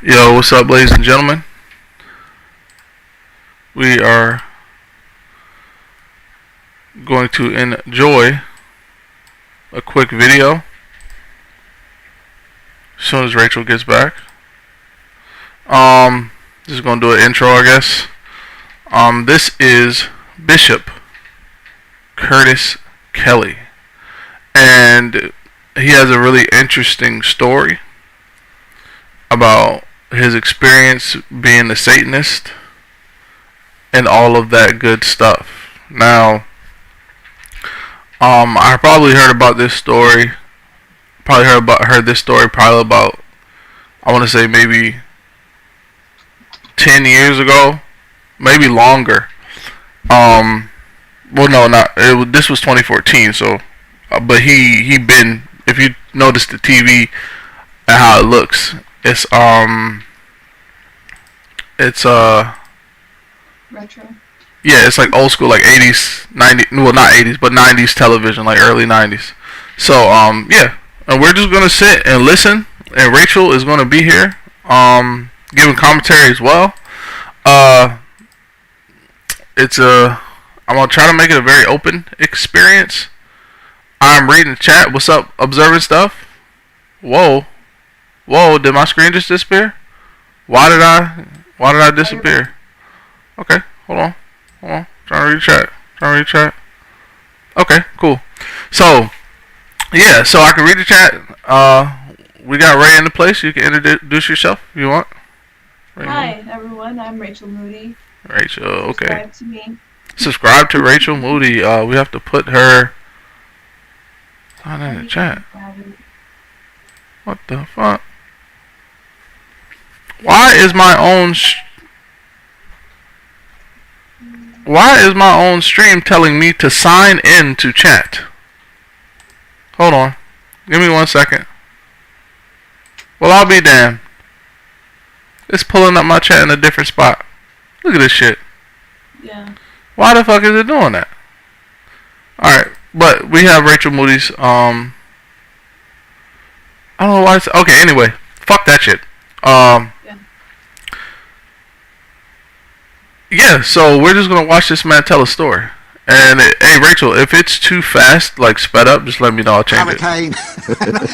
Yo, what's up, ladies and gentlemen? We are going to enjoy a quick video as soon as Rachel gets back. Just gonna do an intro, I guess. This is Bishop Curtis Kelley, and he has a really interesting story about his experience being a Satanist and all of that good stuff. Now, I probably heard about this story. Heard this story probably about, I want to say maybe 10 years ago, maybe longer. Well, no, not it. This was 2014. So, but he been. If you notice the TV and how it looks, it's retro. Yeah, it's like old school, like 80s, 90s. Well, not 80s, but 90s television, like early 90s. So yeah, and we're just gonna sit and listen, and Rachel is gonna be here, giving commentary as well. I'm gonna try to make it a very open experience. I'm reading the chat. What's up? Observing stuff. Whoa, did my screen just disappear? Why did I disappear? Okay, hold on. Trying to read the chat. Okay, cool. So yeah, so I can read the chat. We got Ray in the place. You can introduce yourself if you want. Hi everyone, I'm Rachel Moody. Rachel, okay. Subscribe to me. Subscribe to Rachel Moody. We have to put her on in the chat. What the fuck? Why is my own stream telling me to sign in to chat? Hold on. Give me 1 second. Well, I'll be damned. It's pulling up my chat in a different spot. Look at this shit. Yeah. Why the fuck is it doing that? Alright, but we have Rachel Moody's, I don't know why it's, okay, anyway. Fuck that shit. Yeah, so we're just gonna watch this man tell a story. And hey, Rachel, if it's too fast, like sped up, just let me know. I'll change Hurricane,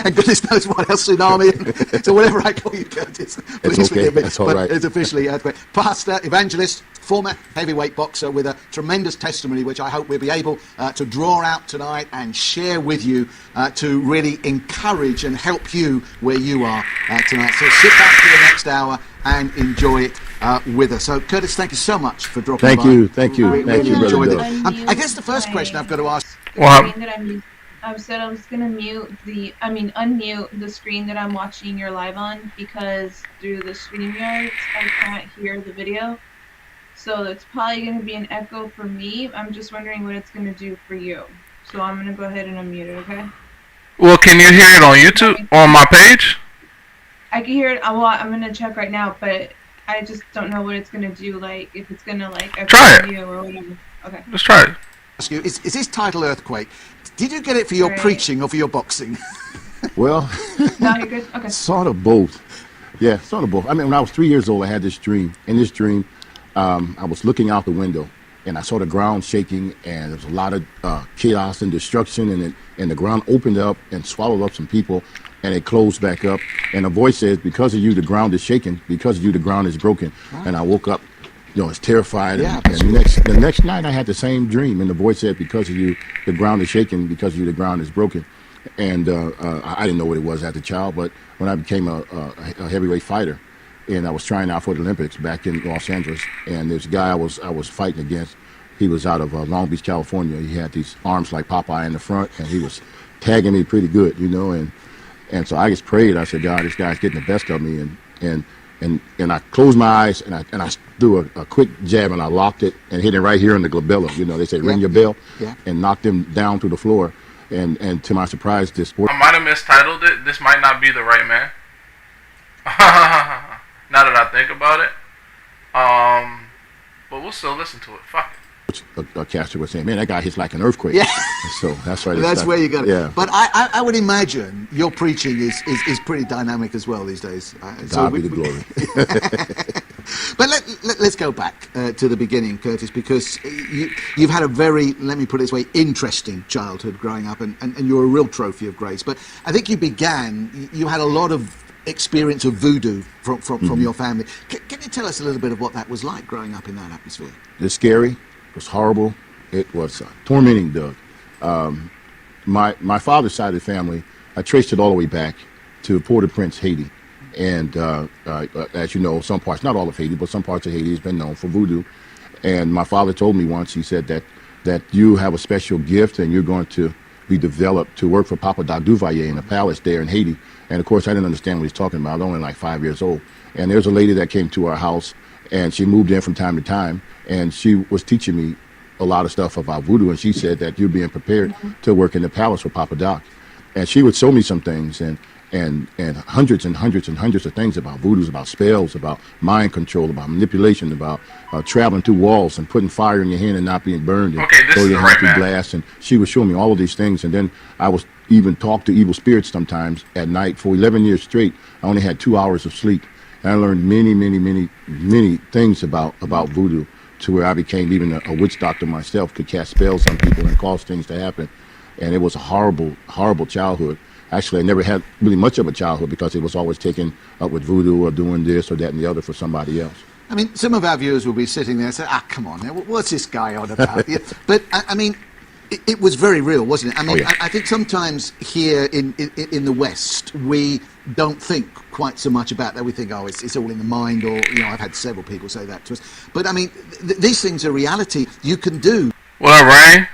and goodness knows what else, tsunami. So whatever I call you, Curtis, please okay. forgive me. That's all but right. It's officially earthquake. Pastor, evangelist, former heavyweight boxer with a tremendous testimony, which I hope we'll be able to draw out tonight and share with you to really encourage and help you where you are tonight. So sit back for the next hour and enjoy it with us. So, Curtis, thank you so much for dropping by. Thank you, Enjoyed brother. it. I guess the first question I've got to ask. I said I was gonna unmute the screen that I'm watching your live on, because through the StreamYard I can't hear the video, so it's probably gonna be an echo for me. I'm just wondering what it's gonna do for you, so I'm gonna go ahead and unmute it. Okay. Well, can you hear it on YouTube, on my page? I can hear it. I'm gonna check right now, but I just don't know what it's gonna do. Like, if it's gonna try it you or whatever. Okay. Let's try it. Ask you, is this title Earthquake? Did you get it for your preaching or for your boxing? Well, No, you're good. Okay. sort of both. Yeah, sort of both. I mean, when I was 3 years old, I had this dream. In this dream, I was looking out the window, and I saw the ground shaking, and there was a lot of chaos and destruction, and the ground opened up and swallowed up some people, and it closed back up. And a voice says, "Because of you, the ground is shaking. Because of you, the ground is broken." Right. And I woke up, I was terrified. Yeah, and the next night, I had the same dream, and the voice said, "Because of you, the ground is shaking. Because of you, the ground is broken." And I didn't know what it was as a child, but when I became a heavyweight fighter, and I was trying out for the Olympics back in Los Angeles, and this guy I was fighting against, he was out of Long Beach, California. He had these arms like Popeye in the front, and he was tagging me pretty good, and so I just prayed. I said, "God, this guy's getting the best of me," and I closed my eyes, and I threw a quick jab, and I locked it and hit it right here in the glabella. They say ring your bell, and knocked him down to the floor. And to my surprise, this sport. I might have mistitled it. This might not be the right man. Now that I think about it, but we'll still listen to it. Fuck it. a caster was saying, man, that guy hits like an earthquake. Yeah. So that's why. That's where you got it. Yeah. But I would imagine your preaching is pretty dynamic as well these days. God be the glory. But let's go back to the beginning, Curtis, because you've had a very, let me put it this way, interesting childhood growing up, and you're a real trophy of grace. But I think you had a lot of experience of voodoo from your family. Can you tell us a little bit of what that was like growing up in that atmosphere? It's scary. It was horrible. It was tormenting, Doug. My father's side of the family, I traced it all the way back to Port-au-Prince, Haiti. And as you know, some parts, not all of Haiti, but some parts of Haiti has been known for voodoo. And my father told me once, he said that you have a special gift and you're going to be developed to work for Papa Doc Duvalier in a palace there in Haiti. And of course, I didn't understand what he's talking about. I was only like 5 years old. And there's a lady that came to our house, and she moved in from time to time, and she was teaching me a lot of stuff about voodoo. And she said that you're being prepared to work in the palace for Papa Doc. And she would show me some things, and hundreds and hundreds and hundreds of things about voodoos, about spells, about mind control, about manipulation, about traveling through walls and putting fire in your hand and not being burned, and throwing your hand through glass. And she would show me all of these things. And then I was even talk to evil spirits sometimes at night. For 11 years straight, I only had 2 hours of sleep. And I learned many, many, many, many things about voodoo, to where I became even a witch doctor myself, could cast spells on people and cause things to happen. And it was a horrible, horrible childhood. Actually, I never had really much of a childhood because it was always taken up with voodoo or doing this or that and the other for somebody else. I mean, some of our viewers will be sitting there and say, come on, what's this guy on about? Yeah. But, I mean, it was very real, wasn't it? I mean, yeah. I think sometimes here in the West, we don't think quite so much about that. We think, it's all in the mind, or, I've had several people say that to us. But, I mean, these things are reality. You can do. What up, Ryan?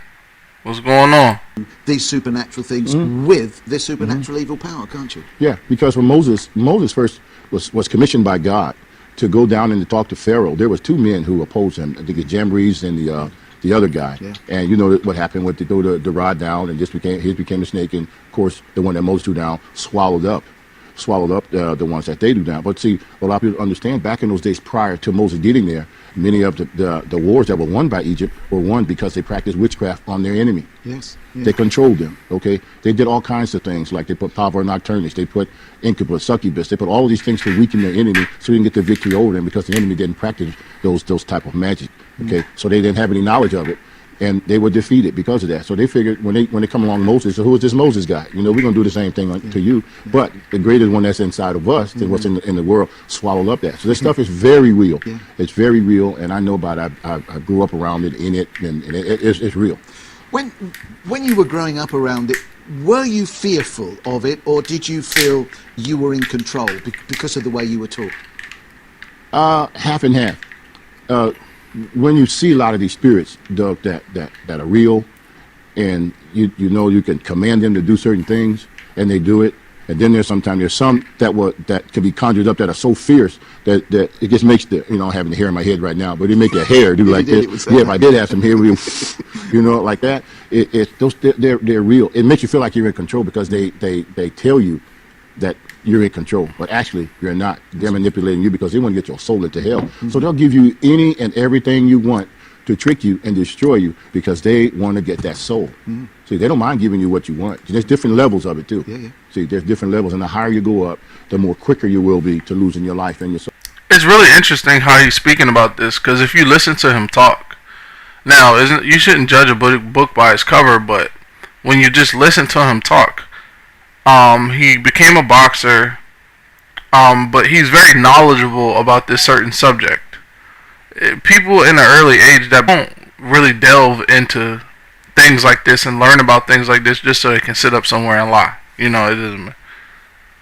What's going on? These supernatural things with this supernatural evil power, can't you? Yeah, because when Moses first was commissioned by God to go down and to talk to Pharaoh, there was two men who opposed him, the Jambres and the other guy. Yeah. And you know what happened with the rod down, and his became a snake, and of course the one that Moses threw down swallowed up the ones that they do down. But see, a lot of people understand, back in those days prior to Moses getting there, many of the wars that were won by Egypt were won because they practiced witchcraft on their enemy. Yes. They controlled them, okay? They did all kinds of things, like they put power nocturnus, they put incubus, succubus, they put all of these things to weaken their enemy so they can get the victory over them, because the enemy didn't practice those type of magic, okay? So they didn't have any knowledge of it, and they were defeated because of that. So they figured when they come along Moses, so who is this Moses guy? We're going to do the same thing to you, but the greatest one that's inside of us, than what's in the world, swallowed up that. So this stuff is very real. Yeah. It's very real, and I know about it. I grew up around it, in it, and it's real. When you were growing up around it, were you fearful of it, or did you feel you were in control because of the way you were taught? Half and half. When you see a lot of these spirits, Doug, that are real, and you know you can command them to do certain things, and they do it. And then there's some that can be conjured up that are so fierce that it just makes I'm having the hair in my head right now, but it make your hair do like this. Yeah, if I did have some hair, like that. They're real. It makes you feel like you're in control, because they tell you that you're in control, but actually you're not. They're manipulating you because they want to get your soul into hell. Mm-hmm. So they'll give you any and everything you want to trick you and destroy you, because they want to get that soul. Mm-hmm. See, they don't mind giving you what you want. There's different levels of it too. Yeah. See, there's different levels, and the higher you go up, the more quicker you will be to losing your life and your soul. It's really interesting how he's speaking about this, because if you listen to him talk, now you shouldn't judge a book by its cover, but when you just listen to him talk, he became a boxer, but he's very knowledgeable about this certain subject. People in an early age that don't really delve into things like this and learn about things like this just so they can sit up somewhere and lie. It isn't.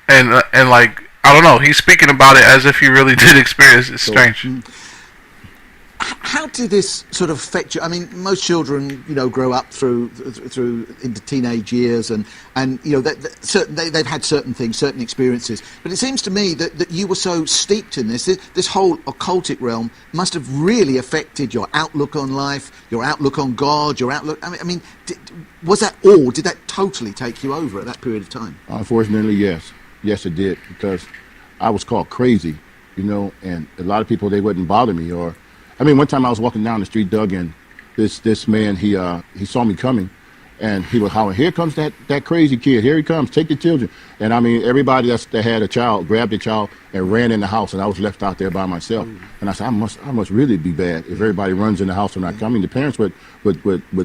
And like, I don't know, he's speaking about it as if he really did experience it. It's strange. How did this sort of affect you? I mean, most children, grow up through into teenage years, and they've had certain things, certain experiences. But it seems to me that you were so steeped in this whole occultic realm must have really affected your outlook on life, your outlook on God, your outlook. I mean, was that all? Did that totally take you over at that period of time? Unfortunately, yes, it did, because I was called crazy, and a lot of people, they wouldn't bother me. Or, I mean, one time I was walking down the street, Doug, and this man, he saw me coming, and he was hollering, "Here comes that crazy kid! Here he comes! Take the children!" And I mean, everybody that had a child grabbed the child and ran in the house, and I was left out there by myself. And I said, I must really be bad if everybody runs in the house when I come. I mean, the parents would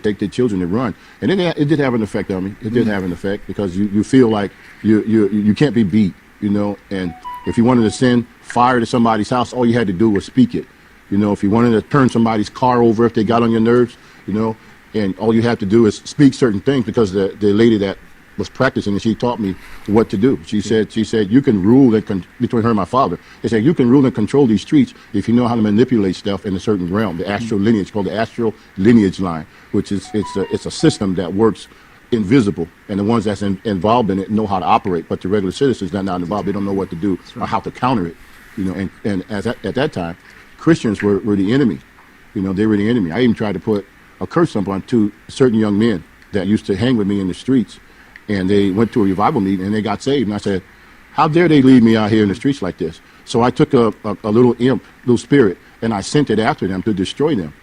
take their children and run, and it did have an effect on me. It did have an effect because you feel like you can't be beat, you know. And if you wanted to send fire to somebody's house, all you had to do was speak it. You know, if you wanted to turn somebody's car over if they got on your nerves, you know, and all you have to do is speak certain things, because the lady that was practicing, and she taught me what to do. She said you can rule between her and my father. They said you can rule and control these streets if you know how to manipulate stuff in a certain realm. The astral lineage, called the astral lineage line, which is it's a system that works invisible, and the ones that's involved in it know how to operate, but the regular citizens that are not involved, they don't know what to do or how to counter it. You know, and at that time, Christians were the enemy. You know, they were the enemy. I even tried to put a curse on to certain young men that used to hang with me in the streets, and they went to a revival meeting and they got saved. And I said, how dare they leave me out here in the streets like this? So I took a little little spirit, and I sent it after them to destroy them.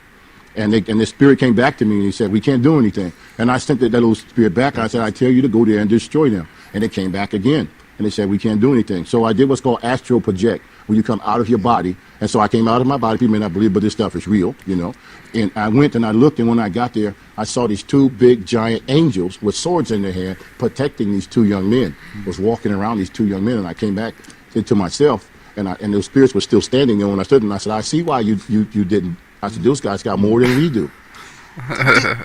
And the spirit came back to me, and he said, we can't do anything. And I sent that little spirit back, and I said, I tell you to go there and destroy them. And it came back again. And they said, we can't do anything. So I did what's called astral project, when you come out of your body. And so I came out of my body. People may not believe, but this stuff is real, you know. And I went and I looked, and when I got there, I saw these two big giant angels with swords in their hand protecting these two young men. Was walking around these two young men, and I came back into myself, and those spirits were still standing there when I stood, and I said, I see why you didn't. I said, those guys got more than we do.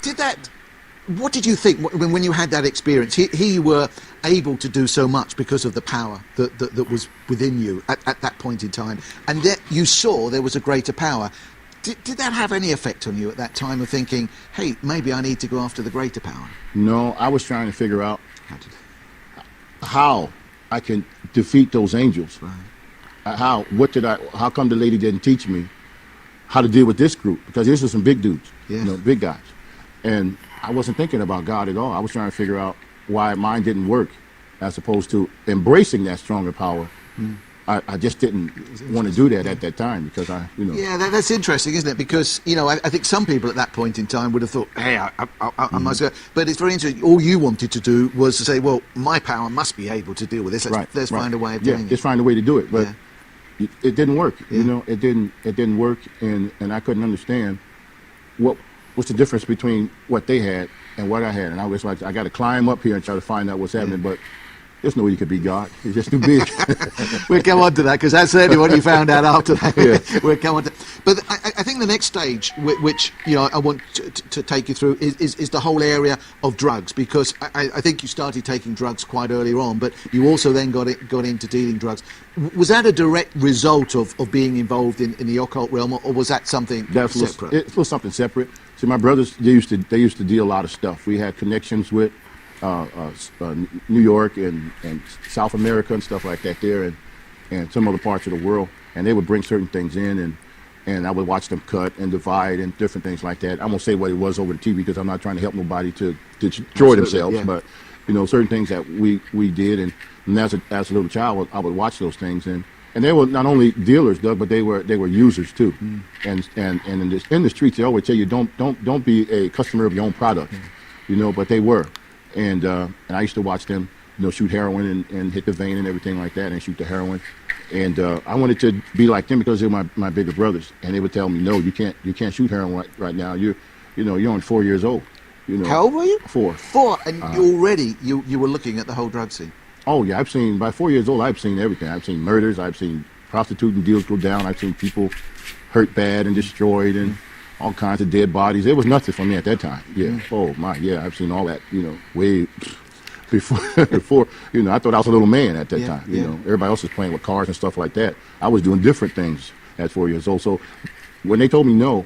Did that? What did you think when you had that experience? Here you were able to do so much because of the power that was within you at that point in time, and that you saw there was a greater power. Did that have any effect on you at that time of thinking, hey, maybe I need to go after the greater power? No, I was trying to figure out how I can defeat those angels. Right. How come the lady didn't teach me how to deal with this group? Because these are some big dudes, Yeah. you know, big guys. And I wasn't thinking about God at all. I was trying to figure out why mine didn't work, as opposed to embracing that stronger power. I just didn't want to do that at that time, because Yeah, that's interesting, isn't it? Because, you know, I think some people at that point in time would have thought, hey, I must go. But it's very interesting. All you wanted to do was to say, well, my power must be able to deal with this. Let's find a way of doing it. Just find a way to do it. But it didn't work. Yeah. You know, it didn't work, and I couldn't understand what's the difference between what they had and what I had. And I was like, I got to climb up here and try to find out what's happening. But there's no way you could be God. He's just too big. We'll come on to that, because that's certainly what you found out after that. Yeah. We'll come on to. But I think the next stage, which you know, I want to take you through, is the whole area of drugs, because I think you started taking drugs quite early on, but you also then got into dealing drugs. Was that a direct result of being involved in the occult realm, or was that something separate? It was something separate. See, my brothers, they used to deal a lot of stuff. We had connections with New York and South America and stuff like that there, and some other parts of the world, and they would bring certain things in, and I would watch them cut and divide and different things like that. I won't say what it was over the TV, because I'm not trying to help nobody to destroy themselves, yeah. but you know, certain things that we did, and as a little child, I would watch those things, and they were not only dealers, Doug, but they were users too. And in the streets, they always tell you don't be a customer of your own product, you know, but they were. And I used to watch them, you know, shoot heroin and hit the vein and everything like that, and shoot the heroin. And I wanted to be like them, because they were my bigger brothers. And they would tell me, no, you can't shoot heroin right now. You're only 4 years old. You know. How old were you? 4. 4, and already you were looking at the whole drug scene. Oh yeah, by 4 years old, I've seen everything. I've seen murders. I've seen prostituting deals go down. I've seen people hurt bad and destroyed, and all kinds of dead bodies. It was nothing for me at that time. Yeah. Oh my. Yeah. I've seen all that. You know, way before. You know, I thought I was a little man at that time. You know, everybody else was playing with cars and stuff like that. I was doing different things at 4 years old. So when they told me no,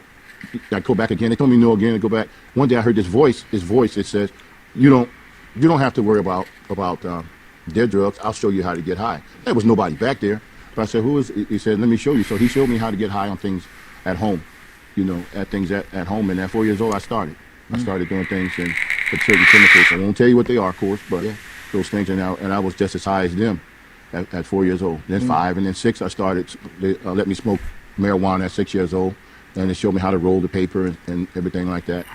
I go back again. They told me no again. I go back. One day I heard this voice. It says, you don't have to worry about their drugs. I'll show you how to get high. There was nobody back there. But I said, who is it? He said, let me show you. So he showed me how to get high on things at home. You know, at things at home. And at 4 years old, I started doing things and with certain chemicals. I won't tell you what they are, of course, but those things. And I was just as high as them at 4 years old. Then 5, and then 6, I started. They let me smoke marijuana at 6 years old. and they showed me how to roll the paper and everything like that.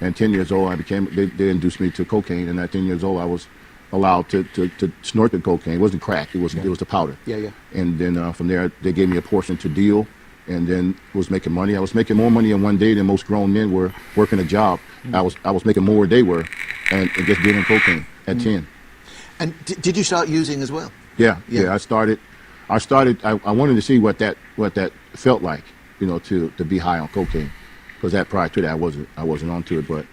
And 10 years old, they introduced me to cocaine, and at 10 years old, I was allowed to snort the cocaine. It wasn't crack, it was the powder. Yeah. And then from there, they gave me a portion to deal, and then was making money. I was making more money in one day than most grown men were working a job. I was making more than they were, and just dealing cocaine at 10. And did you start using as well? Yeah. I started. I wanted to see what that felt like, to be high on cocaine, because prior to that I wasn't onto it, but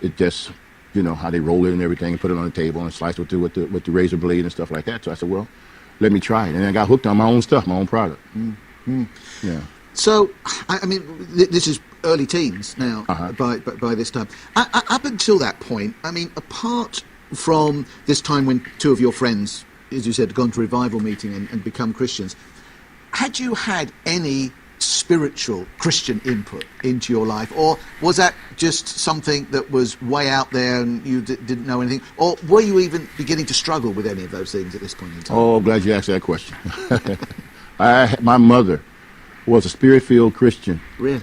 it just, how they roll it and everything, and put it on the table and slice it with the razor blade and stuff like that. So I said, well, let me try it, and I got hooked on my own stuff, my own product. Yeah. So, I mean, this is early teens now. By this time. Up until that point, I mean, apart from this time when two of your friends, as you said, had gone to revival meeting and become Christians, had you had any spiritual Christian input into your life, or was that just something that was way out there and you didn't know anything, or were you even beginning to struggle with any of those things at this point in time? Oh, I'm glad you asked that question. My mother was a spirit-filled Christian. Really?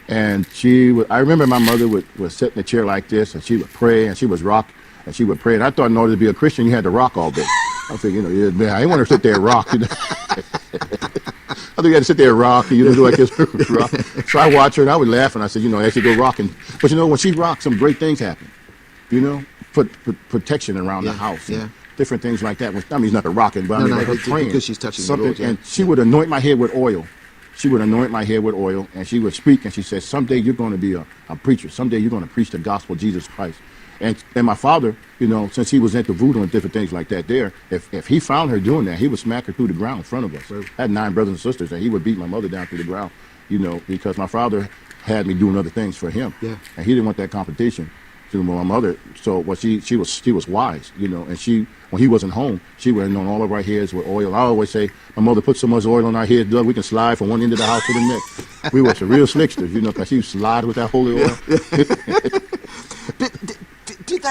And I remember my mother would sit in a chair like this, and she would pray, and she was rock, and she would pray. And I thought in order to be a Christian, you had to rock all day. I think, man, I didn't want her to sit there and rock. I think you had to sit there and rock, and do like this. Rock. So I watched her, and I would laugh, and I said, I should go rocking. But when she rocked, some great things happen. Put protection around the house. Different things like that. I mean, it's not the rocking, but her praying. Because she's touching the Lord, and she would anoint my head with oil. She would anoint my head with oil, and she would speak, and she said, someday you're going to be a preacher. Someday you're going to preach the gospel of Jesus Christ. And my father, since he was into voodoo and different things like that if he found her doing that, he would smack her through the ground in front of us. Right. I had 9 brothers and sisters, and he would beat my mother down through the ground, because my father had me doing other things for him. Yeah. And he didn't want that competition. To my mother, so she was wise, and when he wasn't home, she would anoint all of our heads with oil. I always say, my mother put so much oil on our heads, Doug, we can slide from one end of the house to the next. We were some real slicksters, because she would slide with that holy oil. Did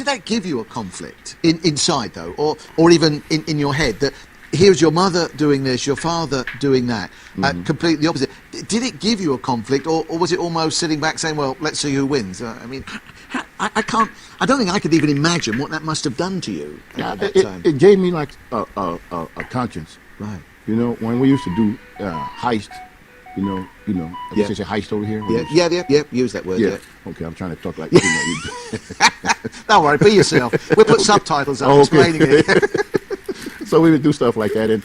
that give you a conflict inside though, or even in your head, that here's your mother doing this, your father doing that, completely opposite? Did it give you a conflict, or was it almost sitting back saying, well, let's see who wins? I mean, I don't think I could even imagine what that must have done to you at that time. It gave me like a conscience. Right. When we used to do heist, I guess they say heist over here. Yeah, use that word. Yeah. Okay, I'm trying to talk like Don't worry, be yourself. We'll put subtitles up explaining it. So we would do stuff like that, and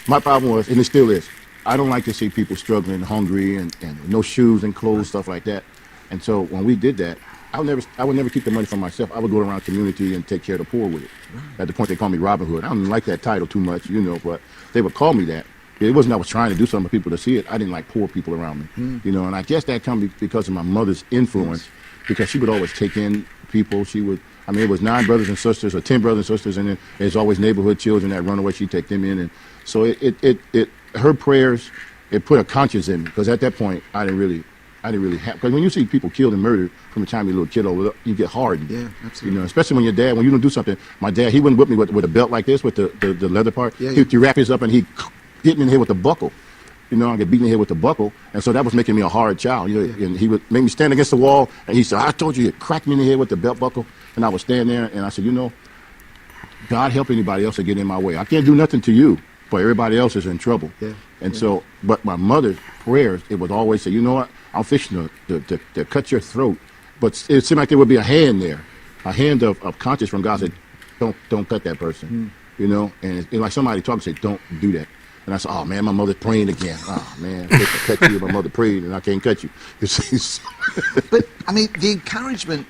my problem was, and it still is, I don't like to see people struggling, hungry, and no shoes and clothes, stuff like that. And so when we did that, I would never keep the money for myself. I would go around community and take care of the poor with it. At the point they call me Robin Hood. I don't like that title too much, but they would call me that. It wasn't I was trying to do something for people to see it. I didn't like poor people around me, and I guess that comes because of my mother's influence, because she would always take in people. It was 9 brothers and sisters, or 10 brothers and sisters, and then there's always neighborhood children that run away. She'd take them in, and so her prayers, it put a conscience in me, because at that point I didn't really have, because when you see people killed and murdered from the time you're a little kid over, you get hardened. Yeah, absolutely. Especially when you don't do something. My dad, he wouldn't whip me with a belt like this, with the leather part. He'd wrap this up and he'd hit me in the head with a buckle. I get beaten in the head with the buckle, and so that was making me a hard child. And he would make me stand against the wall, and he said, I told you, he'd crack me in the head with the belt buckle, and I would stand there, and I said, God help anybody else to get in my way. I can't do nothing to you, but everybody else is in trouble. Yeah. And so, but my mother's prayers, it would always say, what, I'm fixing to cut your throat. But it seemed like there would be a hand there, a hand of conscience from God said, don't cut that person, and like somebody talking, say, don't do that. And I said, oh man, my mother's praying again. Oh man, I cut you. My mother prayed and I can't cut you. But the encouragement,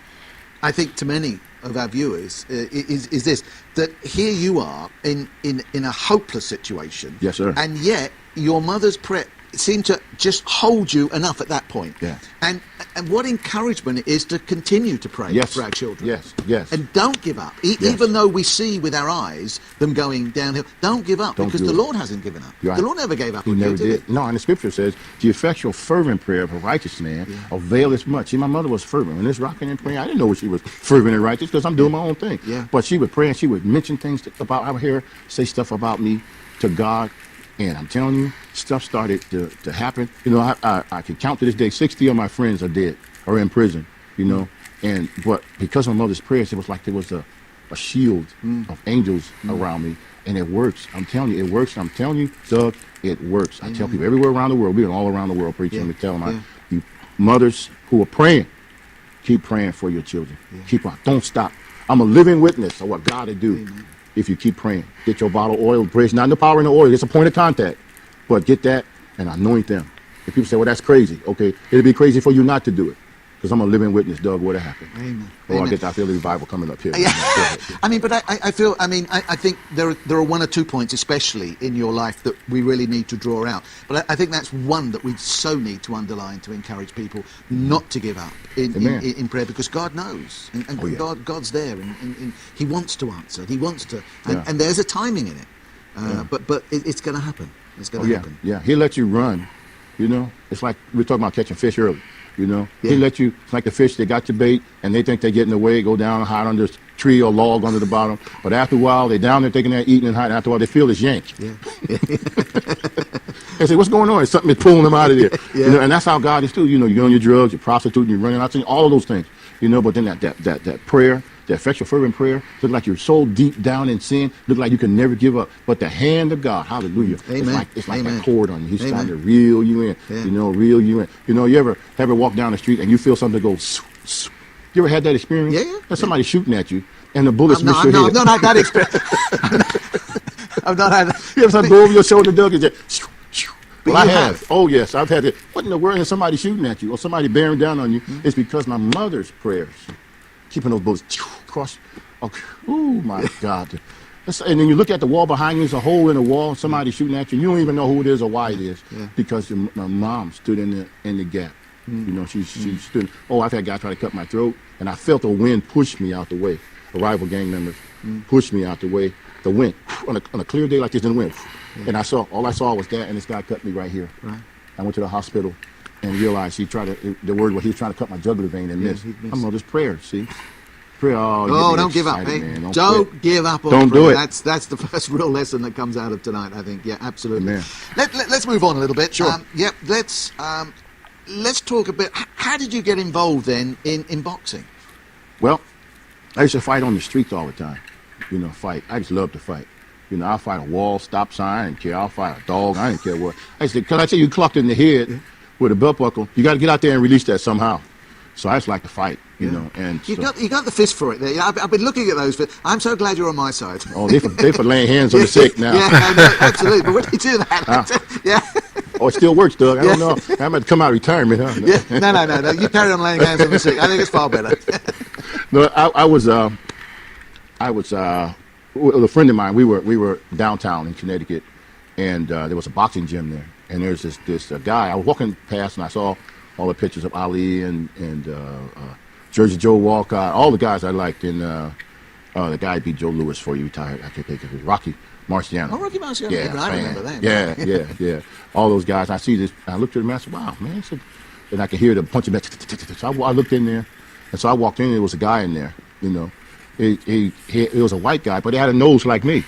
I think, to many of our viewers is this, that here you are in a hopeless situation. Yes, sir. And yet your mother's prayer seemed to just hold you enough at that point. Yeah. And what encouragement it is to continue to pray for our children. Yes. And don't give up. Even though we see with our eyes them going downhill, don't give up, because the Lord hasn't given up. Right. The Lord never gave up. He never did. No, and the scripture says, the effectual fervent prayer of a righteous man availeth much. See, my mother was fervent. When this rocking and praying, I didn't know she was fervent and righteous, because I'm doing my own thing. Yeah. But she would pray, and she would mention things about her, say stuff about me to God. And I'm telling you, stuff started to happen. You know, I can count to this day, 60 of my friends are dead or in prison, you know. But because of my mother's prayers, it was like there was a shield of angels around me. And it works. I'm telling you, it works. I'm telling you, Doug, it works. I tell people everywhere around the world, we've been all around the world preaching. We tell them, you mothers who are praying, keep praying for your children. Keep on. Don't stop. I'm a living witness of what God will do. If you keep praying. Get your bottle of oil, praise, not the power in the oil, it's a point of contact. But get that and anoint them. If people say, well, that's crazy. Okay, it'd be crazy for you not to do it. Because I'm a living witness, Doug, what happened. Amen. Oh, Amen. I feel the revival coming up here. Yeah. I mean, but I feel, I think there are one or two points, especially in your life, that we really need to draw out. But I think that's one that we so need to underline to encourage people not to give up in prayer, because God knows, and God's there, and He wants to answer, He wants to, and there's a timing in it. But it's going to happen. It's going to happen. Yeah, He'll let you run. You know, it's like we were talking about catching fish earlier. You know, He let you, it's like the fish, they got your bait, and they think they're getting away, go down and hide under a tree or log under the bottom. But after a while, they're down there thinking they're eating and hiding. After a while, they feel this yank. Yeah. They say, what's going on? It's something that's pulling them out of there. You know, and that's how God is too. You know, you're on your drugs, you're prostituting, you're running out, all of those things. You know, but then that prayer, the effectual fervent prayer, look like you're so deep down in sin, look like you can never give up. But the hand of God, hallelujah, it's like that cord on you. He's trying to reel you in, you know, reel you in. You know, you ever walk down the street and you feel something go, you ever had that experience? Yeah. There's somebody shooting at you and the bullets miss your head. I've not had that experience. I've not had that. You ever something go over your shoulder, Doug, and just, well, I have. Oh, yes, I've had it. What in the world is somebody shooting at you or somebody bearing down on you? It's because my mother's prayers, keeping those bullets across. Okay. Oh, my God. And then you look at the wall behind you, there's a hole in the wall, somebody shooting at you. You don't even know who it is or why it is because my mom stood in the gap. You know, she stood. Oh, I've had guys try to cut my throat, and I felt the wind push me out the way. A rival gang member pushed me out the way. The wind, on a clear day like this, in the wind. And all I saw was that, and this guy cut me right here. Right. I went to the hospital and realized the word was he was trying to cut my jugular vein and missed. I'm on this prayer, see? Prayer. Oh, don't give up, hey. Man. Don't give up on don't prayer. Do it. That's the first real lesson that comes out of tonight, I think. Yeah, absolutely. Amen. Let's move on a little bit. Sure. Let's talk a bit. How did you get involved then in boxing? Well, I used to fight on the streets all the time. You know, fight. I just love to fight. You know, I'll fight a wall, stop sign, I didn't care. I'll fight a dog, I didn't care what. I said, because I tell you clocked in the head with a belt buckle, you got to get out there and release that somehow. So I just like to fight, you know. And you got the fist for it there. Yeah, I've been looking at those. I'm so glad you're on my side. Oh, they for laying hands on the sick now. Yeah, no, absolutely. But when you do that, yeah. Oh, it still works, Doug. I don't know. I'm about to come out of retirement, huh? Yeah. No. You carry on laying hands on the sick. I think it's far better. No, I was with a friend of mine. We were downtown in Connecticut, and there was a boxing gym there. And there's this guy. I was walking past, and I saw all the pictures of Ali and Jersey Joe Walcott, all the guys I liked. And the guy beat Joe Louis before he retired. I can't think of it. Rocky Marciano. Oh, Rocky Marciano. Yeah, I remember that. Yeah. All those guys. I see this. I looked at him and I said, wow, man. And I could hear the punching back. So I looked in there. And so I walked in, and there was a guy in there, you know. He was a white guy, but he had a nose like me.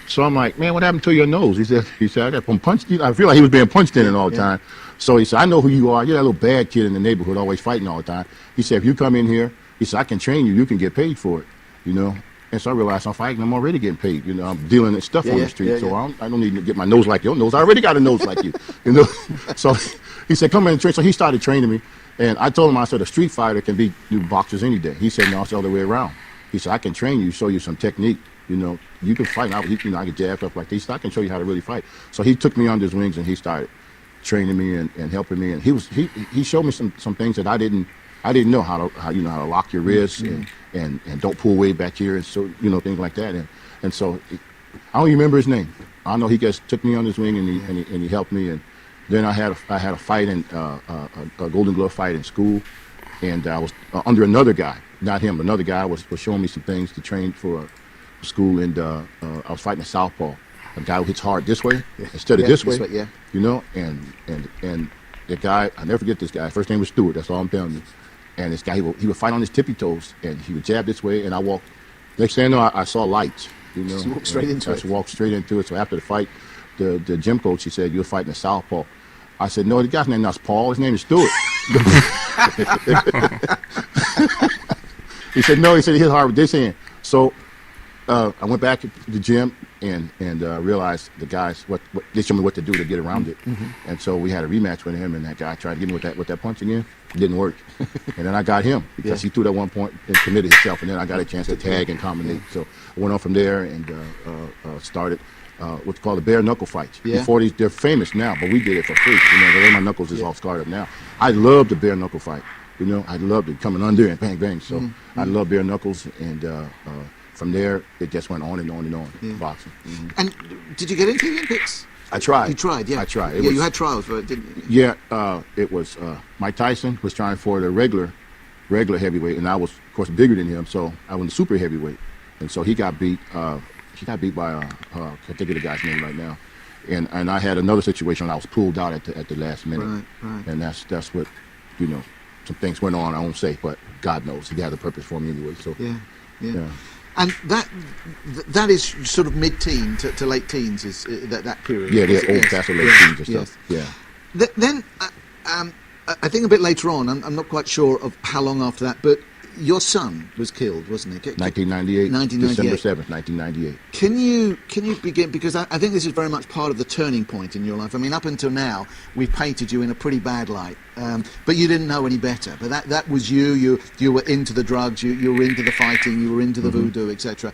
So I'm like, man, what happened to your nose? He said, I got punched. I feel like he was being punched in it all the time. So he said, I know who you are. You're that little bad kid in the neighborhood, always fighting all the time. He said, if you come in here, he said, I can train you. You can get paid for it, you know. And so I realized I'm fighting. I'm already getting paid. You know, I'm dealing in stuff on the street. So I don't need to get my nose like your nose. I already got a nose like you, you know. So he said, come in and train. So he started training me. And I told him, I said, a street fighter can beat boxers any day. He said, no, it's the other way around. He said, I can train you, show you some technique. You know, you can fight. I can jab up like this. He said, I can show you how to really fight. So he took me under his wings, and he started training me and helping me. And he showed me some things that I didn't know how to lock your wrists and don't pull way back here, and so, you know, things like that. And so I don't even remember his name. I know he just took me under his wing, and he helped me. And then I had a fight in a Golden Glove fight in school, and I was under another guy, not him. Another guy was showing me some things to train for school, and I was fighting a southpaw, a guy who hits hard this way instead of this way, you know. And the guy, I never forget this guy. First name was Stewart. That's all I'm telling you. And this guy, he would fight on his tippy toes, and he would jab this way, and I walked. Next thing I know, I saw lights. You know, walked straight into it. I walked straight into it. So after the fight, the gym coach, he said, "You're fighting a southpaw." I said, "No, the guy's name is Paul. His name is Stuart." He said, "No." He said, "He hit hard with this hand." So I went back to the gym and realized the guys what they showed me what to do to get around it. And so we had a rematch with him, and that guy tried to get me with that punch again. It didn't work. And then I got him because he threw that one point and committed himself, and then I got a chance to tag and combinate. So I went on from there and started what's called the bare knuckle fights. Before they're famous now, but we did it for free. The way my knuckles is all scarred up now. I love the bare knuckle fight. I loved it coming under and bang bang. So I love bare knuckles, and from there it just went on and on and on. Boxing. And did you get into the Olympics? I tried. You tried, yeah. I tried. You had trials for it, didn't you? Yeah, it was Mike Tyson was trying for the regular heavyweight, and I was, of course, bigger than him, so I was the super heavyweight, and so he got beat. He got beat by I can't think of the guy's name right now, and I had another situation. I was pulled out at the last minute, right. And that's what some things went on. I won't say, but God knows He had a purpose for me anyway. So yeah. And that is sort of mid-teen to late teens is that period. Yeah, they're old past late teens and stuff. Yes. Yeah. Then I think a bit later on, I'm not quite sure of how long after that, but your son was killed, wasn't he? 1998. December 7th, 1998. Can you begin, because I think this is very much part of the turning point in your life. I mean, up until now, we've painted you in a pretty bad light, but you didn't know any better. But that was you. You were into the drugs, you were into the fighting, you were into the voodoo, etc.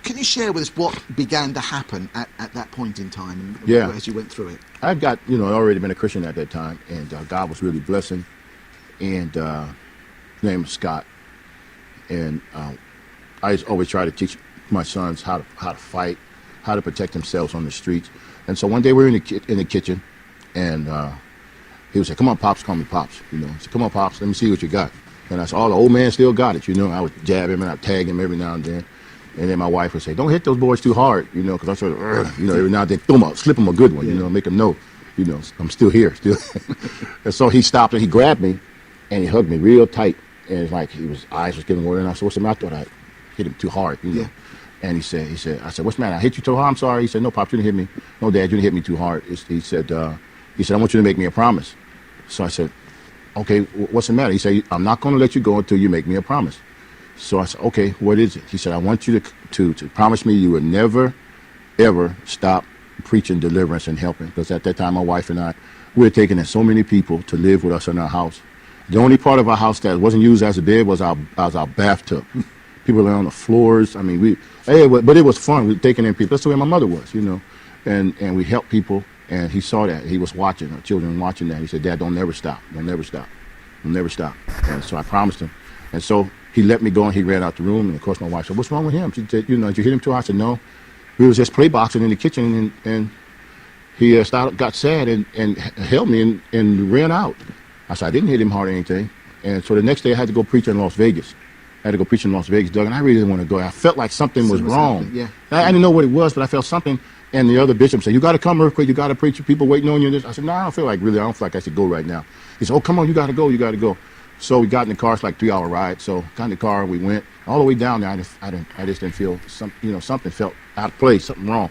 Can you share with us what began to happen at that point in time as you went through it? I've got, I'd already been a Christian at that time, and God was really blessing, and his name was Scott, and I always try to teach my sons how to fight, how to protect themselves on the streets. And so one day we were in the kitchen, and he would say, "Come on, Pops," call me Pops, He said, "Come on, Pops, let me see what you got." And I said, "Oh, the old man still got it, I would jab him and I'd tag him every now and then. And then my wife would say, "Don't hit those boys too hard, because I sort of, every now and then slip them a good one, make them know, I'm still here, still." And so he stopped and he grabbed me and he hugged me real tight. And it's like his eyes was getting water, and I said, "What's the matter?" I thought I hit him too hard, And he said, I said, "What's the matter? I hit you too hard? I'm sorry." He said, "No, Pops, you didn't hit me. No, Dad, you didn't hit me too hard." He said, "I want you to make me a promise." So I said, "Okay, what's the matter?" He said, "I'm not going to let you go until you make me a promise." So I said, "Okay, what is it?" He said, "I want you to promise me you will never, ever stop preaching deliverance and helping." Because at that time, my wife and I, we were taking in so many people to live with us in our house. The only part of our house that wasn't used as a bed was our bathtub. People lay on the floors. I mean, but it was fun. We were taking in people. That's the way my mother was, and we helped people. And he saw that. He was watching, our children watching that. He said, "Dad, don't never stop. Don't never stop. Don't never stop." And so I promised him. And so he let me go, and he ran out the room. And, of course, my wife said, "What's wrong with him?" She said, "Did you hit him too hard?" I said, "No. We was just play boxing in the kitchen, and he got sad and held me and ran out." I said, "I didn't hit him hard or anything." And so the next day I had to go preach in Las Vegas. I had to go preach in Las Vegas, Doug, and I really didn't want to go. I felt like something was wrong. I didn't know what it was, but I felt something. And the other bishop said, "You got to come, Earthquake. You got to preach. People waiting on you." I said, "No, I don't feel like I should go right now." He said, "Oh, come on, you got to go. You got to go." So we got in the car. It's like a 3-hour ride. So got in the car and we went all the way down there. I just didn't feel something felt out of place, something wrong.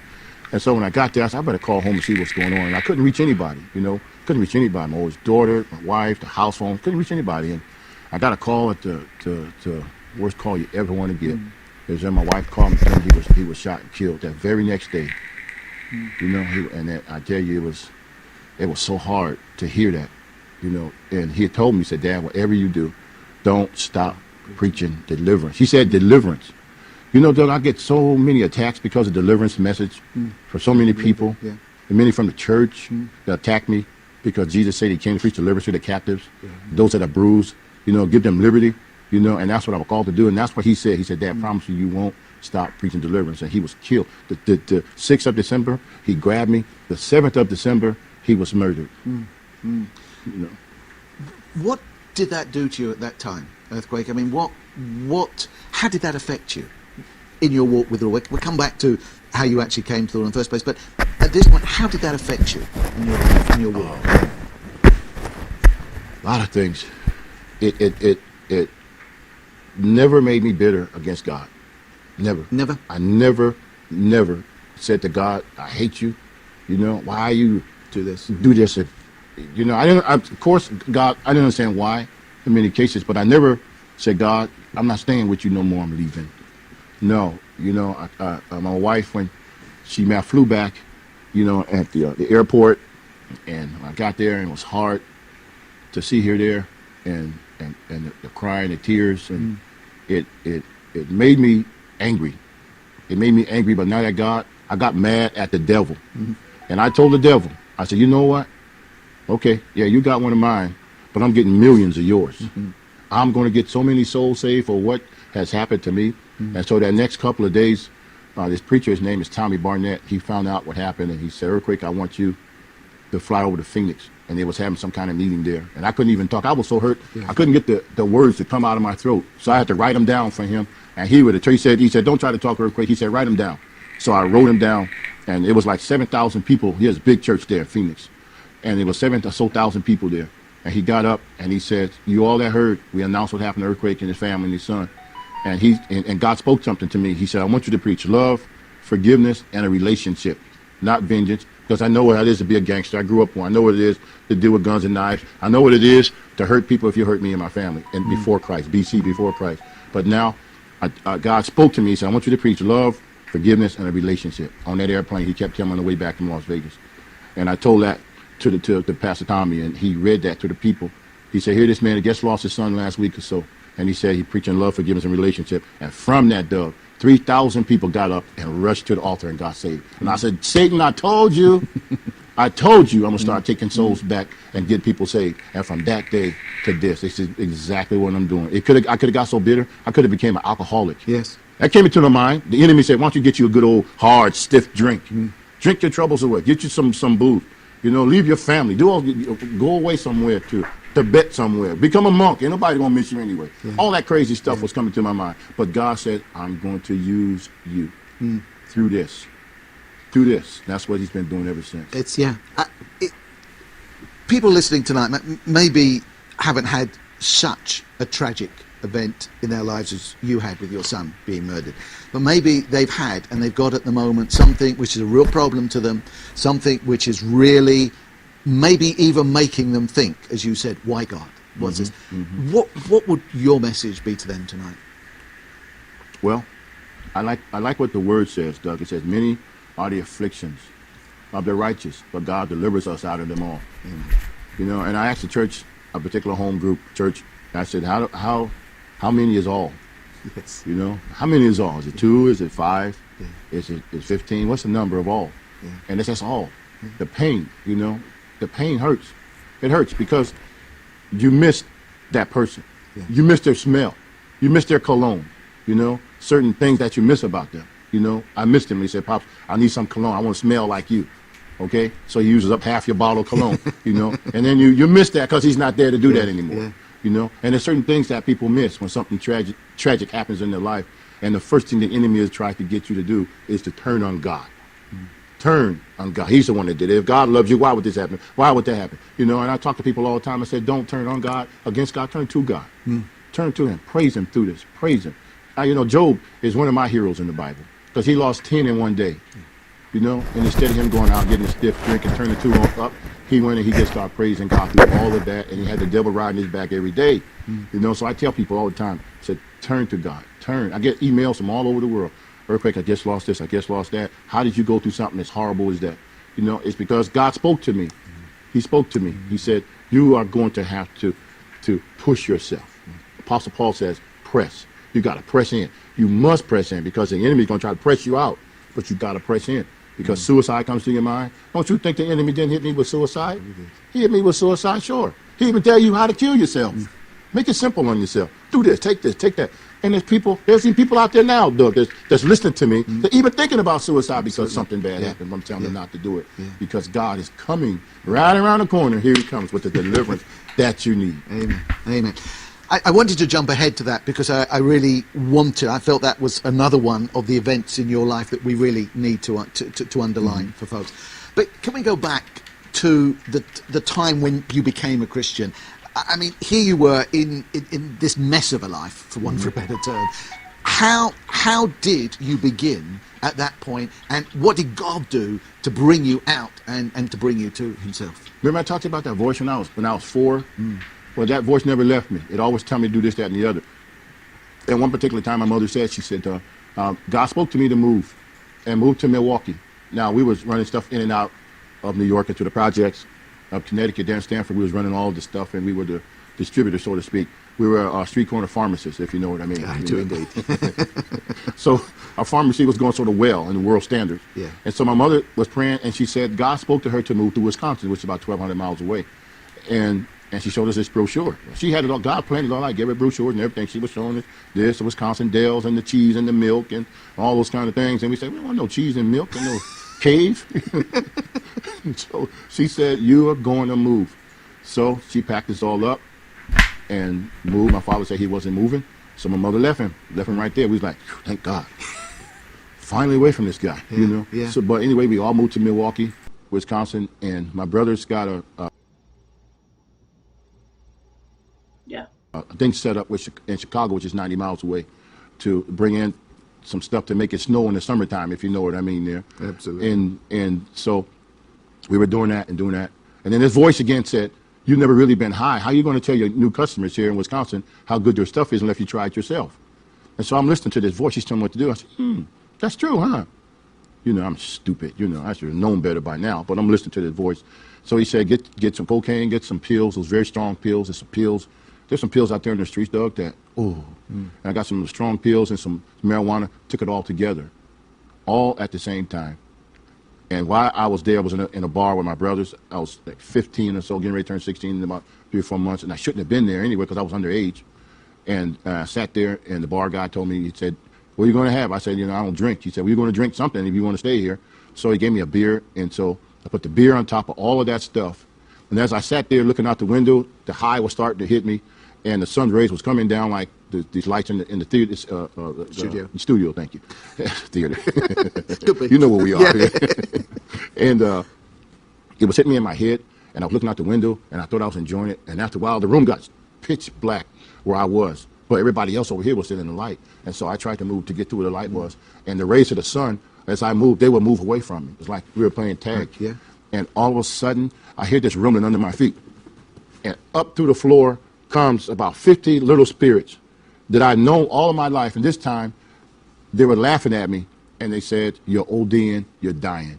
And so when I got there, I said, "I better call home and see what's going on." And I couldn't reach anybody, Couldn't reach anybody. My oldest daughter, my wife, the house phone. Couldn't reach anybody. And I got a call at the worst call you ever want to get. It was when my wife called me saying he was shot and killed that very next day. I tell you, it was so hard to hear that, And he had told me, he said, "Dad, whatever you do, don't stop preaching deliverance." He said deliverance. Doug, I get so many attacks because of deliverance message from so many people, and many from the church that attack me because Jesus said He came to preach deliverance to the captives, those that are bruised, give them liberty, and that's what I'm called to do. And that's what he said. He said, "Dad, promise you won't stop preaching deliverance." And he was killed. The 6th of December, he grabbed me. The 7th of December, he was murdered. What did that do to you at that time, Earthquake? I mean, how did that affect you in your walk with the Lord? We'll come back to how you actually came to the Lord in the first place, but at this point, how did that affect you in your walk? A lot of things. It never made me bitter against God. Never. Never? I never said to God, "I hate you." You know, why you Do this. do this? If, you know, of course, God, I didn't understand why in many cases, but I never said, God, I'm not staying with you no more. I'm leaving. No, you know, my wife, when I flew back, you know, at the airport, and I got there, and it was hard to see her there, and the crying, the tears, and it made me angry. It made me angry, but now that I got mad at the devil, and I told the devil, I said, you know what? Okay, yeah, you got one of mine, but I'm getting millions of yours. I'm going to get so many souls saved for what has happened to me. And so that next couple of days, this preacher, his name is Tommy Barnett, he found out what happened, and he said, Earthquake, I want you to fly over to Phoenix. And they was having some kind of meeting there. And I couldn't even talk. I was so hurt. Yeah. I couldn't get the words to come out of my throat. So I had to write them down for him. And he said, don't try to talk, Earthquake. He said, write them down. So I wrote them down. And it was like 7,000 people. He has a big church there in Phoenix. And it was 7,000 people there. And he got up and he said, you all that heard, we announced what happened to Earthquake and his family and his son. And God spoke something to me. He said, I want you to preach love, forgiveness, and a relationship, not vengeance. Because I know what it is to be a gangster. I grew up one. I know what it is to deal with guns and knives. I know what it is to hurt people if you hurt me and my family. And before Christ, BC, before Christ. But now, God spoke to me. He said, I want you to preach love, forgiveness, and a relationship. On that airplane, he kept telling me on the way back from Las Vegas. And I told that to Pastor Tommy, and he read that to the people. He said, here, this man had just lost his son last week or so. And he said he preaching love, forgiveness, and relationship. And from that, Doug, 3,000 people got up and rushed to the altar and got saved. And I said, Satan, I told you. I told you I'm going to start taking souls back and get people saved. And from that day to this is exactly what I'm doing. I could have got so bitter, I could have became an alcoholic. Yes. That came into my mind. The enemy said, why don't you get you a good old, hard, stiff drink. Drink your troubles away. Get you some booze. You know, leave your family. Go away somewhere to Tibet somewhere. Become a monk. Ain't nobody going to miss you anyway. Yeah. All that crazy stuff was coming to my mind. But God said, I'm going to use you through this. Through this. That's what he's been doing ever since. It's, people listening tonight maybe haven't had such a tragic event in their lives as you had with your son being murdered. But maybe they've had, and they've got at the moment, something which is a real problem to them, something which is really maybe even making them think, as you said, why God? What's this? What would your message be to them tonight? Well, I like what the word says, Doug. It says, many are the afflictions of the righteous, but God delivers us out of them all. You know, and I asked the church, a particular home group church, I said, how many is all? Yes. You know, how many is all? Is it 2? Is it 5? Yeah. Is it 15? What's the number of all? Yeah. And that's all. Yeah. The pain, you know, the pain hurts. It hurts because you missed that person. Yeah. You missed their smell. You missed their cologne. You know, certain things that you miss about them. You know, I missed him. He said, Pops, I need some cologne. I want to smell like you. Okay? So he uses up half your bottle of cologne, you know. And then you miss that because he's not there to do that anymore. Yeah. You know, and there's certain things that people miss when something tragic happens in their life. And the first thing the enemy is trying to get you to do is to turn on God. Turn on God. He's the one that did it. If God loves you, why would this happen? Why would that happen? You know, and I talk to people all the time. I say, don't turn on God, against God. Turn to God. Turn to him. Praise him through this. Praise him. You know, Job is one of my heroes in the Bible because he lost 10 in one day. You know, and instead of him going out getting a stiff drink and turning 2 up, he went and he just started praising God through all of that, and he had the devil riding his back every day. You know, so I tell people all the time, I said, turn to God. Turn. I get emails from all over the world. Earthquake, I just lost this, I just lost that. How did you go through something as horrible as that? You know, it's because God spoke to me. He spoke to me. He said, you are going to have to push yourself. Apostle Paul says, press. You got to press in. You must press in because the enemy is going to try to press you out, but you got to press in. Because suicide comes to your mind. Don't you think the enemy didn't hit me with suicide? He hit me with suicide, sure. He even tell you how to kill yourself. Make it simple on yourself. Do this, take that. And there's people out there now, Doug, that's listening to me, that even thinking about suicide because something bad happened. I'm telling them not to do it. Because God is coming right around the corner. Here he comes with the deliverance that you need. Amen. Amen. I wanted to jump ahead to that because I really wanted, I felt that was another one of the events in your life that we really need to underline for folks. But can we go back to the time when you became a Christian? I mean, here you were in this mess of a life, for want of a better term. how did you begin at that point, and what did God do to bring you out and to bring you to Himself? Remember I talked about that voice when I was 4? Well, that voice never left me. It always told me to do this, that, and the other. And one particular time, my mother said, she said, God spoke to me to move to Milwaukee. Now, we was running stuff in and out of New York into the projects of Connecticut, down Stanford. We was running all this stuff, and we were the distributor, so to speak. We were street corner pharmacists, if you know what I mean. I do indeed. So our pharmacy was going sort of well in the world standards. Yeah. And so my mother was praying, and she said God spoke to her to move to Wisconsin, which is about 1,200 miles away. And she showed us this brochure. She had it all. God planned it all. I gave her brochures and everything. She was showing us this, the Wisconsin Dells and the cheese and the milk and all those kind of things. And we said, we don't want no cheese and milk and no cave. So she said, you are going to move. So she packed us all up and moved. My father said he wasn't moving. So my mother left him right there. We was like, thank God. Finally away from this guy, you know. Yeah. So, but anyway, we all moved to Milwaukee, Wisconsin, and my brother's got a thing set up in Chicago, which is 90 miles away, to bring in some stuff to make it snow in the summertime, if you know what I mean there. Absolutely. And so we were doing that. And then this voice again said, you've never really been high. How are you going to tell your new customers here in Wisconsin how good your stuff is unless you try it yourself? And so I'm listening to this voice. She's telling me what to do. I said, that's true, huh? You know, I'm stupid. You know, I should have known better by now, but I'm listening to this voice. So he said, get some cocaine, get some pills, those very strong pills. There's some pills out there in the streets, Doug, that, And I got some strong pills and some marijuana, took it all together, all at the same time. And while I was there, I was in a bar with my brothers. I was like 15 or so, getting ready to turn 16 in about 3 or 4 months, and I shouldn't have been there anyway because I was underage. And I sat there, and the bar guy told me, he said, what are you going to have? I said, I don't drink. He said, well, you're going to drink something if you want to stay here. So he gave me a beer, and so I put the beer on top of all of that stuff. And as I sat there looking out the window, the high was starting to hit me, and the sun's rays was coming down like these lights in the theater, Studio. Studio, thank you. Theater. Could be. You know where we are. Yeah. And it was hitting me in my head, and I was looking out the window, and I thought I was enjoying it. And after a while, the room got pitch black where I was. But everybody else over here was still in the light. And so I tried to move to get to where the light was. And the rays of the sun, as I moved, they would move away from me. It was like we were playing tag. Yeah. And all of a sudden, I hear this rumbling under my feet. And up through the floor comes about 50 little spirits that I know all of my life. And this time, they were laughing at me. And they said, you're ODing, you're dying.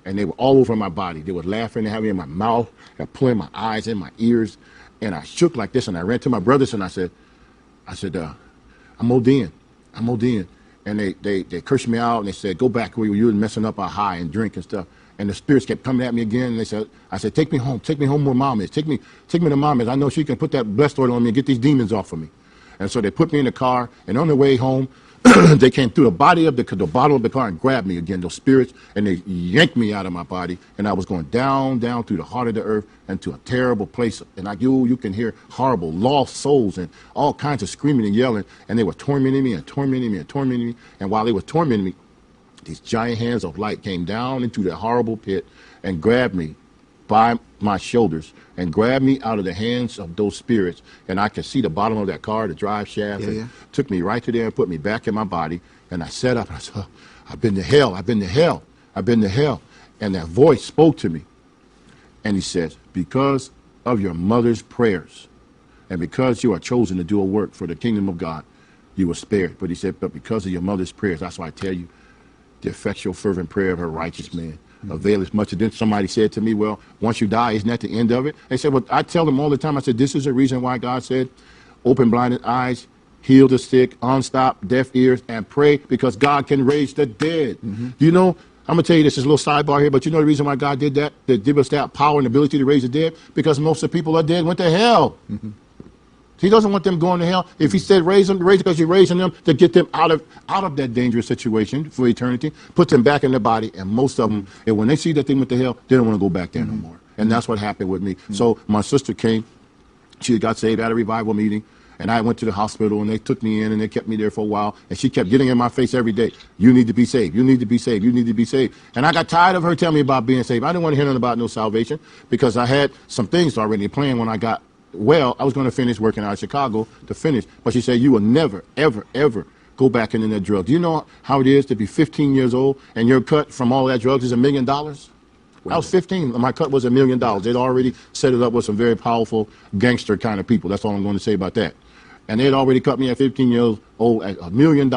And they were all over my body. They were laughing, they had me in my mouth, they were pulling my eyes in my ears. And I shook like this, and I ran to my brothers, and I said, I'm ODing. And they cursed me out, and they said, go back where you were messing up our high and drink and stuff. And the spirits kept coming at me again, and I said, take me home where Mom is. Take me to Mom is. I know she can put that blessed oil on me and get these demons off of me. And so they put me in the car, and on the way home, they came through the bottom of the car and grabbed me again, those spirits, and they yanked me out of my body, and I was going down through the heart of the earth and to a terrible place. And you can hear horrible lost souls and all kinds of screaming and yelling, and they were tormenting me. And while they were tormenting me, these giant hands of light came down into that horrible pit and grabbed me by my shoulders and grabbed me out of the hands of those spirits. And I could see the bottom of that car, the drive shaft, and took me right to there and put me back in my body. And I sat up and I said, I've been to hell. And that voice spoke to me. And he says, because of your mother's prayers and because you are chosen to do a work for the kingdom of God, you were spared. But he said, but because of your mother's prayers, that's why I tell you, the effectual fervent prayer of a righteous man availeth much. And then somebody said to me, well, once you die, isn't that the end of it? They said, well, I tell them all the time, I said, this is the reason why God said, open blinded eyes, heal the sick, unstop deaf ears, and pray, because God can raise the dead. You know, I'm going to tell you this is a little sidebar here, but you know the reason why God did that? To give us that power and ability to raise the dead? Because most of the people are dead, went to hell. He doesn't want them going to hell. If he said raise them, raise because you're raising them to get them out of that dangerous situation for eternity, put them back in their body, and most of them, and when they see that they went to hell, they don't want to go back there no more. And that's what happened with me. So my sister came, she got saved at a revival meeting, and I went to the hospital, and they took me in, and they kept me there for a while, and she kept getting in my face every day, you need to be saved, you need to be saved, you need to be saved. And I got tired of her telling me about being saved. I didn't want to hear nothing about no salvation, because I had some things already planned when I got well. I was going to finish working out of Chicago to finish, but she said, you will never, ever, ever go back into that drug. Do you know how it is to be 15 years old and your cut from all that drugs is $1 million? I was 15. My cut was $1 million. They'd already set it up with some very powerful gangster kind of people. That's all I'm going to say about that. And they'd already cut me at 15 years old at $1 million.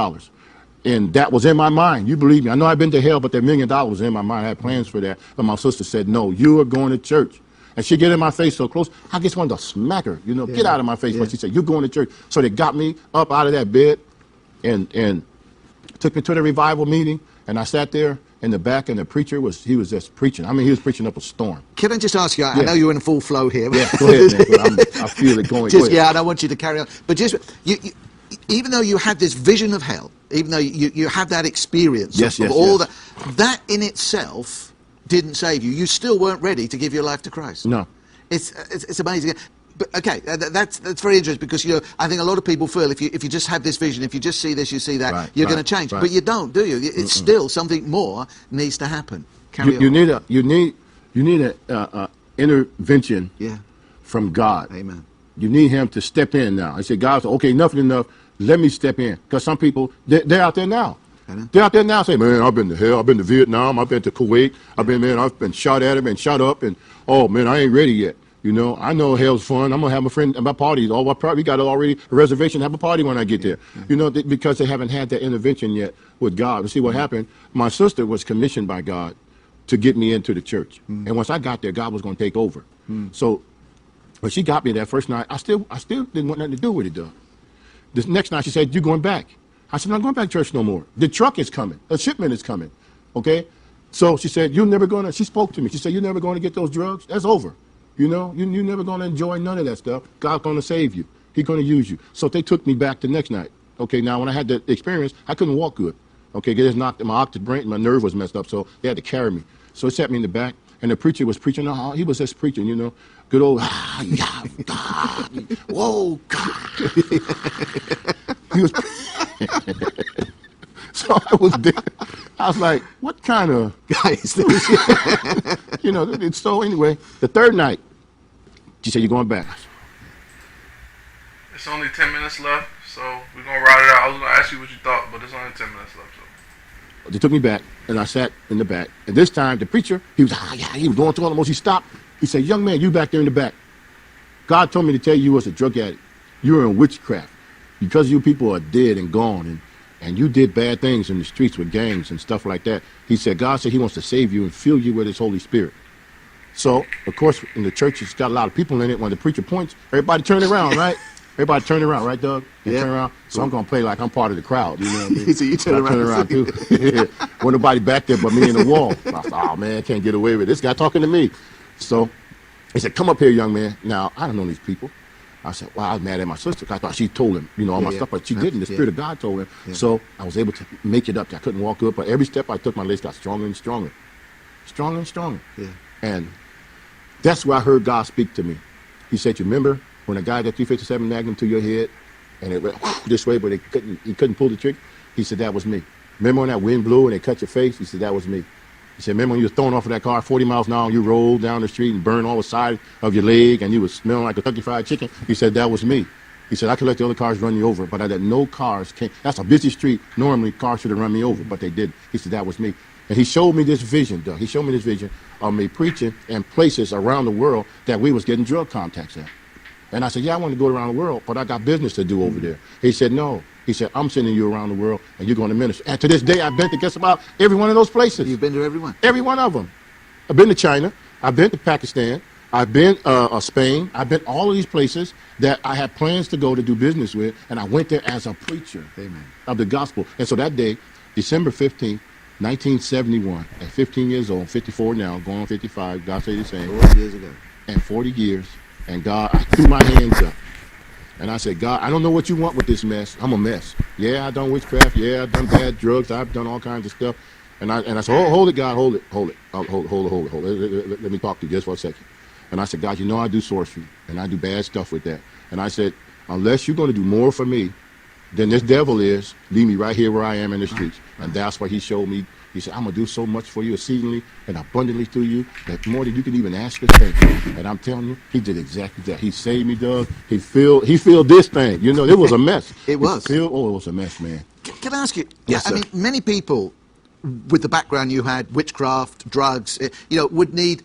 And that was in my mind. You believe me. I know I've been to hell, but that $1 million was in my mind. I had plans for that. But my sister said, no, you are going to church. And she'd get in my face so close, I just wanted to smack her, you know, get out of my face. But she said, you're going to church. So they got me up out of that bed and took me to the revival meeting. And I sat there in the back, and the preacher he was just preaching. I mean, he was preaching up a storm. Can I just ask you, I know you're in a full flow here. Yeah, go ahead, man, but I feel it going. Just, I don't want you to carry on. But just, even though you had this vision of hell, even though you had that experience of all that in itself didn't save you. You still weren't ready to give your life to Christ. No. It's amazing. But okay, that's very interesting, because I think a lot of people feel if you just have this vision, if you just see this, you see that, you're going to change. But you don't, do you? It's still something more needs to happen. Carry on. You need an intervention from God. Amen. You need Him to step in now. I said, God, okay, enough is enough. Let me step in, because some people they're out there now. They're out there now saying, man, I've been to hell, I've been to Vietnam, I've been to Kuwait, I've been shot at, I've been shot up, and oh man, I ain't ready yet. You know, I know hell's fun. I'm gonna have a friend at my parties. We got already a reservation to have a party when I get there. You know, because they haven't had that intervention yet with God. And see what happened? My sister was commissioned by God to get me into the church, and once I got there, God was gonna take over. So when she got me that first night, I still didn't want nothing to do with it, though. This next night, she said, "You going back?" I said, "I'm not going back to church no more. The truck is coming. A shipment is coming." Okay? So she said, "You're never going to," she spoke to me. She said, "You're never going to get those drugs. That's over. You know, you're never going to enjoy none of that stuff. God's going to save you. He's going to use you." So they took me back the next night. Okay, now when I had the experience, I couldn't walk good. Okay, they just knocked my brain, my nerve was messed up, so they had to carry me. So it sat me in the back, and the preacher was preaching. He was just preaching, you know, good old, God, whoa, God. He was. So I was there. I was like, what kind of guy is this? You know, so anyway, the third night, she said, "You're going back." It's only 10 minutes left, so we're going to ride it out. I was going to ask you what you thought, but it's only 10 minutes left. So. They took me back, and I sat in the back. And this time, the preacher, he was going through all the most. He stopped. He said, "Young man, you back there in the back. God told me to tell you was a drug addict. You were in witchcraft. Because you people are dead and gone, and you did bad things in the streets with gangs and stuff like that." He said, God said He wants to save you and fill you with His Holy Spirit. So, of course, in the church, it's got a lot of people in it. When the preacher points, everybody turn around, right? Everybody turn around, right, Doug? Turn around. So I'm going to play like I'm part of the crowd. You know what I mean? So you turn around too. Wasn't nobody back there but me and the wall. I said, oh, man, I can't get away with it. This guy talking to me. So he said, "Come up here, young man." Now, I don't know these people. I said, well, I was mad at my sister. I thought she told him, you know, all my stuff, but she didn't. The Spirit of God told him. So I was able to make it up. I couldn't walk up, but every step I took, my legs got stronger and stronger. Stronger and stronger. And that's where I heard God speak to me. He said, "You remember when a guy got 357 Magnum to your head, and it went this way, but he couldn't pull the trigger?" He said, "That was me. Remember when that wind blew and they cut your face?" He said, "That was me." He said, "Remember when you were thrown off of that car 40 miles an hour and you rolled down the street and burned all the side of your leg and you was smelling like Kentucky Fried Chicken?" He said, "That was me." He said, "I could let the other cars run you over, but I let no cars came." That's a busy street. Normally, cars should have run me over, but they didn't. He said, "That was me." And he showed me this vision, Doug. He showed me this vision of me preaching in places around the world that we was getting drug contacts at. And I said, "Yeah, I want to go around the world, but I got business to do over there." He said, "No." He said, "I'm sending you around the world, and you're going to minister." And to this day, I've been to just about every one of those places. You've been to every one? Every one of them. I've been to China. I've been to Pakistan. I've been Spain. I've been all of these places that I had plans to go to do business with, and I went there as a preacher of the gospel. And so that day, December 15th, 1971, at 15 years old, 54 now, going on 55, God say the same. 40 years ago. And 40 years, and God, I threw my hands up. And I said, "God, I don't know what you want with this mess. I'm a mess. Yeah, I've done witchcraft. Yeah, I've done bad drugs. I've done all kinds of stuff." And I said, hold it, God, hold it. Hold it. Let me talk to you just for a second. And I said, "God, you know I do sorcery, and I do bad stuff with that." And I said, "Unless you're going to do more for me than this devil is, leave me right here where I am in the streets." And that's what He showed me. He said, "I'm going to do so much for you exceedingly and abundantly through you that more than you can even ask or think." And I'm telling you, He did exactly that. He saved me, Doug. He filled this thing. You know, it was a mess. It was. It was a mess, man. Can I ask you? Yes, I sir. mean, many people with the background you had, witchcraft, drugs, would need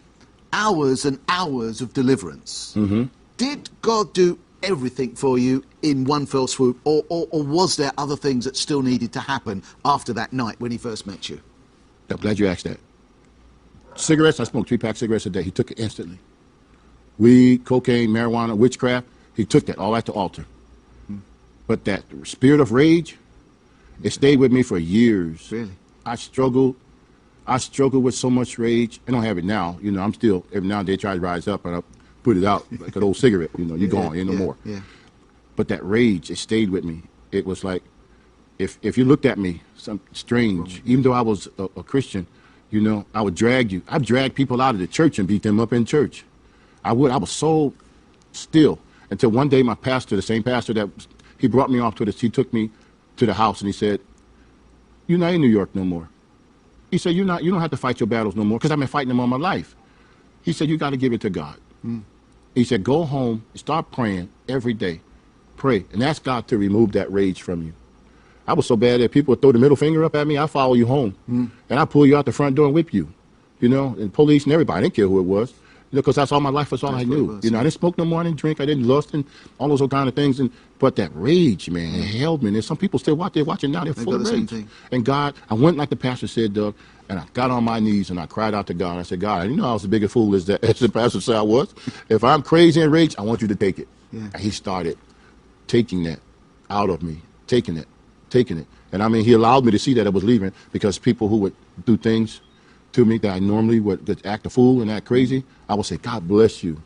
hours and hours of deliverance. Mm-hmm. Did God do everything for you in one fell swoop, or was there other things that still needed to happen after that night when he first met you? I'm glad you asked that. Cigarettes, I smoked 3 packs of cigarettes a day. He took it instantly. Weed, cocaine, marijuana, witchcraft, he took that all at the altar. But that spirit of rage, it stayed with me for years. Really? I struggled with so much rage. I don't have it now. I'm still, every now and then they try to rise up and I put it out like an old cigarette. You're gone, ain't no more. Yeah. But that rage, it stayed with me. It was like, if you looked at me, something strange, even though I was a Christian, I would drag you. I'd drag people out of the church and beat them up in church. I was so still until one day my pastor, the same pastor he brought me off he took me to the house and he said, "You're not in New York no more." He said, you don't have to fight your battles no more, because I've been fighting them all my life. He said, "You got to give it to God." He said, "Go home and start praying every day. Pray and ask God to remove that rage from you." I was so bad that people would throw the middle finger up at me. I follow you home, and I pull you out the front door and whip you, and police and everybody. I didn't care who it was, because that's all my life. That's all I knew. I didn't smoke no more. I didn't drink. I didn't lust and all those kind of things. But that rage, man, it held me. And there's some people still watching now. They're full of rage. And God, I went like the pastor said, Doug, and I got on my knees and I cried out to God. I said, "God, I was the biggest fool as the pastor said I was. If I'm crazy and rage, I want you to take it." Yeah. And he started taking that out of me, taking it. And I mean, he allowed me to see that it was leaving, because people who would do things to me that I normally would act a fool and act crazy, I would say, "God bless you."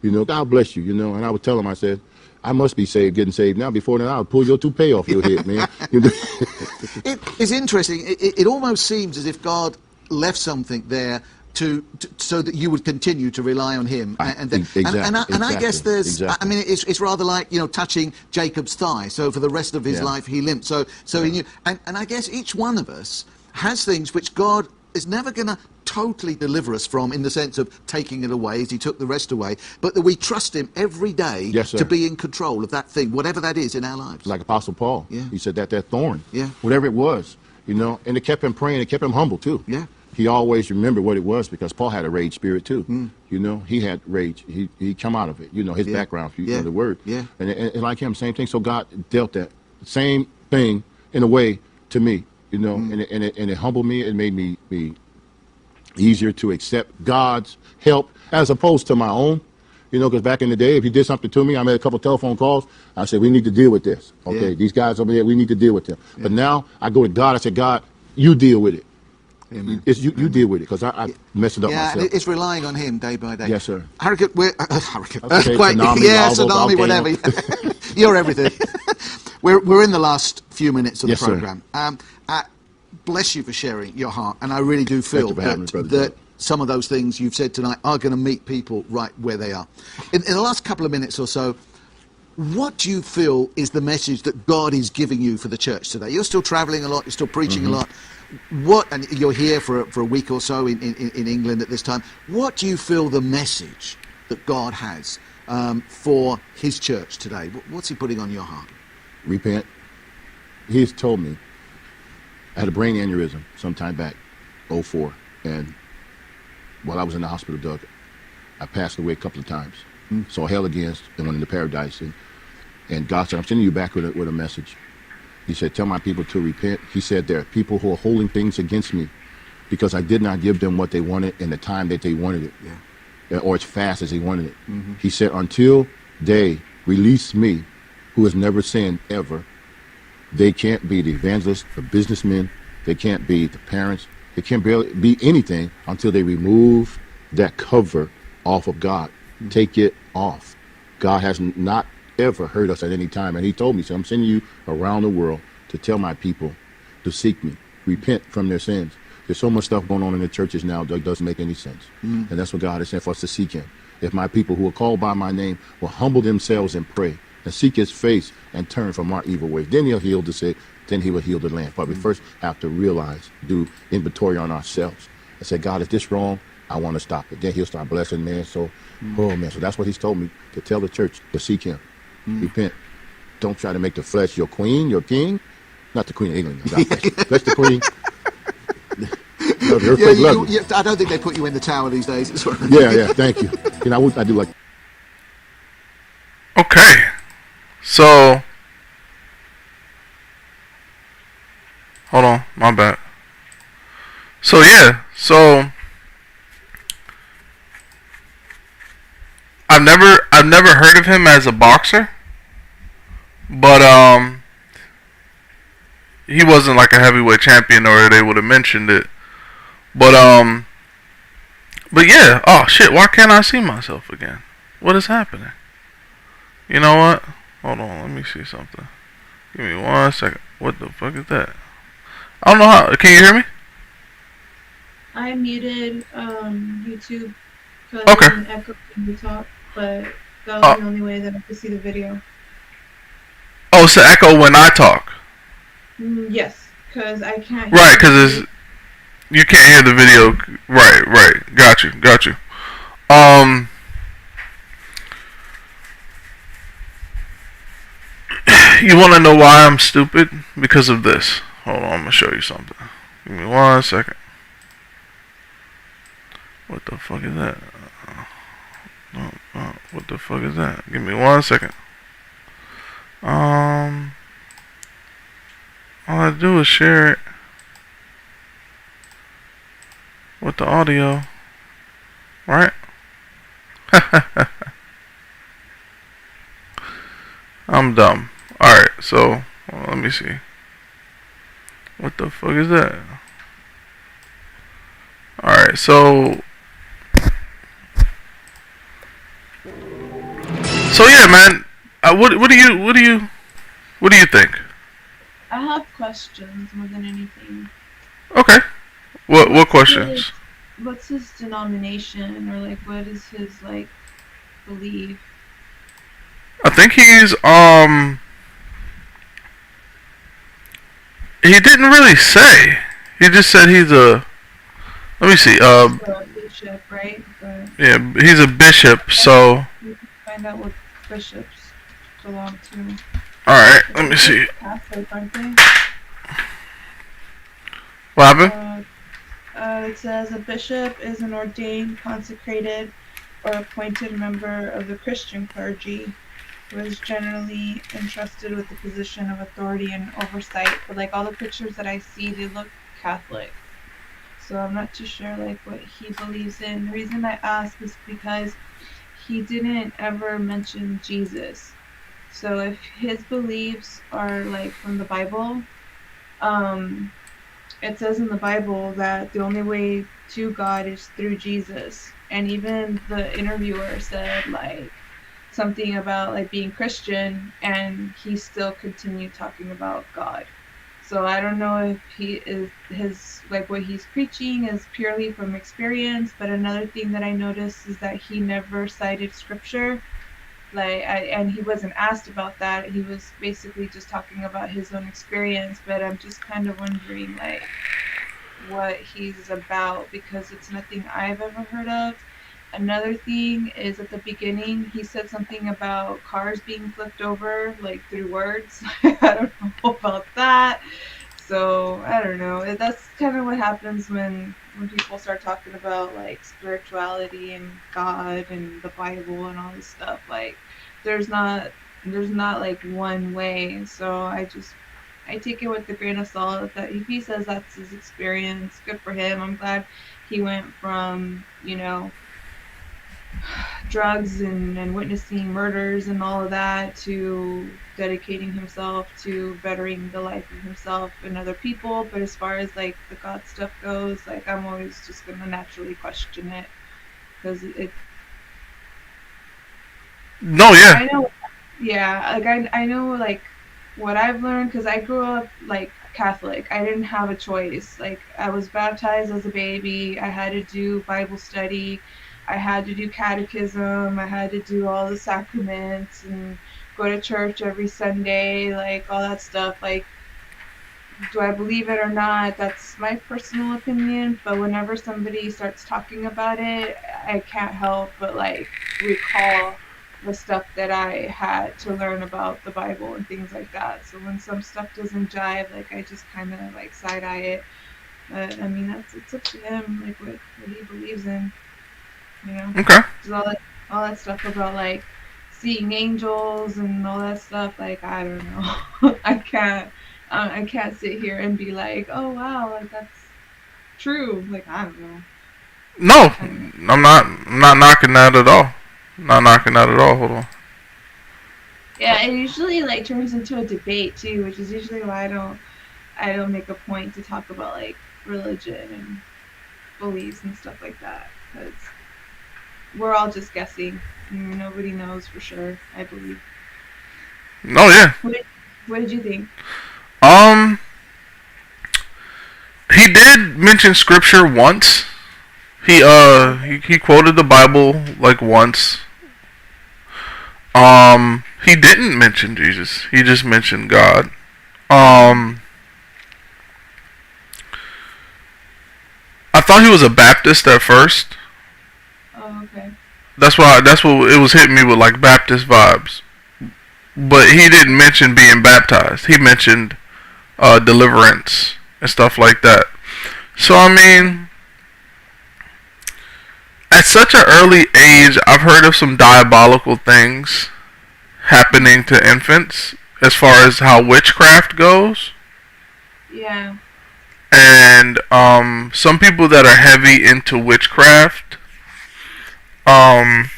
God bless you, and I would tell him, I said, "I must be getting saved now. Before then, I would pull your toupee off your head, man." It is interesting. It almost seems as if God left something there so that you would continue to rely on him. And I guess there's, I mean, it's rather like, touching Jacob's thigh. So for the rest of his life, he limped. So he knew. And I guess each one of us has things which God is never going to totally deliver us from, in the sense of taking it away as he took the rest away, but that we trust him every day to be in control of that thing, whatever that is in our lives. Like Apostle Paul. Yeah. He said that thorn, Yeah. whatever it was, and it kept him praying. It kept him humble too. Yeah. He always remembered what it was, because Paul had a rage spirit too. He had rage. He come out of it. His background, if you know the word. Yeah. And like him, same thing. So God dealt that same thing in a way to me, and it humbled me. It made me easier to accept God's help as opposed to my own. Because back in the day, if he did something to me, I made a couple of telephone calls. I said, "We need to deal with this. Okay, these guys over there, we need to deal with them." Yeah. But now I go to God. I said, "God, you deal with it." Amen. You deal with it, because I messed it up myself. Yeah, it's relying on him day by day. Yes, sir. Hurricane, Okay, quite, tsunami, tsunami, whatever. You're everything. We're in the last few minutes of the Yes, program. Bless you for sharing your heart, and I really do feel that some of those things you've said tonight are going to meet people right where they are. In the last couple of minutes or so, what do you feel is the message that God is giving you for the church today? You're still traveling a lot, you're still preaching a lot. And you're here for a week or so in England at this time. What do you feel the message that God has for his church today? What's he putting on your heart? Repent. He's told me, I had a brain aneurysm some time back, 2004, and while I was in the hospital, Doug, I passed away a couple of times. Saw hell against and went into paradise, and God said, "I'm sending you back with a message." He said, "Tell my people to repent." He said, "There are people who are holding things against me because I did not give them what they wanted in the time that they wanted it, or as fast as they wanted it." He said, "Until they release me, who has never sinned ever, they can't be the evangelists, the businessmen, they can't be the parents, they can't barely be anything until they remove that cover off of God. Take it off. God has not ever hurt us at any time." And he told me, so I'm sending you around the world to tell my people to seek me, repent from their sins. There's so much stuff going on in the churches now that doesn't make any sense. And that's what God has sent for us to seek him. If my people who are called by my name will humble themselves and pray and seek his face and turn from our evil ways, then he'll heal the sick, then he will heal the land. But we first have to realize, do inventory on ourselves and say, "God, is this wrong? I want to stop it." Then he'll start blessing, man. So that's what he's told me, to tell the church to seek him. Repent. Don't try to make the flesh your queen, your king. Not the Queen of England. God bless the Queen. No, the Yeah, earthquake loved me. I don't think they put you in the tower these days. It's all right. Yeah, thank you. You know, I do like. Okay. So, hold on, my bad. So yeah, so I've never heard of him as a boxer, but he wasn't like a heavyweight champion, or they would have mentioned it. But yeah. Oh shit! Why can't I see myself again? What is happening? You know what? Hold on. Let me see something. Give me 1 second. What the fuck is that? I don't know how. Can you hear me? I muted YouTube because Okay. there's an echo when you talk, but that was the only way that I could see the video. Oh, it's the echo when I talk. Yes, because I can't. Right, because you can't hear the video. Right. Got you. You want to know why I'm stupid? Because of this. Hold on, I'm gonna show you something. Give me 1 second. What the fuck is that? What the fuck is that? Give me 1 second. All I do is share it with the audio, right? I'm dumb. Alright, so let me see. What the fuck is that? Alright, so yeah, man. What do you think? I have questions more than anything. Okay. What questions? What's his denomination, or like what is his like belief? I think he's he didn't really say. He just said he's a. Let me see. He's a bishop, right? But Yeah, he's a bishop. So. we can find out what bishops belong to. All right. Let me see. Catholic, aren't they? What happened? It says a bishop is an ordained, consecrated, or appointed member of the Christian clergy who is generally entrusted with the position of authority and oversight. But like all the pictures that I see, they look Catholic. So I'm not too sure like what he believes in. The reason I ask is because he didn't ever mention Jesus. So if his beliefs are like from the Bible, it says in the Bible that the only way to God is through Jesus. And even the interviewer said like something about like being Christian, and he still continued talking about God. So I don't know if he is his like what he's preaching is purely from experience. But another thing that I noticed is that he never cited scripture. And he wasn't asked about that. He was basically just talking about his own experience. But I'm just kind of wondering like what he's about, because it's nothing I've ever heard of. Another thing is at the beginning he said something about cars being flipped over like through words. I don't know about that. So I don't know. That's kind of what happens when people start talking about like spirituality and God and the Bible and all this stuff. Like there's not like one way. So I take it with a grain of salt that if he says that's his experience, good for him. I'm glad he went from, drugs and witnessing murders and all of that to dedicating himself to bettering the life of himself and other people. But as far as like the God stuff goes, like I'm always just gonna naturally question it, because it. No, yeah. I know. Yeah, like I know like what I've learned, because I grew up like Catholic. I didn't have a choice. Like I was baptized as a baby. I had to do Bible study. I had to do catechism. I had to do all the sacraments and go to church every Sunday, like all that stuff. Like, do I believe it or not? That's my personal opinion. But whenever somebody starts talking about it, I can't help but like recall the stuff that I had to learn about the Bible and things like that. So when some stuff doesn't jive, like I just kind of like side eye it. But I mean, it's up to him, like what he believes in, you know. Okay. Just all that stuff about like seeing angels and all that stuff. Like I don't know, I can't sit here and be like, oh wow, like that's true. Like I don't know. No, I don't know. I'm not knocking that at all. Not knocking that at all. Hold on. Yeah, it usually like turns into a debate too, which is usually why I don't make a point to talk about like religion and beliefs and stuff like that, because we're all just guessing. Nobody knows for sure, I believe. No, yeah. What did you think? Um, he did mention scripture once. He quoted the Bible like once. He didn't mention Jesus. He just mentioned God. I thought he was a Baptist at first. Oh, okay. That's what it was hitting me with, like Baptist vibes. But he didn't mention being baptized. He mentioned deliverance and stuff like that. So I mean, at such an early age, I've heard of some diabolical things happening to infants as far as how witchcraft goes. Yeah. And some people that are heavy into witchcraft, let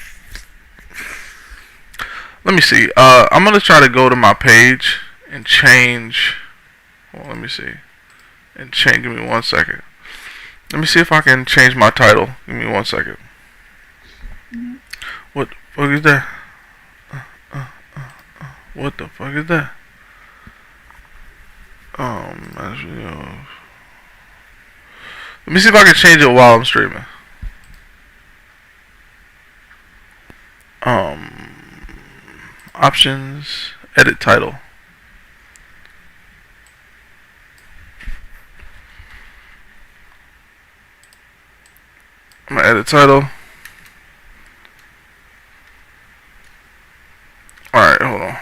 me see. I'm gonna try to go to my page and change. Well, let me see. And change. Give me 1 second. Let me see if I can change my title. Give me 1 second. Mm-hmm. What the fuck is that? What the fuck is that? Let me see if I can change it while I'm streaming. Options, edit title. I'm gonna edit title. Alright, hold on.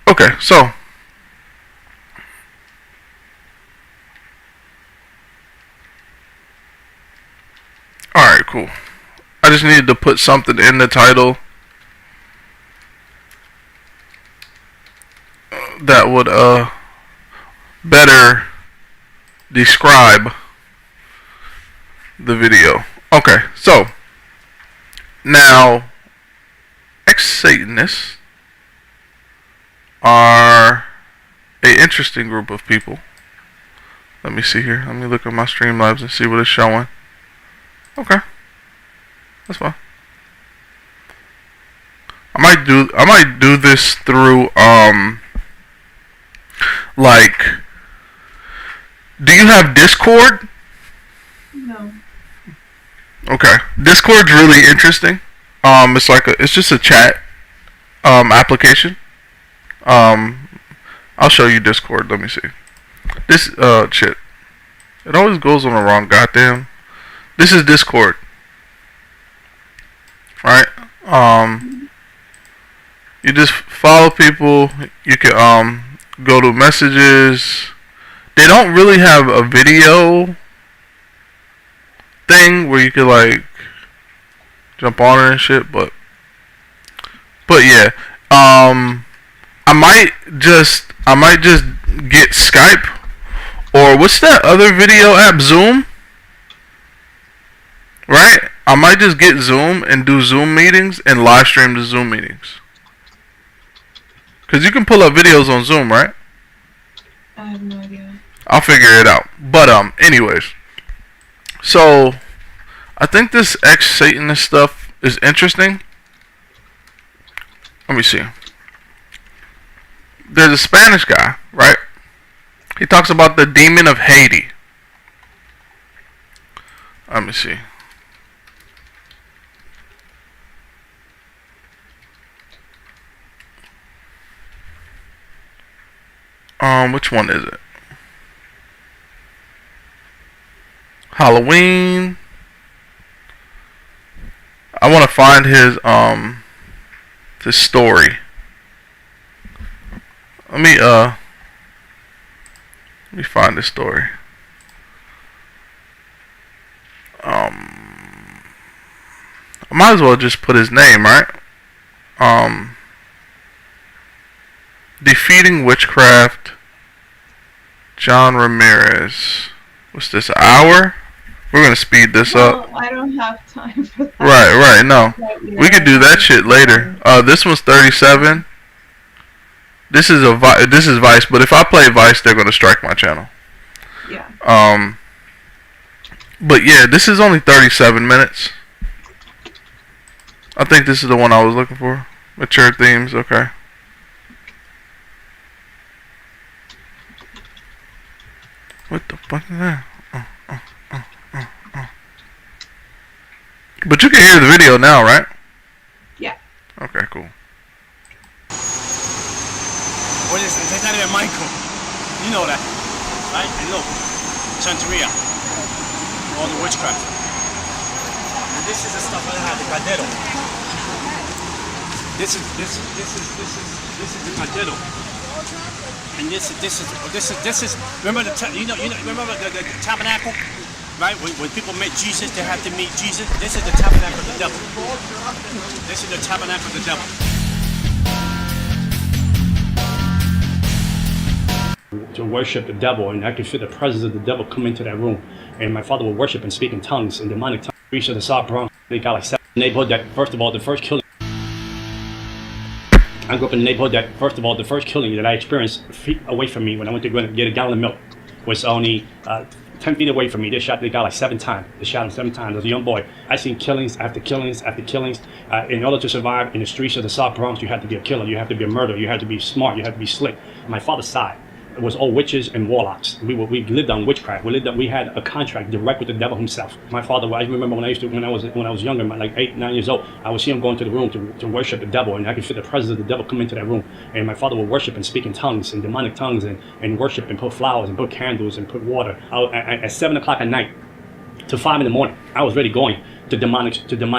Okay, so alright, cool. I just needed to put something in the title that would better describe the video. Okay, so now ex-Satanists are a interesting group of people. Let me see here. Let me look at my Streamlabs and see what it's showing. Okay, that's fine. I might do this through like, do you have Discord? No. Okay, Discord's really interesting. It's just a chat application. I'll show you Discord. Let me see. This shit. It always goes on the wrong goddamn. This is Discord. Right? You just follow people. You can go to messages. They don't really have a video thing where you could like jump on it and shit, but yeah. I might just get Skype, or what's that other video app, Zoom? Right? I might just get Zoom and do Zoom meetings and live stream the Zoom meetings. Cause you can pull up videos on Zoom, right? I have no idea. I'll figure it out. But anyways. So I think this ex-Satanist stuff is interesting. Let me see. There's a Spanish guy, right? He talks about the demon of Haiti. Let me see. Which one is it? Halloween. I want to find his story. Let me find his story. I might as well just put his name, right? Defeating Witchcraft, John Ramirez. What's this, an hour? We're gonna speed this up. I don't have time for that. Right, no. We could do that shit later. This one's 37. This is Vice, but if I play Vice, they're gonna strike my channel. Yeah. But yeah, this is only 37 minutes. I think this is the one I was looking for. Mature themes, okay. What the fuck is that? But you can hear the video now, right? Yeah. Okay, cool. What is it? That's not even Michael. You know that, right? And look, Santeria, all the witchcraft. And this is the stuff I had, the caldero. This is the caldero. And this is. Remember remember the tabernacle, right? When people met Jesus, they had to meet Jesus. This is the tabernacle of the devil. This is the tabernacle of the devil. To worship the devil, and I could feel the presence of the devil come into that room. And my father would worship and speak in tongues, in demonic tongues. We reached the South Bronx. They got like 7 neighborhood that, first of all, the first killing. I grew up in a neighborhood that, first of all, the first killing that I experienced feet away from me when I went to go and get a gallon of milk was only 10 feet away from me. They shot the guy like 7 times. They shot him 7 times. As a young boy, I seen killings after killings after killings. In order to survive in the streets of the South Bronx, you had to be a killer. You had to be a murderer. You had to be smart. You had to be slick. My father's side, it was all witches and warlocks. We lived on witchcraft. We had a contract direct with the devil himself. My father, I remember when I was younger, like 8, 9 years old, I would see him go into the room to worship the devil, and I could feel the presence of the devil come into that room. And my father would worship and speak in tongues, and demonic tongues, and worship and put flowers and put candles and put water. At 7 o'clock at night to 5 in the morning, I was already going to demonic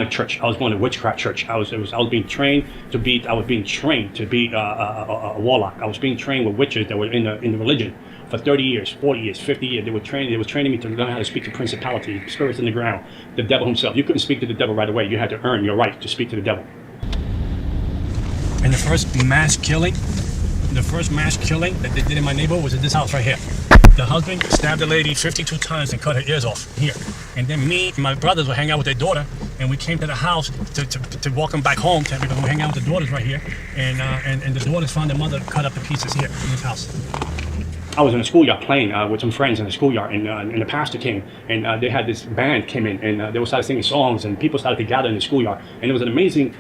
church. I was going to witchcraft church. I was being trained to be. I was being trained to be a warlock. I was being trained with witches that were in the religion for 30 years, 40 years, 50 years. They were training me to learn how to speak to principality, spirits in the ground, the devil himself. You couldn't speak to the devil right away. You had to earn your right to speak to the devil. And the first mass killing that they did in my neighborhood was at this house right here. The husband stabbed the lady 52 times and cut her ears off here. And then me and my brothers would hang out with their daughter, and we came to the house to walk them back home because we hang out with the daughters right here. And the daughters found their mother cut up to pieces here in this house. I was in a schoolyard playing with some friends in the schoolyard, and the pastor came, and they had this band came in, and they started singing songs, and people started to gather in the schoolyard, and it was an amazing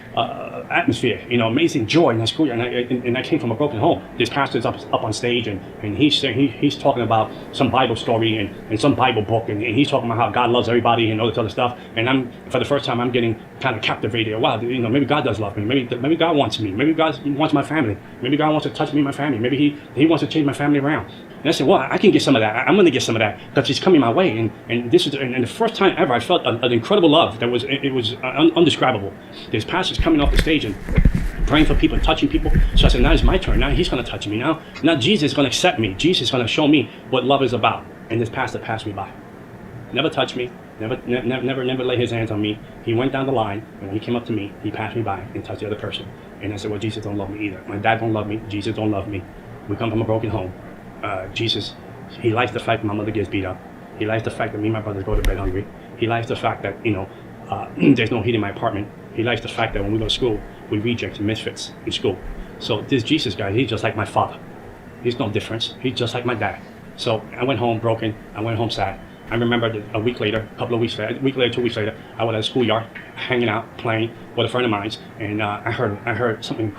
atmosphere, amazing joy in the schoolyard. And I came from a broken home. This pastor's up on stage, and he's talking about some Bible story and some Bible book, and he's talking about how God loves everybody and all this other stuff. And for the first time, I'm getting kind of captivated. Wow, maybe God does love me. Maybe God wants me. Maybe God wants my family. Maybe God wants to touch me and my family. Maybe he wants to change my family around. And I said, well, I can get some of that. I'm going to get some of that because he's coming my way. And this is the first time ever I felt an incredible love that was undescribable. There's pastors coming off the stage and praying for people and touching people. So I said, now it's my turn. Now he's going to touch me. Now Jesus is going to accept me. Jesus is going to show me what love is about. And this pastor passed me by. Never touched me. Never laid his hands on me. He went down the line, and when he came up to me, he passed me by and touched the other person. And I said, well, Jesus don't love me either. My dad don't love me. Jesus don't love me. We come from a broken home. Jesus, he likes the fact that my mother gets beat up. He likes the fact that me and my brothers go to bed hungry. He likes the fact that, there's no heat in my apartment. He likes the fact that when we go to school, we reject misfits in school. So this Jesus guy, he's just like my father. He's no difference. He's just like my dad. So I went home broken. I went home sad. I remember that a week later, 2 weeks later, I was at a schoolyard, hanging out, playing with a friend of mine, and I heard something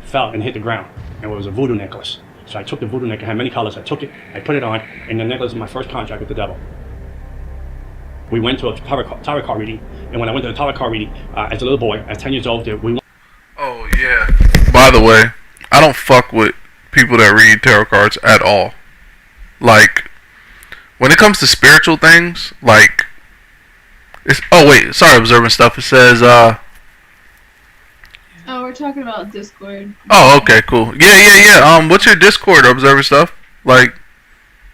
fell and hit the ground, and it was a voodoo necklace. So I took the voodoo necklace. It had many colors. I took it, I put it on, and the necklace was my first contract with the devil. We went to a tarot card reading, and when I went to the tarot card reading, as a little boy, at 10 years old, we went. Oh, yeah. By the way, I don't fuck with people that read tarot cards at all. Like, when it comes to spiritual things, like, it's, oh wait, sorry, observant stuff. It says, we're talking about Discord. Oh, okay, cool. Yeah. What's your Discord observer stuff? Like,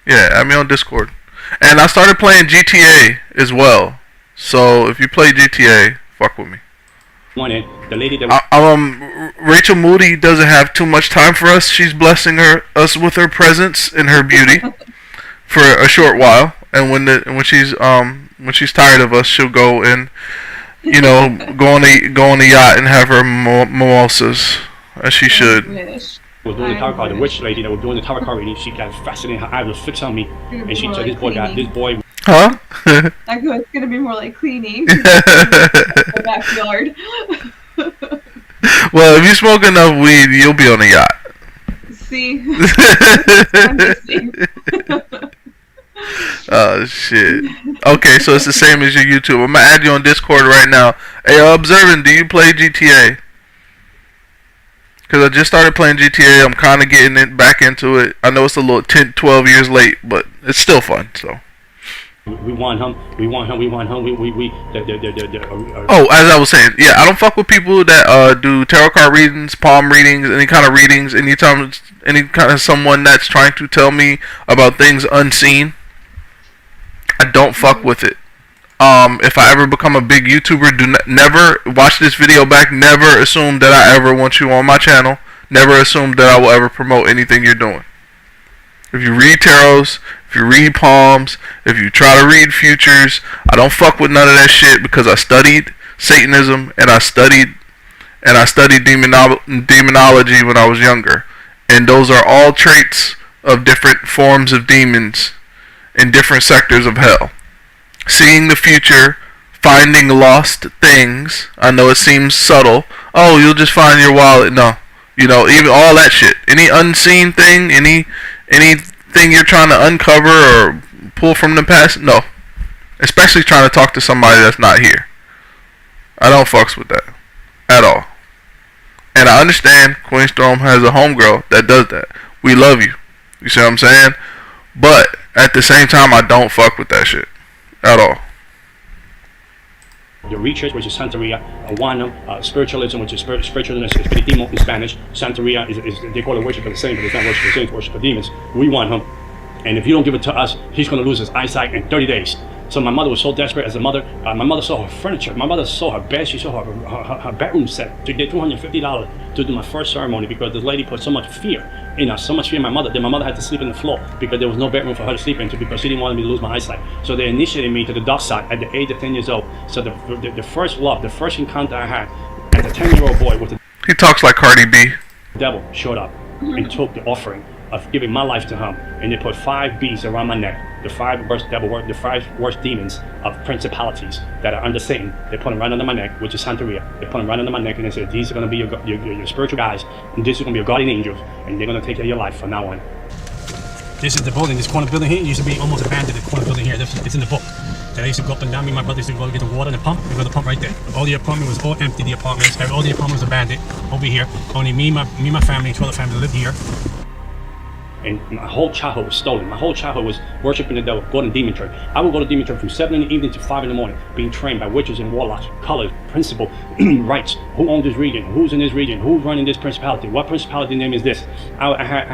yeah, add me on Discord. And I started playing GTA as well. So if you play GTA, fuck with me. Wanted the lady that Rachel Moody doesn't have too much time for us. She's blessing us with her presence and her beauty for a short while. And when she's tired of us, she'll go and go on the yacht and have her mimosas as she should. Wish. was doing the tarot card, the witch lady that was doing the tarot card reading, she got fascinated. Her eye was fixed on me, and she said, "This boy." Huh? I go, it's gonna be more like cleaning. The backyard. Well, if you smoke enough weed, you'll be on a yacht. See? Oh shit. Okay, so it's the same as your YouTube. I'm gonna add you on Discord right now. Hey, Observing, do you play GTA? Because I just started playing GTA. I'm kind of getting it back into it. I know it's a little 10, 12 years late, but it's still fun. So. We want him. Oh, as I was saying, yeah, I don't fuck with people that do tarot card readings, palm readings, any kind of readings. Anytime, any kind of someone that's trying to tell me about things unseen, I don't fuck with it. If I ever become a big YouTuber, never watch this video back. Never assume that I ever want you on my channel. Never assume that I will ever promote anything you're doing. If you read tarots, if you read palms, if you try to read futures, I don't fuck with none of that shit because I studied Satanism and I studied demonology when I was younger, and those are all traits of different forms of demons in different sectors of hell. Seeing the future, finding lost things. I know it seems subtle. Oh, you'll just find your wallet. No, even all that shit. Any unseen thing, anything you're trying to uncover or pull from the past, no. Especially trying to talk to somebody that's not here. I don't fucks with that at all. And I understand Queen Storm has a homegirl that does that. We love you. You see what I'm saying? But at the same time, I don't fuck with that shit at all. The research, which is Santeria, Awana, spiritualism, which is spiritualism, Espiritismo in Spanish. Santeria is they call it worship of the same, but it's not worship of the same, it's worship of demons. We want him, and if you don't give it to us, he's going to lose his eyesight in 30 days. So my mother was so desperate as a mother. My mother saw her furniture. My mother saw her bed. She saw her bedroom set. She did $250 to do my first ceremony because this lady put so much fear in us, so much fear in my mother, that my mother had to sleep on the floor because there was no bedroom for her to sleep into because she didn't want me to lose my eyesight. So they initiated me to the dark side at the age of 10 years old. So the first love, the first encounter I had as a 10-year-old boy with the He talks like Cardi B. devil showed up and took the offering of giving my life to him, and they put 5 beads around my neck. The 5 worst the 5 worst demons of principalities that are under Satan. They put them right under my neck, which is Santeria. They put them right under my neck, and they said, "These are going to be your spiritual guys, and this is going to be your guardian angels, and they're going to take care of your life from now on." This is the building. This corner building here used to be almost abandoned. The corner building here, it's in the book. That I used to go up and down. Me and my brother used to go get the water and the pump. We go to the pump right there. All the apartment was all empty. The apartments, all the apartments was abandoned over here. Only me, my family, and 2 other families lived here. And my whole childhood was stolen. My whole childhood was worshiping the devil, going to demon church. I would go to demon church from 7 in the evening to 5 in the morning, being trained by witches and warlocks, colors, principle, rights. Who owns this region? Who's in this region? Who's running this principality? What principality name is this? I had